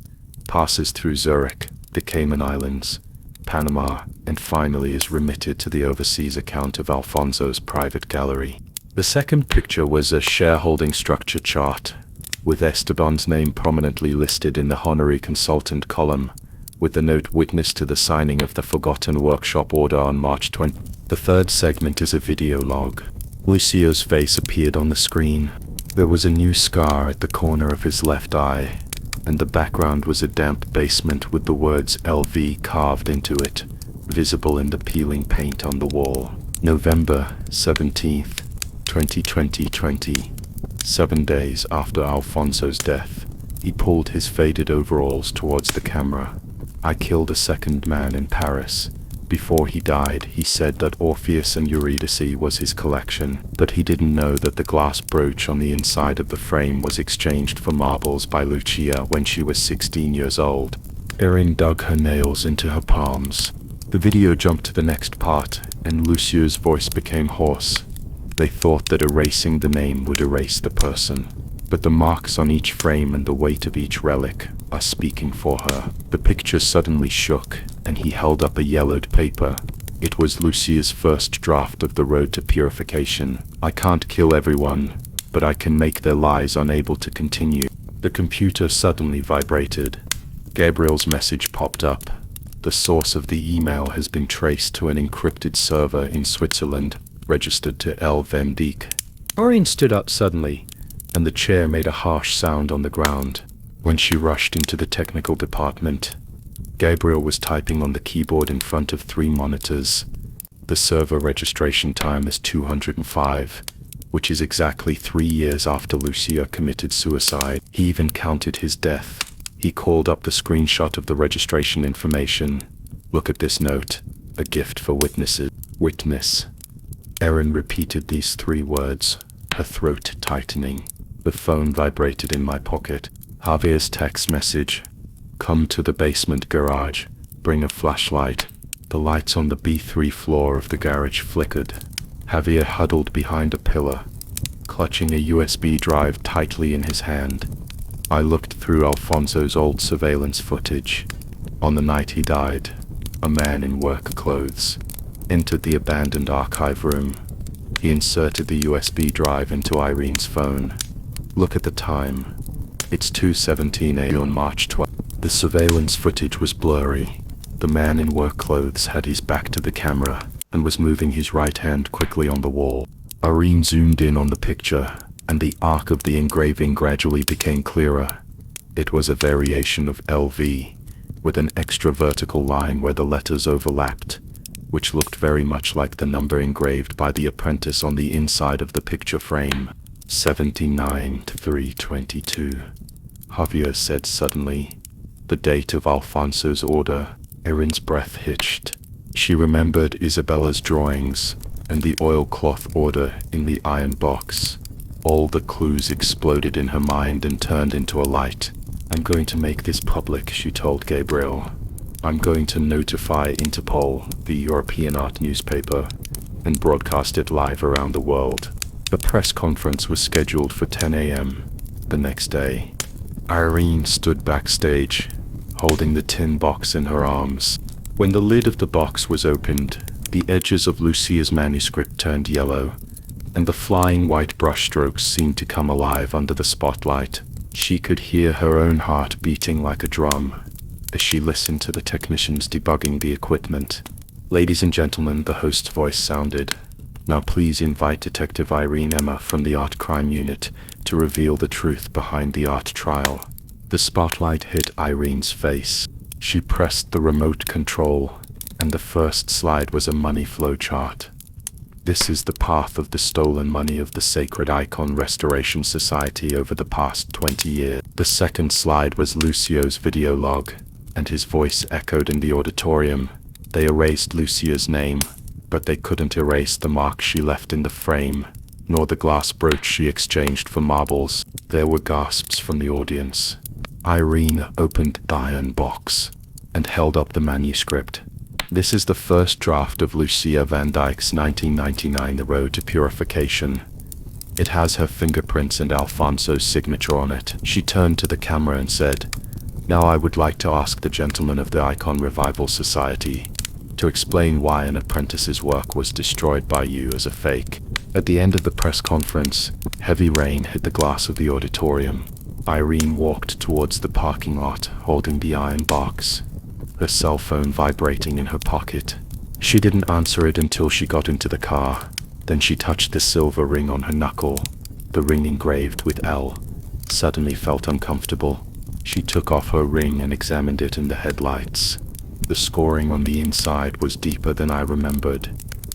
passes through Zurich, the Cayman Islands, Panama, and finally is remitted to the overseas account of Alfonso's private gallery. The second picture was a shareholding structure chart, with Esteban's name prominently listed in the honorary consultant column, with the note witness to the signing of the forgotten workshop order on March 20. The third segment is a video log. Lucio's face appeared on the screen. There was a new scar at the corner of his left eye, and the background was a damp basement with the words LV carved into it, visible in the peeling paint on the wall. November 17th, 2020. 7 days after Alfonso's death, he pulled his faded overalls towards the camera. I killed a second man in Paris. Before he died, he said that Orpheus and Eurydice was his collection, but he didn't know that the glass brooch on the inside of the frame was exchanged for marbles by Lucia when she was 16 years old. Erin dug her nails into her palms. The video jumped to the next part, and Lucia's voice became hoarse. They thought that erasing the name would erase the person, but the marks on each frame and the weight of each relic are speaking for her. The picture suddenly shook, and he held up a yellowed paper. It was Lucia's first draft of The Road to Purification. I can't kill everyone, but I can make their lives unable to continue. The computer suddenly vibrated. Gabriel's message popped up. The source of the email has been traced to an encrypted server in Switzerland, registered to L. Van Dyke. Maureen stood up suddenly, and the chair made a harsh sound on the ground. When she rushed into the technical department, Gabriel was typing on the keyboard in front of 3 monitors. The server registration time is 205, which is exactly 3 years after Lucia committed suicide. He even counted his death. He called up the screenshot of the registration information. Look at this note. A gift for witnesses. Witness. Erin repeated these 3 words, her throat tightening. The phone vibrated in my pocket. Javier's text message. Come to the basement garage. bring a flashlight. The lights on the B3 floor of the garage flickered. Javier huddled behind a pillar, clutching a USB drive tightly in his hand. I looked through Alfonso's old surveillance footage. On the night he died, a man in work clothes entered the abandoned archive room. He inserted the USB drive into Irene's phone. Look at the time. It's 2:17 a.m. on March 12th. The surveillance footage was blurry. The man in work clothes had his back to the camera and was moving his right hand quickly on the wall. Irene zoomed in on the picture, and the arc of the engraving gradually became clearer. It was a variation of LV, with an extra vertical line where the letters overlapped, which looked very much like the number engraved by the apprentice on the inside of the picture frame. 79-322. Javier said suddenly. The date of Alfonso's order. Irene's breath hitched. She remembered Isabella's drawings and the oilcloth order in the iron box. All the clues exploded in her mind and turned into a light. I'm going to make this public, she told Gabriel. I'm going to notify Interpol, the European art newspaper, and broadcast it live around the world. The press conference was scheduled for 10 a.m. the next day. Irene stood backstage, holding the tin box in her arms. When the lid of the box was opened, the edges of Lucia's manuscript turned yellow, and the flying white brushstrokes seemed to come alive under the spotlight. She could hear her own heart beating like a drum as she listened to the technicians debugging the equipment. Ladies and gentlemen, the host's voice sounded. Now please invite Detective Irene Emma from the Art Crime Unit to reveal the truth behind the art trial. The spotlight hit Irene's face. She pressed the remote control, and the first slide was a money flow chart. This is the path of the stolen money of the Sacred Icon Restoration Society over the past 20 years. The second slide was Lucio's video log, and his voice echoed in the auditorium. They erased Lucia's name, but they couldn't erase the mark she left in the frame, nor the glass brooch she exchanged for marbles. There were gasps from the audience. Irene opened the iron box and held up the manuscript. This is the first draft of Lucia Van Dyck's 1999 The Road to Purification. It has her fingerprints and Alfonso's signature on it. She turned to the camera and said, "Now I would like to ask the gentlemen of the Icon Revival Society to explain why an apprentice's work was destroyed by you as a fake." At the end of the press conference, heavy rain hit the glass of the auditorium. Irene walked towards the parking lot, holding the iron box, her cell phone vibrating in her pocket. She didn't answer it until she got into the car. Then she touched the silver ring on her knuckle. The ring engraved with L suddenly felt uncomfortable. She took off her ring and examined it in the headlights. The scoring on the inside was deeper than I remembered,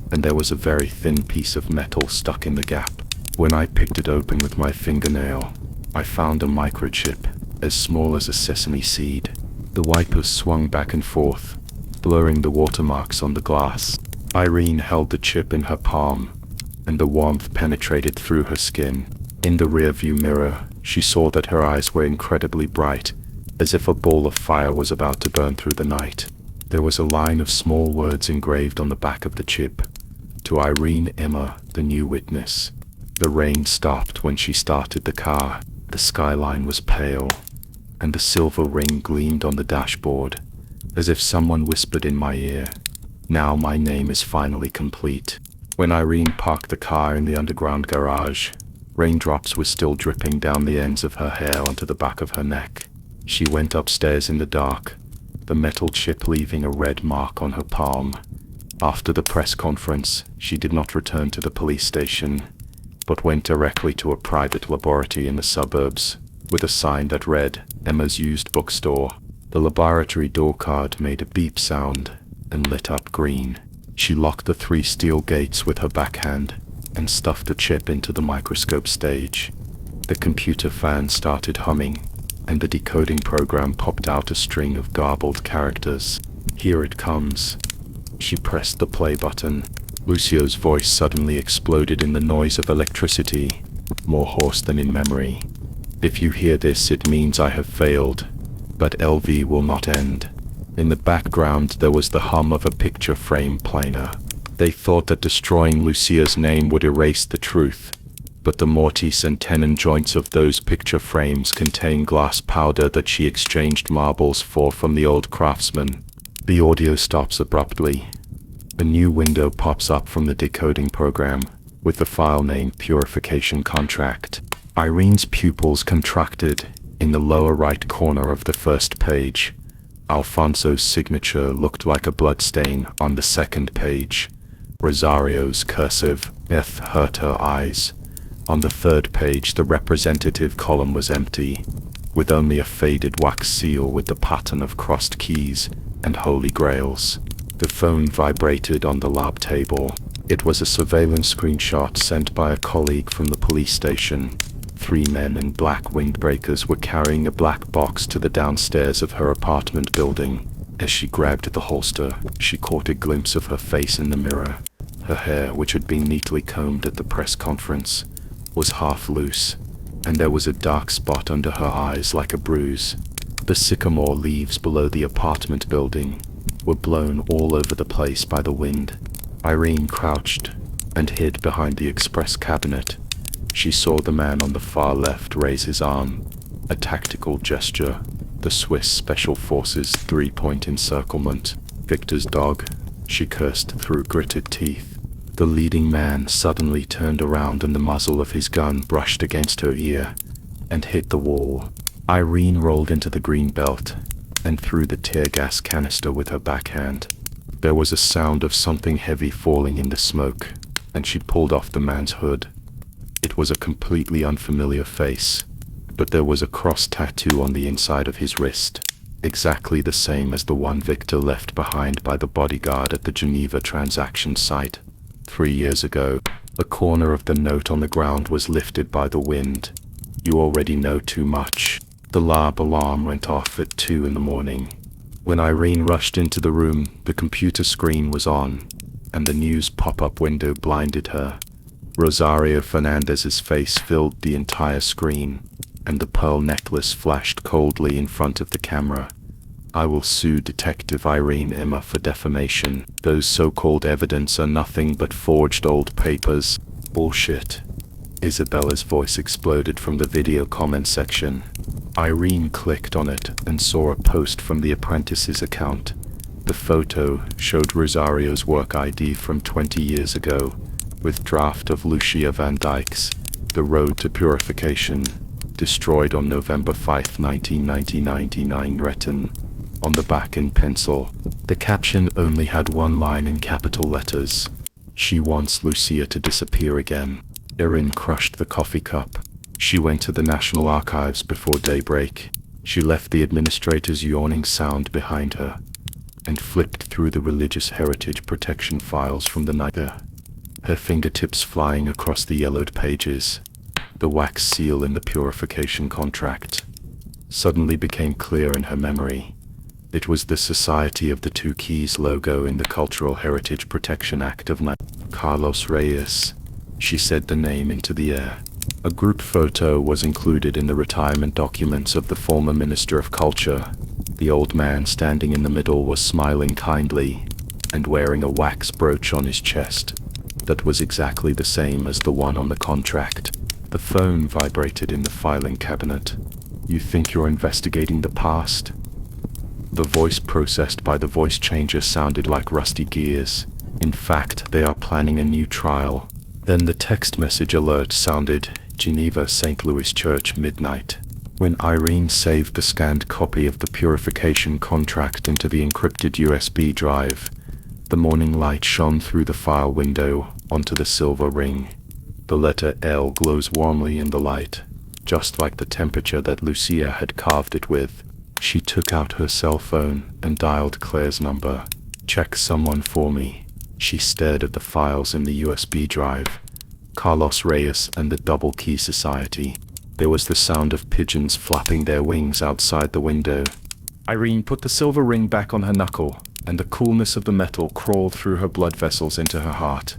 and there was a very thin piece of metal stuck in the gap. When I picked it open with my fingernail, I found a microchip, as small as a sesame seed. The wipers swung back and forth, blurring the watermarks on the glass. Irene held the chip in her palm, and the warmth penetrated through her skin. In the rearview mirror, she saw that her eyes were incredibly bright, as if a ball of fire was about to burn through the night. There was a line of small words engraved on the back of the chip. To Irene Emma, the new witness. The rain stopped when she started the car. The skyline was pale, and the silver ring gleamed on the dashboard, as if someone whispered in my ear, "Now my name is finally complete." When Irene parked the car in the underground garage, raindrops were still dripping down the ends of her hair onto the back of her neck. She went upstairs in the dark, the metal chip leaving a red mark on her palm. After the press conference, she did not return to the police station, but went directly to a private laboratory in the suburbs, with a sign that read, "Emma's Used Bookstore." The laboratory door card made a beep sound and lit up green. She locked the 3 steel gates with her backhand and stuffed the chip into the microscope stage. The computer fan started humming, and the decoding program popped out a string of garbled characters. "Here it comes." She pressed the play button. Lucio's voice suddenly exploded in the noise of electricity, more hoarse than in memory. "If you hear this, it means I have failed, but LV will not end. In the background there was the hum of a picture frame planer. They thought that destroying Lucia's name would erase the truth, but the mortise and tenon joints of those picture frames contain glass powder that she exchanged marbles for from the old craftsman. The audio stops abruptly. A new window pops up from the decoding program, with the file name Purification Contract. Irene's pupils contracted. In the lower right corner of the first page, Alfonso's signature looked like a bloodstain on the second page. Rosario's cursive F hurt her eyes. On the third page, the representative column was empty, with only a faded wax seal with the pattern of crossed keys and holy grails. The phone vibrated on the lab table. It was a surveillance screenshot sent by a colleague from the police station. 3 men in black windbreakers were carrying a black box to the downstairs of her apartment building. As she grabbed the holster, she caught a glimpse of her face in the mirror. Her hair, which had been neatly combed at the press conference, was half loose, and there was a dark spot under her eyes like a bruise. The sycamore leaves below the apartment building were blown all over the place by the wind. Irene crouched and hid behind the express cabinet. She saw the man on the far left raise his arm, a tactical gesture, the Swiss Special Forces 3-point encirclement. Victor's dog, she cursed through gritted teeth. The leading man suddenly turned around and the muzzle of his gun brushed against her ear and hit the wall. Irene rolled into the green belt and threw the tear gas canister with her backhand. There was a sound of something heavy falling in the smoke, and she pulled off the man's hood. It was a completely unfamiliar face, but there was a cross tattoo on the inside of his wrist, exactly the same as the one Victor left behind by the bodyguard at the Geneva transaction site. 3 years ago, a corner of the note on the ground was lifted by the wind. You already know too much. The lab alarm went off at 2 in the morning. When Irene rushed into the room, the computer screen was on, and the news pop-up window blinded her. Rosario Fernandez's face filled the entire screen, and the pearl necklace flashed coldly in front of the camera. I will sue Detective Irene Emma for defamation. Those so-called evidence are nothing but forged old papers. Bullshit. Isabella's voice exploded from the video comment section. Irene clicked on it and saw a post from the apprentice's account. The photo showed Rosario's work ID from 20 years ago, with draft of Lucia Van Dyke's The Road to Purification, destroyed on November 5, 1999, written on the back in pencil. The caption only had one line in capital letters. She wants Lucia to disappear again. Erin crushed the coffee cup. She went to the National Archives before daybreak. She left the administrator's yawning sound behind her and flipped through the religious heritage protection files from the night, her fingertips flying across the yellowed pages. The wax seal in the purification contract suddenly became clear in her memory. It was the Society of the Two Keys logo in the Cultural Heritage Protection Act of Carlos Reyes. She said the name into the air. A group photo was included in the retirement documents of the former Minister of Culture. The old man standing in the middle was smiling kindly and wearing a wax brooch on his chest that was exactly the same as the one on the contract. The phone vibrated in the filing cabinet. You think you're investigating the past? The voice processed by the voice changer sounded like rusty gears. In fact, they are planning a new trial. Then the text message alert sounded, Geneva St. Louis Church, midnight. When Irene saved the scanned copy of the purification contract into the encrypted USB drive, the morning light shone through the file window onto the silver ring. The letter L glows warmly in the light, just like the temperature that Lucia had carved it with. She took out her cell phone and dialed Claire's number. Check someone for me. She stared at the files in the USB drive. Carlos Reyes and the Double Key Society. There was the sound of pigeons flapping their wings outside the window. Irene put the silver ring back on her knuckle, and the coolness of the metal crawled through her blood vessels into her heart.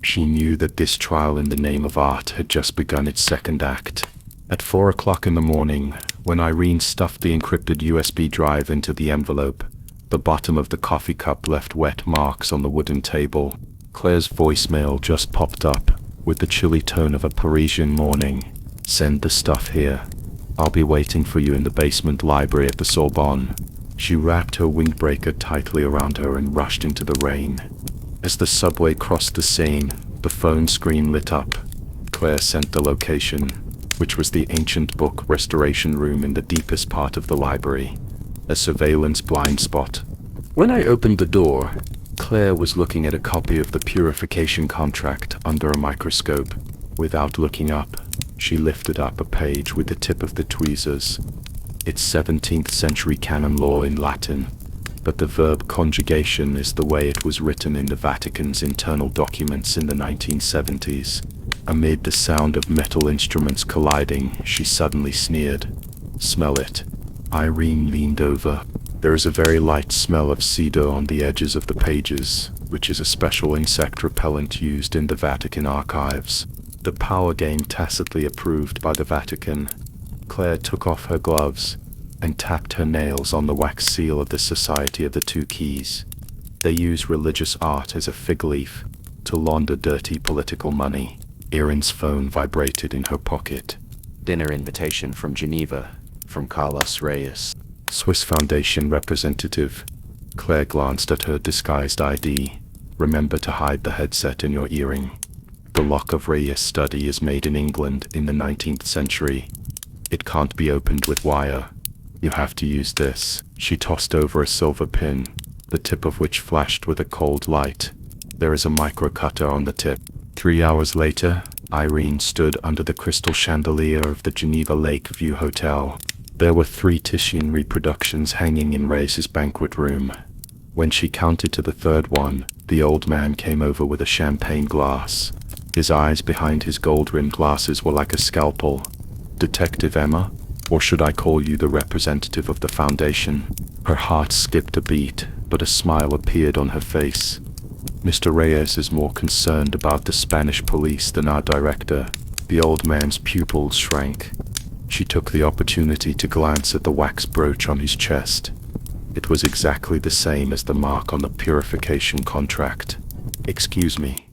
She knew that this trial in the name of art had just begun its second act. At 4 o'clock in the morning, when Irene stuffed the encrypted USB drive into the envelope, The bottom of the coffee cup left wet marks on the wooden table. Claire's voicemail just popped up, with the chilly tone of a Parisian morning. "Send the stuff here. I'll be waiting for you in the basement library at the Sorbonne." She wrapped her windbreaker tightly around her and rushed into the rain. As the subway crossed the Seine, the phone screen lit up. Claire sent the location, which was the ancient book restoration room in the deepest part of the library, a surveillance blind spot. When I opened the door, Claire was looking at a copy of the purification contract under a microscope. Without looking up, she lifted up a page with the tip of the tweezers. It's 17th century canon law in Latin, but the verb conjugation is the way it was written in the Vatican's internal documents in the 1970s. Amid the sound of metal instruments colliding, she suddenly sneered. "Smell it." Irene leaned over. There is a very light smell of cedar on the edges of the pages, which is a special insect repellent used in the Vatican archives. The power game tacitly approved by the Vatican. Claire took off her gloves and tapped her nails on the wax seal of the Society of the Two Keys. They use religious art as a fig leaf to launder dirty political money. Erin's phone vibrated in her pocket. Dinner invitation from Geneva, from Carlos Reyes. Swiss Foundation representative. Claire glanced at her disguised ID. "Remember to hide the headset in your earring. The lock of Reyes study is made in England in the 19th century. It can't be opened with wire. You have to use this." She tossed over a silver pin, the tip of which flashed with a cold light. "There is a micro cutter on the tip." 3 hours later, Irene stood under the crystal chandelier of the Geneva Lake View Hotel. There were 3 Titian reproductions hanging in Reyes's banquet room. When she counted to the third one, the old man came over with a champagne glass. His eyes behind his gold-rimmed glasses were like a scalpel. "Detective Emma? Or should I call you the representative of the Foundation?" Her heart skipped a beat, but a smile appeared on her face. "Mr. Reyes is more concerned about the Spanish police than our director." The old man's pupils shrank. She took the opportunity to glance at the wax brooch on his chest. It was exactly the same as the mark on the purification contract. "Excuse me."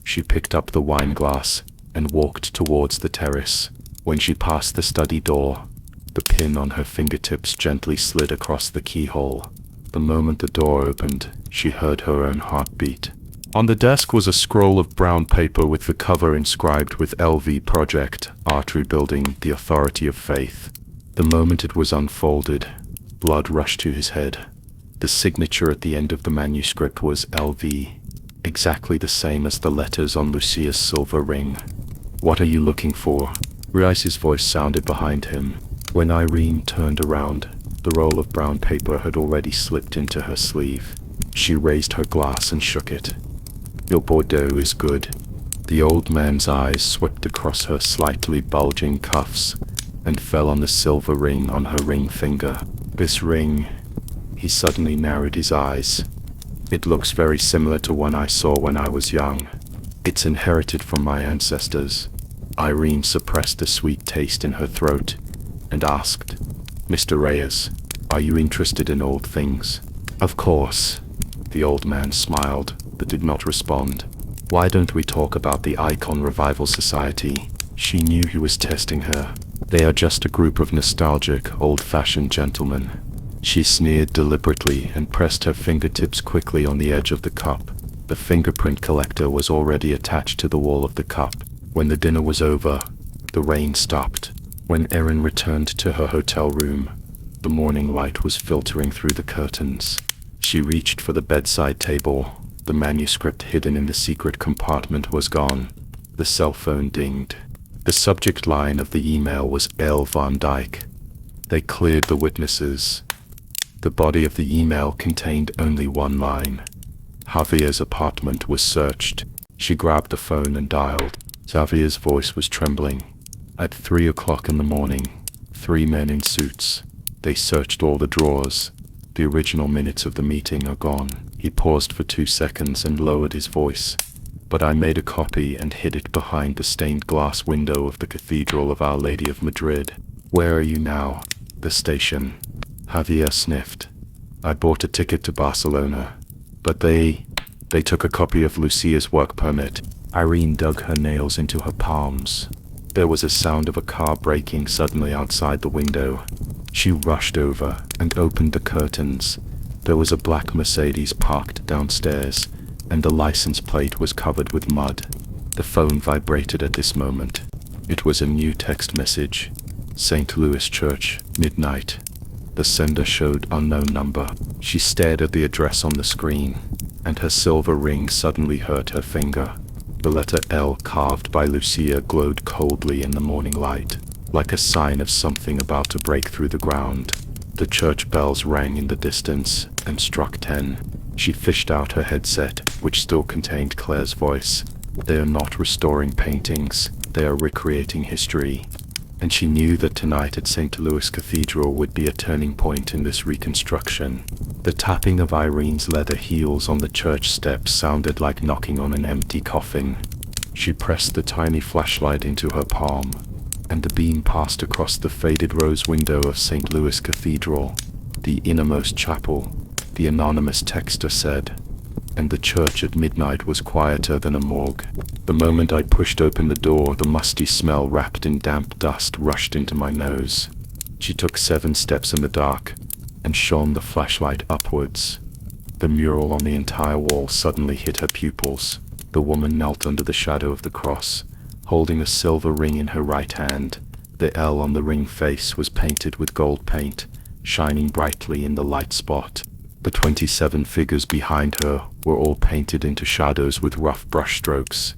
She picked up the wine glass and walked towards the terrace. When she passed the study door, the pin on her fingertips gently slid across the keyhole. The moment the door opened, she heard her own heartbeat. On the desk was a scroll of brown paper with the cover inscribed with LV Project, Art Rebuilding the Authority of Faith. The moment it was unfolded, blood rushed to his head. The signature at the end of the manuscript was LV, exactly the same as the letters on Lucia's silver ring. "What are you looking for?" Rice's voice sounded behind him. When Irene turned around, the roll of brown paper had already slipped into her sleeve. She raised her glass and shook it. "Your Bordeaux is good." The old man's eyes swept across her slightly bulging cuffs and fell on the silver ring on her ring finger. "This ring..." He suddenly narrowed his eyes. "It looks very similar to one I saw when I was young. It's inherited from my ancestors." Irene suppressed the sweet taste in her throat and asked, "Mr. Reyes, are you interested in old things?" "Of course." The old man smiled, but did not respond. "Why don't we talk about the Icon Revival Society?" She knew he was testing her. "They are just a group of nostalgic, old-fashioned gentlemen." She sneered deliberately and pressed her fingertips quickly on the edge of the cup. The fingerprint collector was already attached to the wall of the cup. When the dinner was over, the rain stopped. When Erin returned to her hotel room, the morning light was filtering through the curtains. She reached for the bedside table. The manuscript hidden in the secret compartment was gone. The cell phone dinged. The subject line of the email was L. Van Dyke. They cleared the witnesses. The body of the email contained only one line. Javier's apartment was searched. She grabbed the phone and dialed. Javier's voice was trembling. At 3 o'clock in the morning, 3 men in suits. They searched all the drawers. The original minutes of the meeting are gone. He paused for 2 seconds and lowered his voice. "But I made a copy and hid it behind the stained glass window of the Cathedral of Our Lady of Madrid." "Where are you now?" "The station." Javier sniffed. I bought a ticket to Barcelona, but they took a copy of Lucia's work permit. Irene dug her nails into her palms. There was a sound of a car braking suddenly outside the window. She rushed over and opened the curtains. There was a black Mercedes parked downstairs, and the license plate was covered with mud. The phone vibrated at this moment. It was a new text message. St. Louis Church, midnight. The sender showed unknown number. She stared at the address on the screen, and her silver ring suddenly hurt her finger. The letter L carved by Lucia glowed coldly in the morning light, like a sign of something about to break through the ground. The church bells rang in the distance and struck 10. She fished out her headset, which still contained Claire's voice. They are not restoring paintings, they are recreating history. And she knew that tonight at St. Louis Cathedral would be a turning point in this reconstruction. The tapping of Irene's leather heels on the church steps sounded like knocking on an empty coffin. She pressed the tiny flashlight into her palm, and the beam passed across the faded rose window of St. Louis Cathedral. The innermost chapel, the anonymous texter said, and the church at midnight was quieter than a morgue. The moment I pushed open the door, the musty smell wrapped in damp dust rushed into my nose. She took 7 steps in the dark, and shone the flashlight upwards. The mural on the entire wall suddenly hit her pupils. The woman knelt under the shadow of the cross, holding a silver ring in her right hand. The L on the ring face was painted with gold paint, shining brightly in the light spot. The 27 figures behind her were all painted into shadows with rough brush strokes,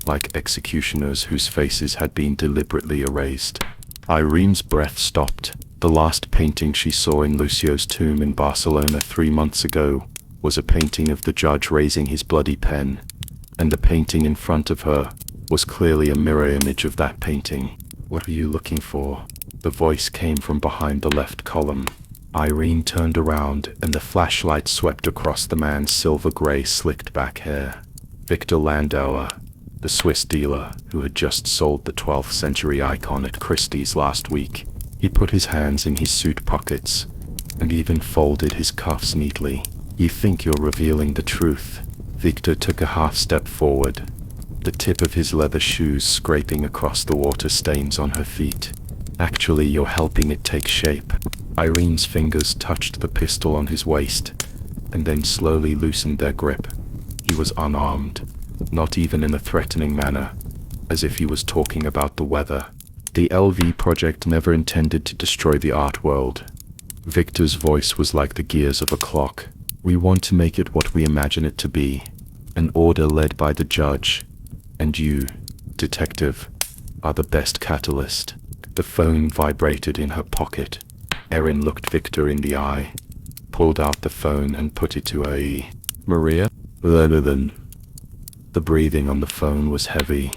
like executioners whose faces had been deliberately erased. Irene's breath stopped. The last painting she saw in Lucio's tomb in Barcelona 3 months ago was a painting of the judge raising his bloody pen, and the painting in front of her was clearly a mirror image of that painting. "What are you looking for?" The voice came from behind the left column. Irene turned around, and the flashlight swept across the man's silver-gray slicked-back hair. Victor Landauer, the Swiss dealer who had just sold the 12th century icon at Christie's last week. He put his hands in his suit pockets, and even folded his cuffs neatly. "You think you're revealing the truth?" Victor took a half-step forward, the tip of his leather shoes scraping across the water stains on her feet. "Actually, you're helping it take shape." Irene's fingers touched the pistol on his waist, and then slowly loosened their grip. He was unarmed, not even in a threatening manner, as if he was talking about the weather. The LV project never intended to destroy the art world. Victor's voice was like the gears of a clock. "We want to make it what we imagine it to be, an order led by the judge, and you, detective, are the best catalyst." The phone vibrated in her pocket. Erin looked Victor in the eye, pulled out the phone and put it to her ear. "Maria?" "Than." The breathing on the phone was heavy.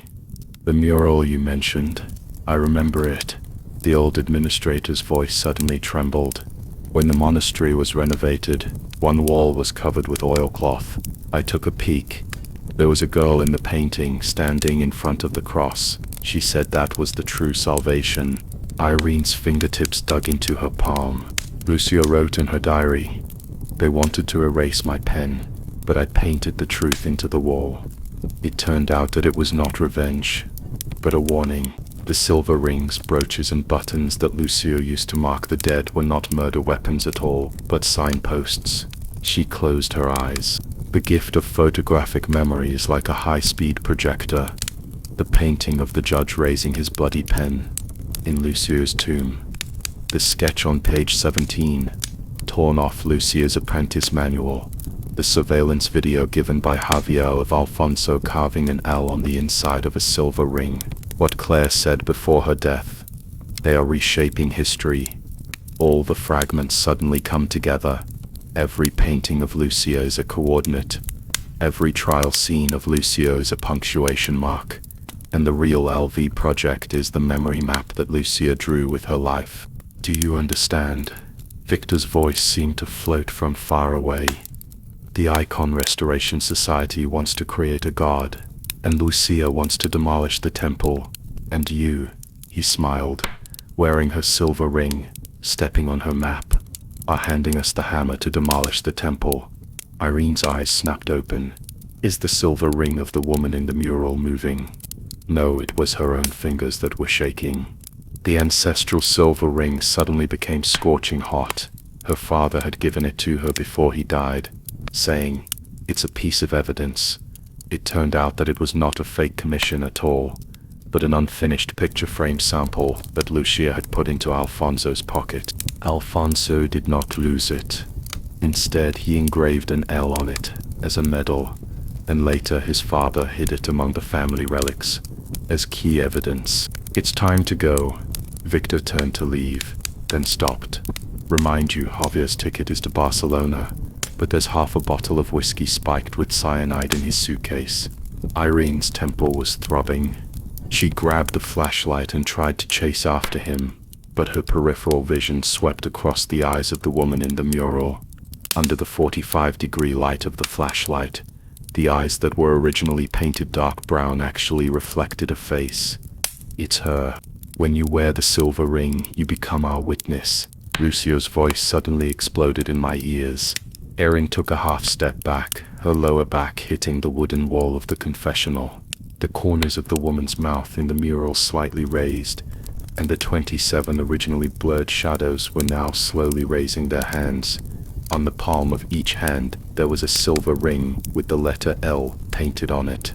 "The mural you mentioned, I remember it." The old administrator's voice suddenly trembled. "When the monastery was renovated, one wall was covered with oilcloth. I took a peek. There was a girl in the painting standing in front of the cross. She said that was the true salvation." Irene's fingertips dug into her palm. Lucia wrote in her diary, "They wanted to erase my pen, but I painted the truth into the wall." It turned out that it was not revenge, but a warning. The silver rings, brooches, and buttons that Lucia used to mark the dead were not murder weapons at all, but signposts. She closed her eyes. The gift of photographic memory is like a high-speed projector. The painting of the judge raising his bloody pen in Lucia's tomb. The sketch on page 17, torn off Lucia's apprentice manual. The surveillance video given by Javier of Alfonso carving an L on the inside of a silver ring. What Claire said before her death. They are reshaping history. All the fragments suddenly come together. Every painting of Lucia is a coordinate. Every trial scene of Lucia is a punctuation mark. And the real LV project is the memory map that Lucia drew with her life. "Do you understand?" Victor's voice seemed to float from far away. "The Icon Restoration Society wants to create a god, and Lucia wants to demolish the temple. And you," he smiled, wearing her silver ring, stepping on her map, are handing us the hammer to demolish the temple. Irene's eyes snapped open. Is the silver ring of the woman in the mural moving? No, it was her own fingers that were shaking. The ancestral silver ring suddenly became scorching hot. Her father had given it to her before he died, saying, "It's a piece of evidence." It turned out that it was not a fake commission at all, but an unfinished picture frame sample that Lucia had put into Alfonso's pocket. Alfonso did not lose it. Instead, he engraved an L on it as a medal, and later his father hid it among the family relics as key evidence. "It's time to go." Victor turned to leave, then stopped. "Remind you, Javier's ticket is to Barcelona, but there's half a bottle of whiskey spiked with cyanide in his suitcase." Irene's temple was throbbing. She grabbed the flashlight and tried to chase after him, but her peripheral vision swept across the eyes of the woman in the mural. Under the 45-degree light of the flashlight, the eyes that were originally painted dark brown actually reflected a face. "It's her. When you wear the silver ring, you become our witness." Lucio's voice suddenly exploded in my ears. Erin took a half step back, her lower back hitting the wooden wall of the confessional. The corners of the woman's mouth in the mural slightly raised, and the 27 originally blurred shadows were now slowly raising their hands. On the palm of each hand, there was a silver ring with the letter L painted on it.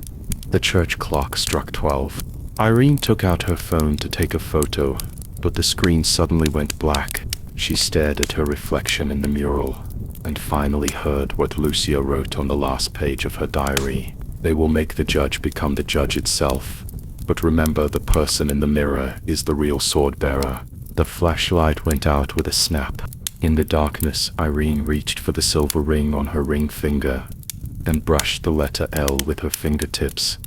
The church clock struck 12. Irene took out her phone to take a photo, but the screen suddenly went black. She stared at her reflection in the mural, and finally heard what Lucia wrote on the last page of her diary. "They will make the judge become the judge itself. But remember, the person in the mirror is the real sword bearer." The flashlight went out with a snap. In the darkness, Irene reached for the silver ring on her ring finger, and brushed the letter L with her fingertips.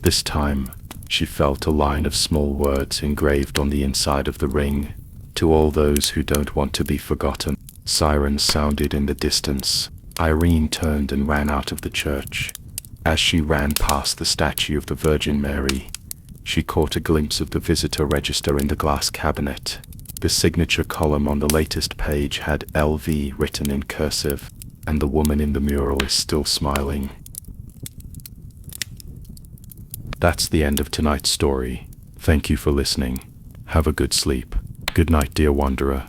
This time, she felt a line of small words engraved on the inside of the ring. "To all those who don't want to be forgotten." Sirens sounded in the distance. Irene turned and ran out of the church. As she ran past the statue of the Virgin Mary, she caught a glimpse of the visitor register in the glass cabinet. The signature column on the latest page had LV written in cursive, and the woman in the mural is still smiling. That's the end of tonight's story. Thank you for listening. Have a good sleep. Good night, dear wanderer.